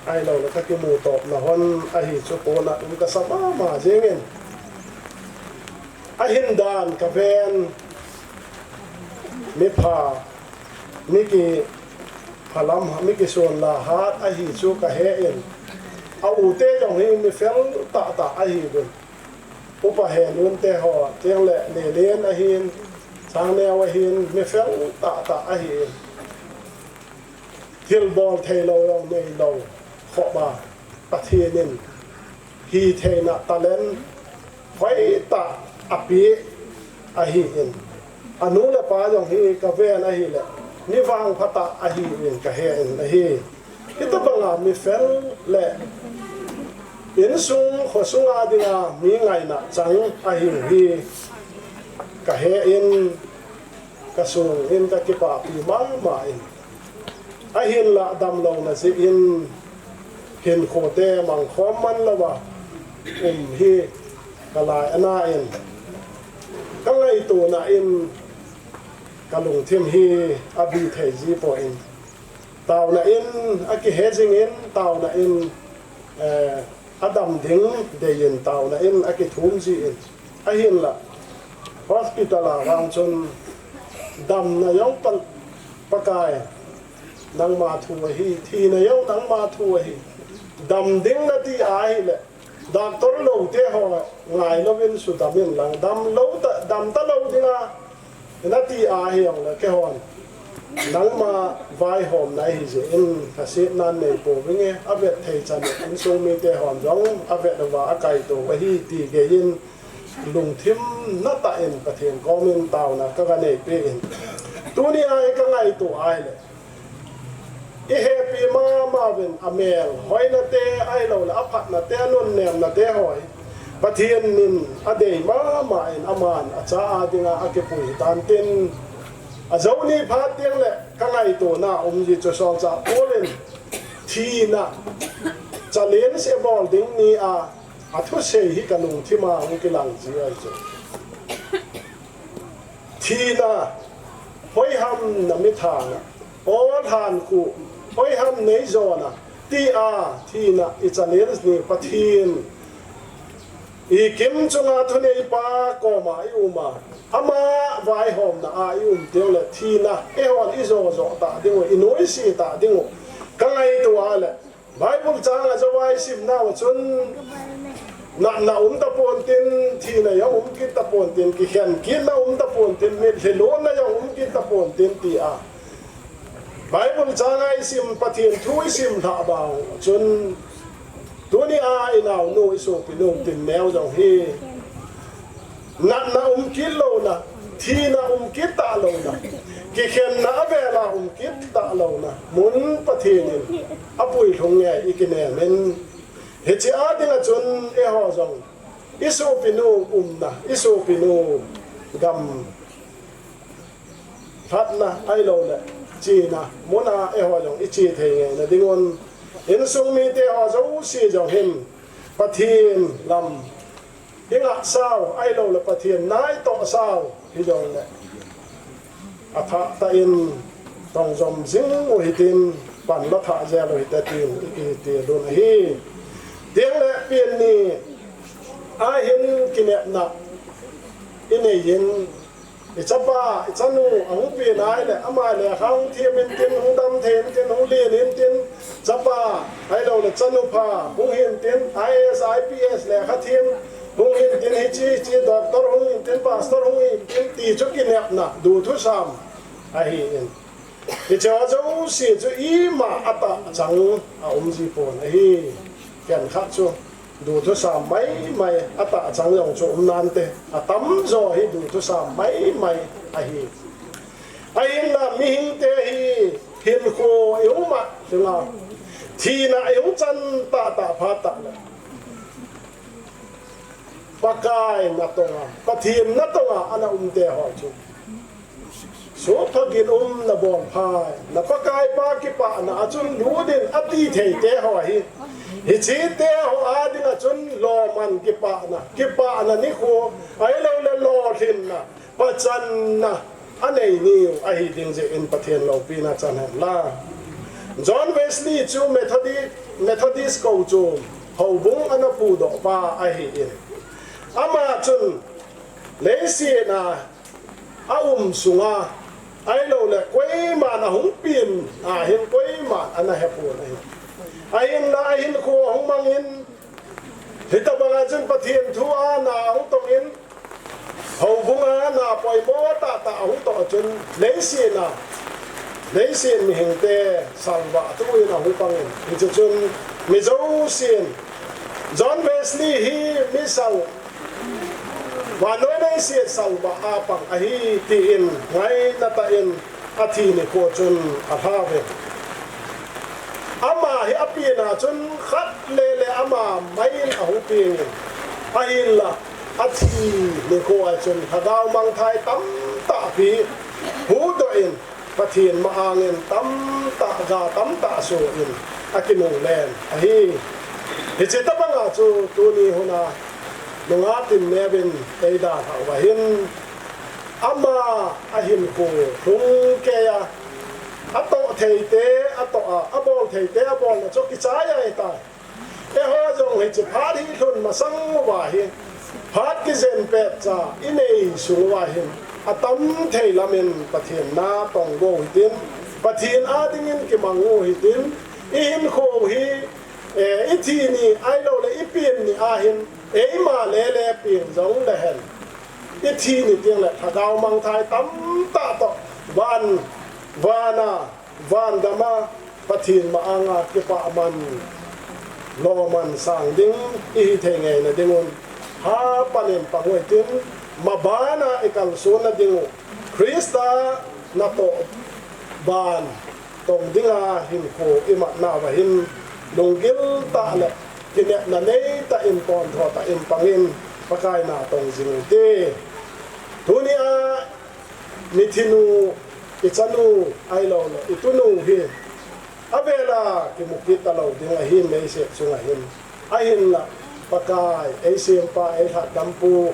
Speaker 4: ไอเราแล้วก็ที่มูตบนะฮอนอาเหตุสุโขนะมันก็สบายมาจริงอาหินดานกาเวนมิพามิกิพลัมมิกิส่วนลาฮาดอาหิจูกะเฮเอ็นเอาอุเตจงหิมิเฟลตาอาหิบุนอุปะเฮนุนเตหอเจียงแหละเนเลียนอาหินทางแนวอาหินมิเฟลตาอาหินฮิลบอลเทโลลงในโลขอบาปะเทนินฮีเทนะตะเลนไฟตาอภิอาหิเห็นอนุและปาจงฮีกาเวนอาหิแหละนิวังพัตตาอาหิเห็นกะเฮนอาหิอิตบังอามีเฟลและอินซุงขสุงอาดิงามีไงนะจังอาหิฮีกะเฮอินกะซุงอินกะกิปาปีมังมาอินอาหินละดำลงนะสิอินเห็นโคเตมังคอมมันละวะฮีกะลายอนาอินก็ไงตัวน่ะอินกะลงเทียมฮีอบีเทจีปออินตาวน่ะอินอากิเฮจิงอินตาวน่ะอินอดัมดิงเดยินตาวน่ะอินอากิทุมจีอินอาหินละฮอสพิตาลาวางจนดำน่ะยองปะกายนังมาทัวฮีทีน่ะยองนังมาทัวฮีดำดิงน่ะที่อายแหละดามตัวเราเที่ยวไงเราเป็นสุดดำยังหลังดำเราแต่ดำตะเราดีนะนั่นที่อาเฮียงเลยแค่ฮอนนังมาไว้หอมในหิเจนถ้าเสียนั่นในปูวิ่งเงี้ยอาเวทเทจันอินทรงมีแต่หอมร้องอาเวทว่าอากาศตัวไปที่ตีเกยินลุงทิมนัตตาเอ็นประเทศกองเมืองเต่านะก็กันเองเป็นตัวนี้ไอ้ก็ไงตัวไอ้เลยอีเฮปีมาเป็นอเมลหอยนาเตไอเราละอภัทนาเตนนเนมนาเตหอยประเทศนินอเดยมาเอ็นอามานอาจาอาดิงาอาเกปุยตานตินอาเจ้านี่พาเตียงแหละก็ไงตัวน่ะจิจะสอนจะโอเลนทีน่ะจะเลี้ยงเสียบอลดิ้งนี่อาทุเสหิกันลุงที่มาอุกิลังจีไอเจ้าทีน่ะหอยหำน่ะไม่ทางอ่ะโอ้ทานกูหอยหำในโซน่ะทีทีน่ะอิจฉาเลี้ยงนี่ปะทีนอีกิมจงอาทุเนยปาก็มาอยู่มาอามาไว้หอมนะอายุเดียวเลยทีน่ะวันอิโซตาดิ้งอินุยสีตาดิ้งก็ไงตัวเลยไบเบิลจางจะไว้สิบหน้าจนน่ะตะปนตินทีน่ะยังกินตะปนตินกิเขียนกินน่ะตะปนตินเม็ดเฮโลน่ะยังกินตะปนตินตีไบเบิลจางไอสิมปะเทียนทุยสิมถาบาวจนตัวนี้อินาวโนอิโซปิโนตินแมวจังฮีนั่นน่ะกินโลนะทีน่ะกินตาโลนะกิเขียนน่ะเวลากินตาโลนะมุนปะเทียนอปุยทงแงอีกินแนเมนเฮจิอาดิงจนฮอจังอิโซปิโนนะอิโซปิโนกัมพัดนะไอโลนะจีนะมุนาฮอจังอิจีเทงนะดิงอนเห็นทรงมีเตฮอจังสีจังเห็นปะเทียนลำยังอัดสาวไอโลละปะเทียนนายต่อสาวที่จังเลยอาทะตาอินต้องจมซิงโอหิตินปั่นละทะเจโลหิตตินอีเตียโดนฮีเตียงและเปลี่ยนนี่อาเห็นกินเนนักอินเอยินอิจับบ้าอิจันูอังเปลี่ยนไอเลยอามาเลยข้างเทียมเป็นเตียนหงดำเทียนเตียนหงเลียนเตียนจับบ้าไอเราเลยจันูพาหงเห็นเตียน IAS IPS เลยข้าเทียมหงเห็นเตียนจีดอกตอร์หงเห็นเตียนปาสตอร์หงเห็นเตียนตีจุกินเนนักดูทุกสามไอเห็นอิจฉาเจ้าเสียจะอีมาอัตตาจังจีปนไอแก่นขัดชัวดูทุกสามไม่อัตตาจังยังชัวนานเตะตั้มจอให้ดูทุกสามไม่ไอน่ะมีหิงเตฮีเห็นโคเอวมาถึงอ่ะทีน่ะเอวจันตาพาตะเลยโอ pakai na tonga pathian na tonga ana te ho chu so phagin na bong phai na pakai pa ki pa na achun ludin ati thei te ho hi hi chi te ho adina chun lo man ki pa na ni kho ai lo le lo thin na pachan na anei ni ai ding je in pathian lo pi na chan la John Wesley chu Methodist ko chu ho bung ana pu do pa ai in ama chun leisi na sunga ai lo le kwei ma na hung pin hin kwei ma ana hepu ai na ai ko hung mangin hita banga chun pathian thu na hung tong in ho bunga na poi mo ta hung to chun leisi mi hingte salwa tu na hung pangin hi chun mi zo sin John Wesley hi mi sau wa noi nei si salwa apang ahi ti in ngai na ta in athi ni ko chun atha ve ama hi apina chun khat le ama main ahu ping ahin la athi ni ko ai chun hadaw mang thai tam ta pi hu do in pathian ma angin tam ta so in akinung len ahi hi cheta banga chu tu ni huna nunga tin nebin teida wa hin ama ahin ko hung ke ya ato theite ato abol theite abol na chok ki chaya eta e ho jong hi phari thun masang wa hi phat ki zen pe cha inei su wa hin atam theilamin pathian na tong go hitin pathian adingin ki mangu hitin in kho hi ithi ni ai lo le ipin ni ahin ma le pin jong le hen ithi ni tiang le thadaw mang thai tam ta to van dama pathin ma anga ki pa man lo man sang ding I the ngai na dingun ha panen pangoi tin mabana ikal suna dingu Krista na to ban tong dinga hin ko ima na wa hin lungil ta le kine na nei ta in pon tho ta in pangin pakai na tong jing te dunia mithinu ichanu ailo itunu hi avela ki mukita lo dinga hin nei se sunga hin ahin la pakai asian pa ai ha dampu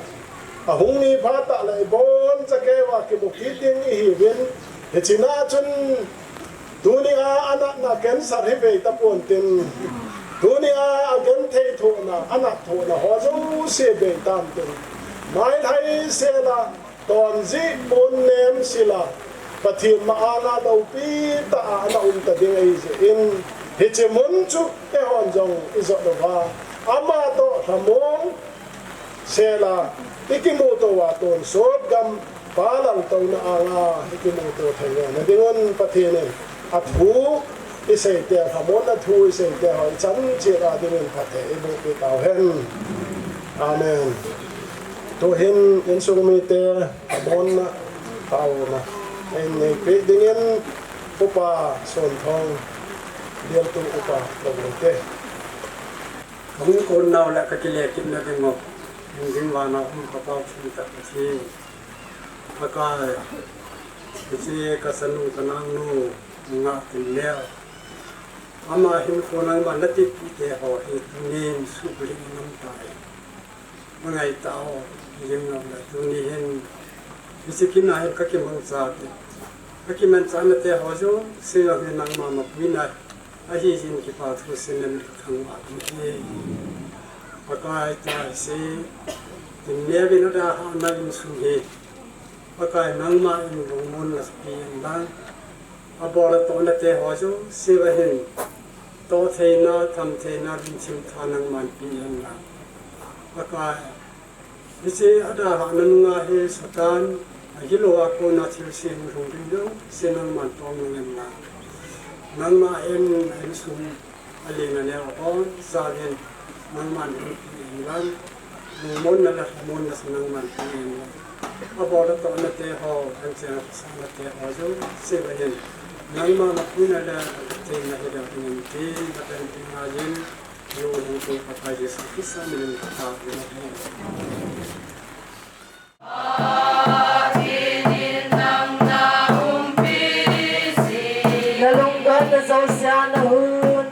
Speaker 4: ahung ni phata le bon chakewa ki mukiting hi win hechina chun dunia anak na cancer hi ve ta pon tin dunia agen thei tho na anak tho na ho zo se be tam tin mai thai se la ton ji pon nem sila pathin ma ala do pi ta ana ta ding ai je in heche mon chu te hon jong izo do ba ama to thamong se la ikimoto wa ton sot gam palang to na anga ikimoto thai na dingon pathinen athu isai te hamon athu isai te hoi chan che ra din pathe ibu pe tau hen amen to hen en sumi te hamon na tau na en nei pe dingen upa son thong dial tu upa lote
Speaker 7: hung ko naw la ka kile kim na ding mo ding wa na hum ka pa chi ta chi paka chi ka sanu tanang nu nga tin le ama hin ko nang ban la ti te ho hi nin su bli nam tai mangai tao yin nam la tu ni hin bisikin na ka ki mang sa te ka ki man sa na te ho jo se ya ni nang ma ma wi na a hi hin ki pa thu sin nem khang ma ti pakai ta se tin le bi na da ha na in su he pakai nang ma in rong mon la pi nang abola to na te ho jo se wa hin to the na tham the na bin chim thanang man pi yang la pakai bise ada ha nan nga he satan agilo wa ko na thil sin rong ring do senang man tong ngem na nang ma en sum ale na ne on sa den nang man lan mon na la mon na senang man pi abola to na te ho an se na te ho jo se wa hin nang ma na puna la te na he da ngem ti na ta pi ma yin โยนตัวพระพายเสกิสามินตาเวนะ
Speaker 2: Nalunggan na sa oceanahon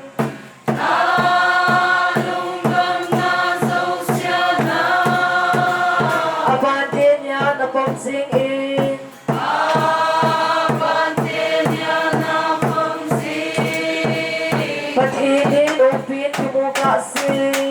Speaker 2: Abante niya na pagsingin Pathinin upin kimukasin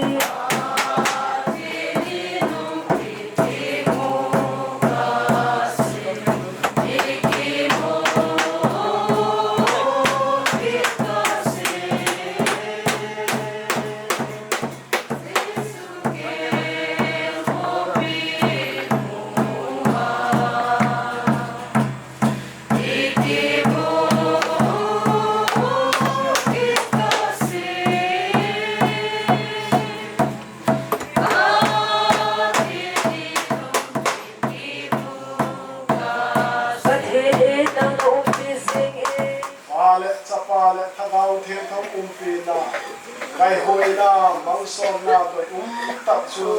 Speaker 4: Kai hoi na mang som na to tak chu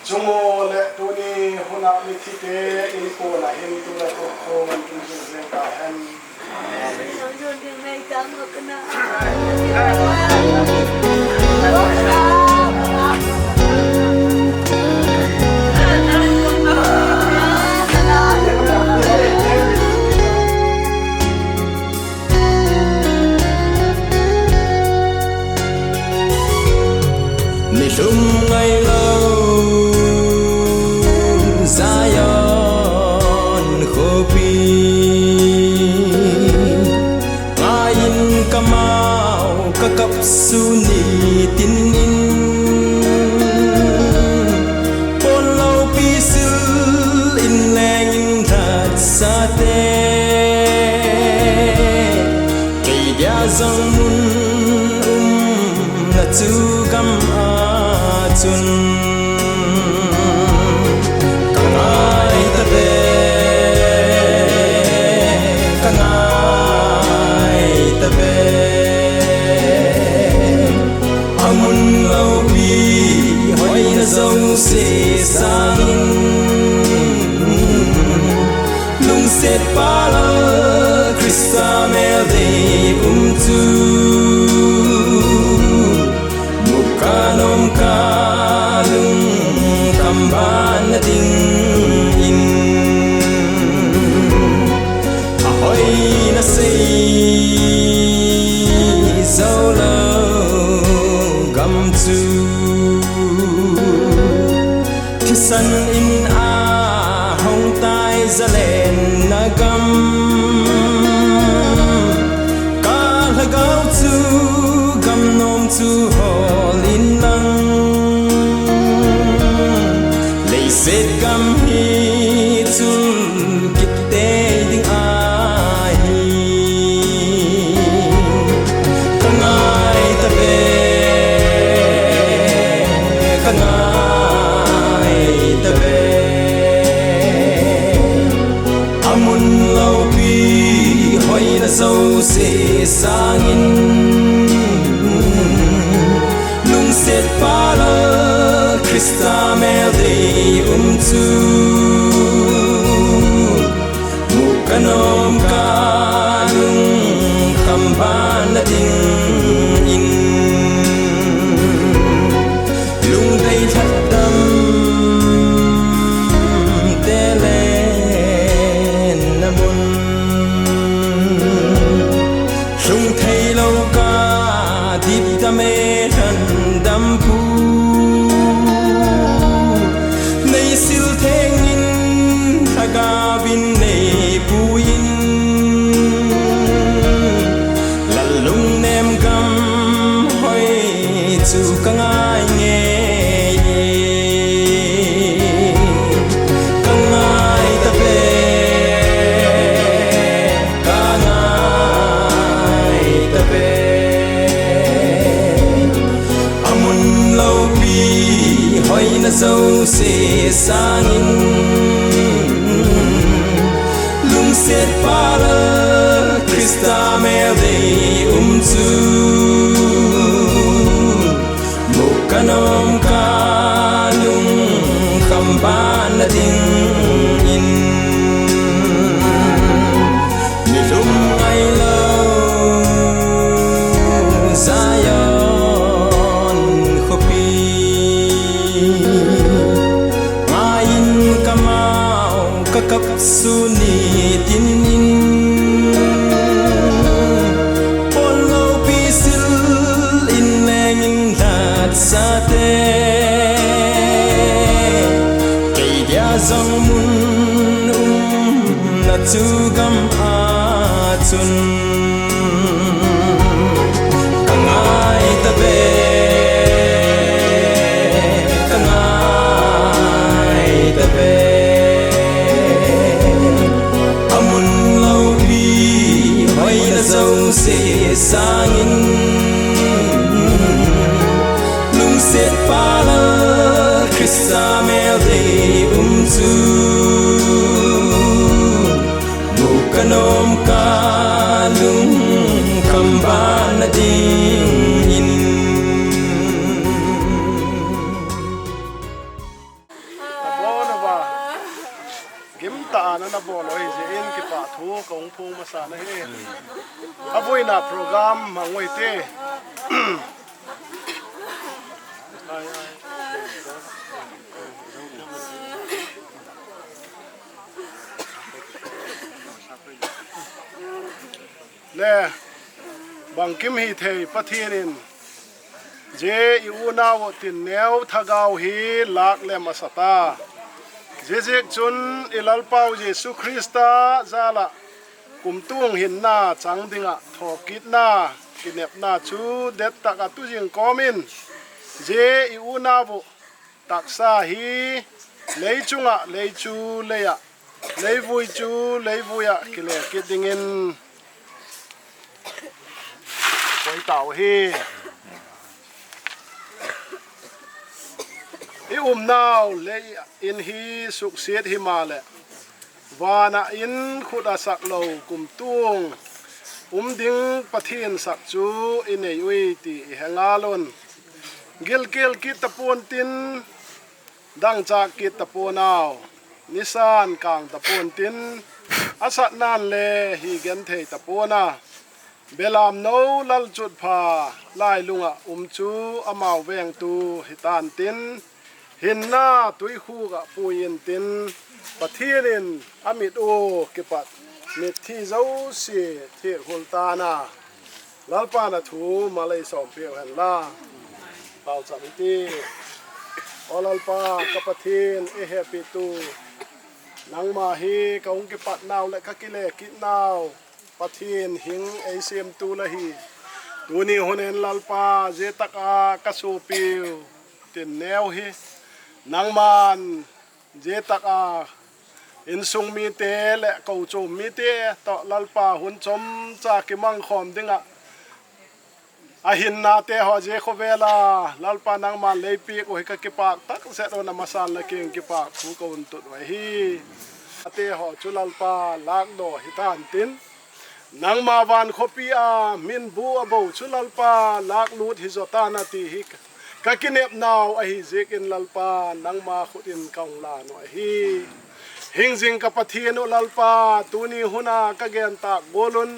Speaker 4: jumo le tu ni huna mi thi te in ko na hin tu la ko ko man tu je ka han
Speaker 1: Nung ngày lâu Zion khopi Ayin kamau kakap suni tin in Pon lau pisil in leng in that sa te Kay dia zong mun na tu gam chun kangai tabe amun lau pi hoi na zong se sang lung set pala krista mel de tu mukanom ka kamban na ding in ahoy na say solo gam tu kisan in a hong tai zalen na gam ka lagaw tu gam nom tu hol in lang Set gam hi tul kitte ding ai kangai tabe amun lau pi hoi na so se sangin lung set pala Krista mel de tu mukanom kalung kamban na ding in lung dai thatdam telen namun lung thai lâu ka dip dame than dam pu Gavin nei puin lalung nem gam hoi chu kangai nge kangai tabe amun lau pi hoi na so se sangin set pala Krista mel de tu nom ka lung kham ban na ding in ni lum ai lo Zion khopi main kamau kakap suni tin in polo pisil in lengin lat sate kay dia zong mun na tugam atun kangai tabe amun lau bi hoi na zau se sangin lung set pala krista mel de tu bukanom ka lung kamban na ding in
Speaker 4: na bolo hi je in ki pa thu kong phung ma sa na he avoi na program mangoi te le bang kim hi thei pathirin je yu na wo tin neu thagau hi lak le masata Jezek chun ilal pau Jesu Krista zala kumtung hin na chang dinga thokit na kinep na chu det taka tu jing komin je iu na bu taksa hi leichunga leichu leya leivui chu leivuya kile kidingin koi tau hi now le in hi succeed hi male wana in khuda saklo kumtung ding pathin sak chu in ei ui ti hengalon gilkil ki tapon tin dang cha ki taponaw nisan kang tapon tin asat nan le hi gen thei tapona belam no lal chut pha lai lunga chu amau weng tu hitan tin hinna tui khu ga puin tin pathirin amit o kipat mit thi zau si thi hultana lalpa na thu malai som pe han la pau cham ti olalpa kapathin e happy tu nangma hi kaung kipat naw le kakile kit naw pathin hing acm tu la hi tuni honen lalpa je taka kasupiu tin neu hi nangman je taka insung mi te le ko chom mi te to lalpa hun chom cha ki mang khom dinga a hin na te ho je khovela lalpa nangman leipi ko hi ka ki pak tak se do na masal la king ki pak thu ko un tu wa hi ate ho chu lalpa lak do hitan tin nangma van khopi a min bu abo chu lalpa lak lut hi zota na ti hi kakinep naw a hi zekin lalpa nangma khutin kaung la no hi hingjing kapathian o lalpa tuni huna ka gen ta golun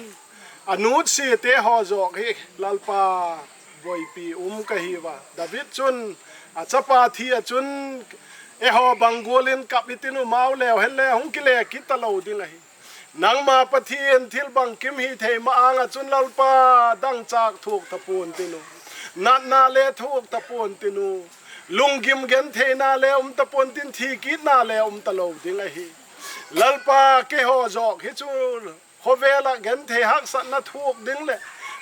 Speaker 4: anut si te ho jok hi lalpa voipi ka hi wa david chun a chapa thi a chun e ho bangolin kapitinu mau lew hele hungkile kitalo ding hi nangma pathian thil bang kim hi thei ma anga chun lalpa dang chak thuk thapun tinu nat na le thuk tapon tinu lungim gen the na le tapon tin thi ki na le talo ding hi lalpa ke ho jok hi chu khovela gen the hak sat na thuk ding le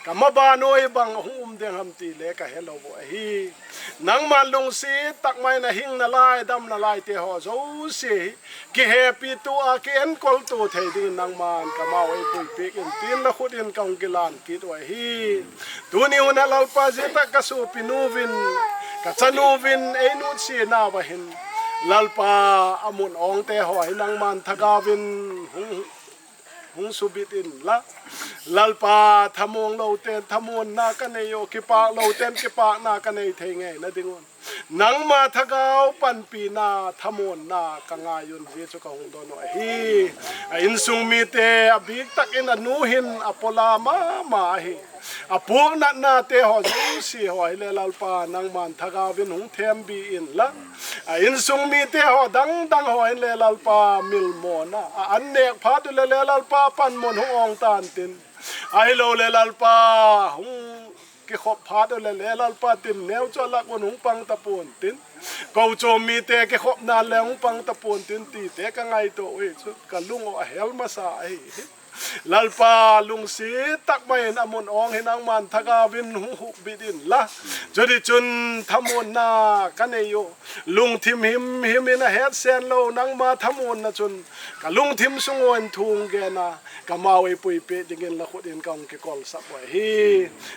Speaker 4: kamaba noi bang deng ham ti le ka hello bo hi nangman lung si tak mai na hing na lai dam na lai te ho zo si ki happy tu a ki en kol tu thei din nangman kamau ai pui pek in tin la khut in kaung kilan ki to hi tuni una lalpa je ta ka su pinuvin ka chanuvin e nu si na ba hin lalpa amun ong te ho hi nangman thagawin hung subit in la lalpa thamong lo ten thamon na kaneyo kipa lo ten kipa na kanei thenge na dingon nangma thagau panpi na thamon na kangayon jesu ka hungdono hi insung mi te abik takin anuhin apola ma hi apung na te ho si ho ile lalpa nangman thagawin hung them bi in la insung mi te ho dang ho ile lalpa milmo na annek phatu le lalpa pan mon hung ong tan tin ai lo le lalpa hung ki khop phatu le lalpa tin neu cholak mon hung pang tapon tin ko chom mi te ki khop na le hung pang tapon tin ti te ka ngai to oi chu ka lung o hel ma sa ai lalpa lung si tak main amon ong hinang man thagawin hu bidin la jodi chun thamon na kaneyo lung thim him in a head sen lo nang ma thamon na chun ka lung thim sungon thung ge na kamawi pui pe dingin la khudin kang ke kol sa boy hi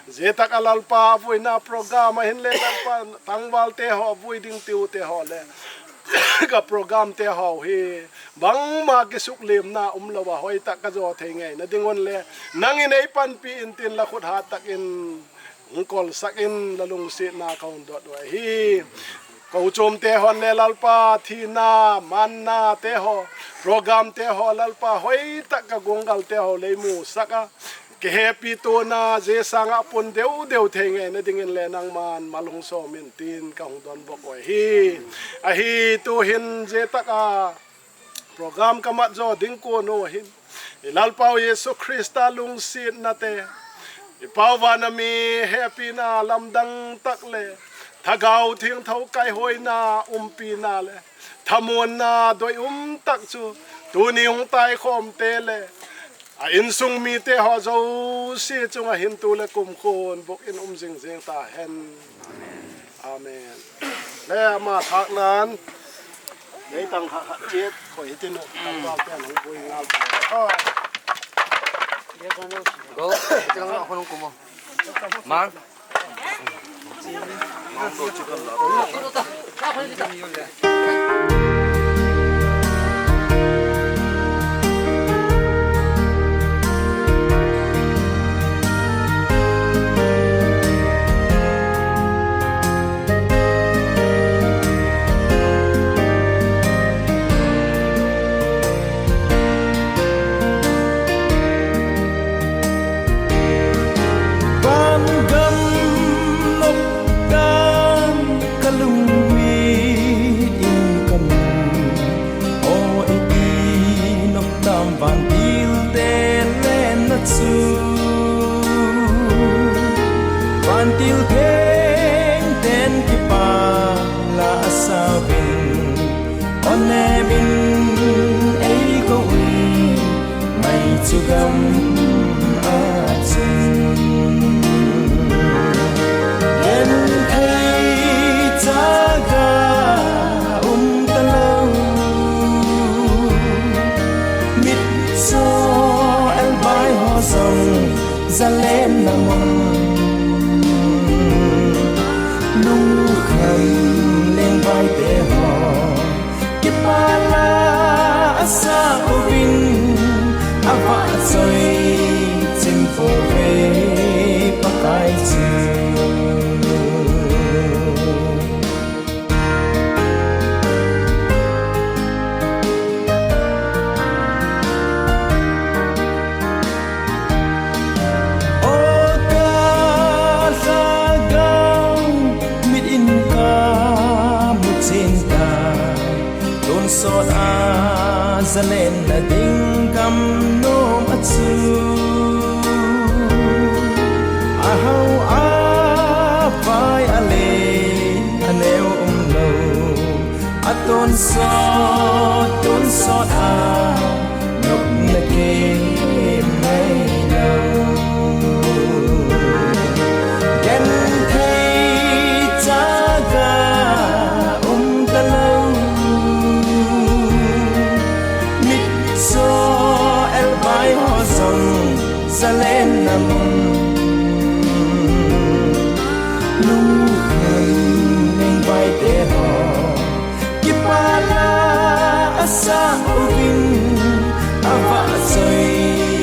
Speaker 4: zetak alalpa vui na program hin le lalpa tangwal te ho vui ding tiu te ho le ka program te ho hi bang ma ki suklim na umlawa hoi tak ka zo thenge na dingon le nangin ei pan pi in tin la khut ha tak in kol sakin lalung si na kaun dot wa hi ko chom te hon le lalpa thi na man na te ho program te ho lalpa hoi tak ka gongal te ho le mu saka ke happy to na je sanga pun deu thenge na dingin le nang man malung so min tin ka hung don bok oi hi a hi tu hin je taka program kamat zo ding ko no hin ilalpau Yesu Krista lung sin na te ipawa na mi happy na lamdang takle thagau thing thau kai hoi na umpi na le thamon na doi tak chu tu ni hung tai khom te le insung mi te ho zo si chunga hin tu le kum khon bok in jing ta hen amen le ma thak nan dei tang ha chet khoi tin no tang ba te nang bui ngal
Speaker 3: go tang na khon ko mo mang mang go chicken la
Speaker 1: Pantil keng ten kipa la asawin onebin ay kowi may tsugam atsin yen ay taga talaw mitso elbay hosong zalen namon lên vai te ho kipala asa ovin ava soi chim fo ve pakai chi sot a zalen na ding kam nom atsu a hau a pai ale aneu lo aton sot a nok na ke mai no gen thei chaga talo so el bai ho song zalen nam lung khan neng bai te ho kipala asa ovin ava soi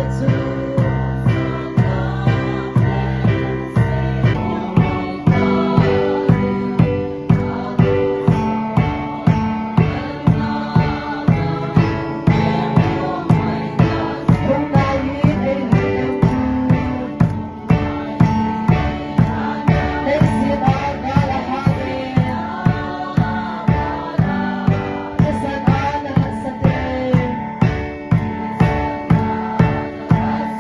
Speaker 2: Hãy subscribe cho kênh Ghiền Mì Gõ để không bỏ lỡ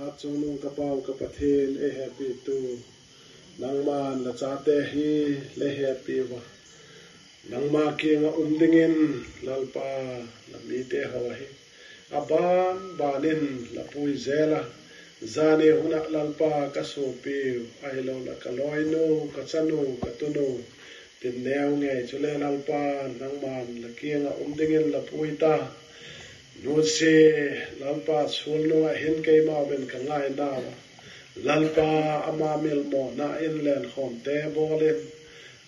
Speaker 4: ฮัดจงนุงกระเป๋ากระปะเทนเอแฮปปี้ตูนางมานละจาเตฮีเลแฮปปี้วะนางมาเกียงดิงินลลปาละมีเตฮาวะฮีอาบานบานินละปุยเซลาซาเนหุนักลลปากะโซปิวไอโลละกะลอยโนกะชะโนกะตุโนเป็นแนวไงจุเลลลปานางมานละเกียงดิงินละปุยตานูเซลัลปาสูลโนเห็นเกมาเป็นกังไงนาวลัลปาอามามิลโมนาอินเลนขอมเตโบเลน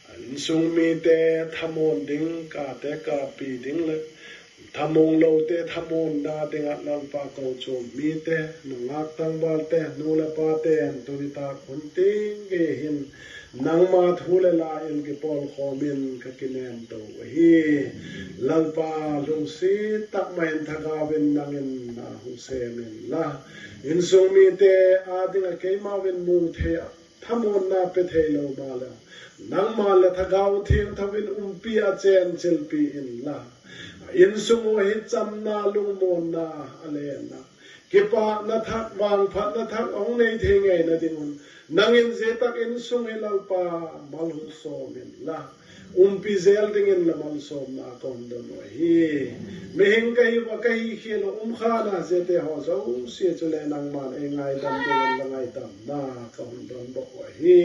Speaker 4: อินซุงมีเตทามอนดิงกาเตกาปีดิงเลทามงโลเตทามอนดาดิงลัลปาโกโจมีเตนุงักตังบาลเตนูเลปาเตนตุริตาคนติงเกหินนางมาทูเลลาอินกิปอลขอมินกะกินเนมโตฮีลัลปาลุงซีตักไม่เห็นทากาเป็นนางอินนาหุเซมินละอินทรงมีเตอาดิงเกมาเป็นมูเททามอนนาเปเทโลมาแล้วนางมาเลทากาวเทียมทวินปีอาเจนเจลปีอินละอินทรงโอหิจำนาลุงโมนาอะไรนะกิปะนาทักบางพัดนาทักองในเทงไงนะดิมุนนางอินเซตักอินซุงเอลัลปามัลหุโซมินละปีเซลดิงินละมัลโซมนาคอนดอนวะฮีเมหิงกะฮิวะกะฮิเขลขานาเซเตฮอซอเสียจุเลนังมันเองไงดันดิงินละไงตัมนาคอนดอนบอกวะฮี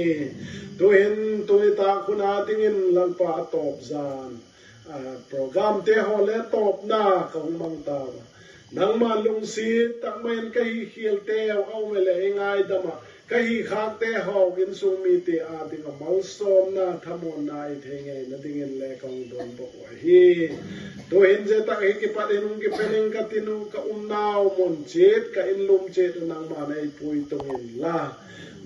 Speaker 4: ตัวเห็นตัวตาคุณอาดิงินลัลปาตอบซานโปรแกรมเตฮอเลตอบนาของมังตานางมาลุงซีตักไม่เห็นกะฮิเขลเตเอาเมเลเองไงดัมกะฮิขาเตฮอวินซุมีเตอาดิงมัลโซมนาทามอนนาอิเทงไงนะดิงินเลกองดอนบอกว่าฮีตัวเห็นเจตักเฮกิปัดเห็นกิเป็นกะตินุกะนาวมนเจตกะอินลุมเจตนางมาในปุยตรงอินลา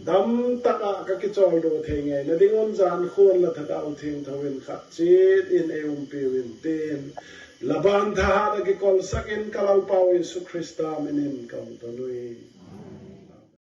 Speaker 4: ดัมตักกะกิจอลโดเทงไงนะดิงอนจานคนละทัดเอาเทงทวินขัดเจตอินเออุมปีวินเตนละบันทหารกิกอลสักอินกะลาเปาอิสุคริสตามินินกองตนุย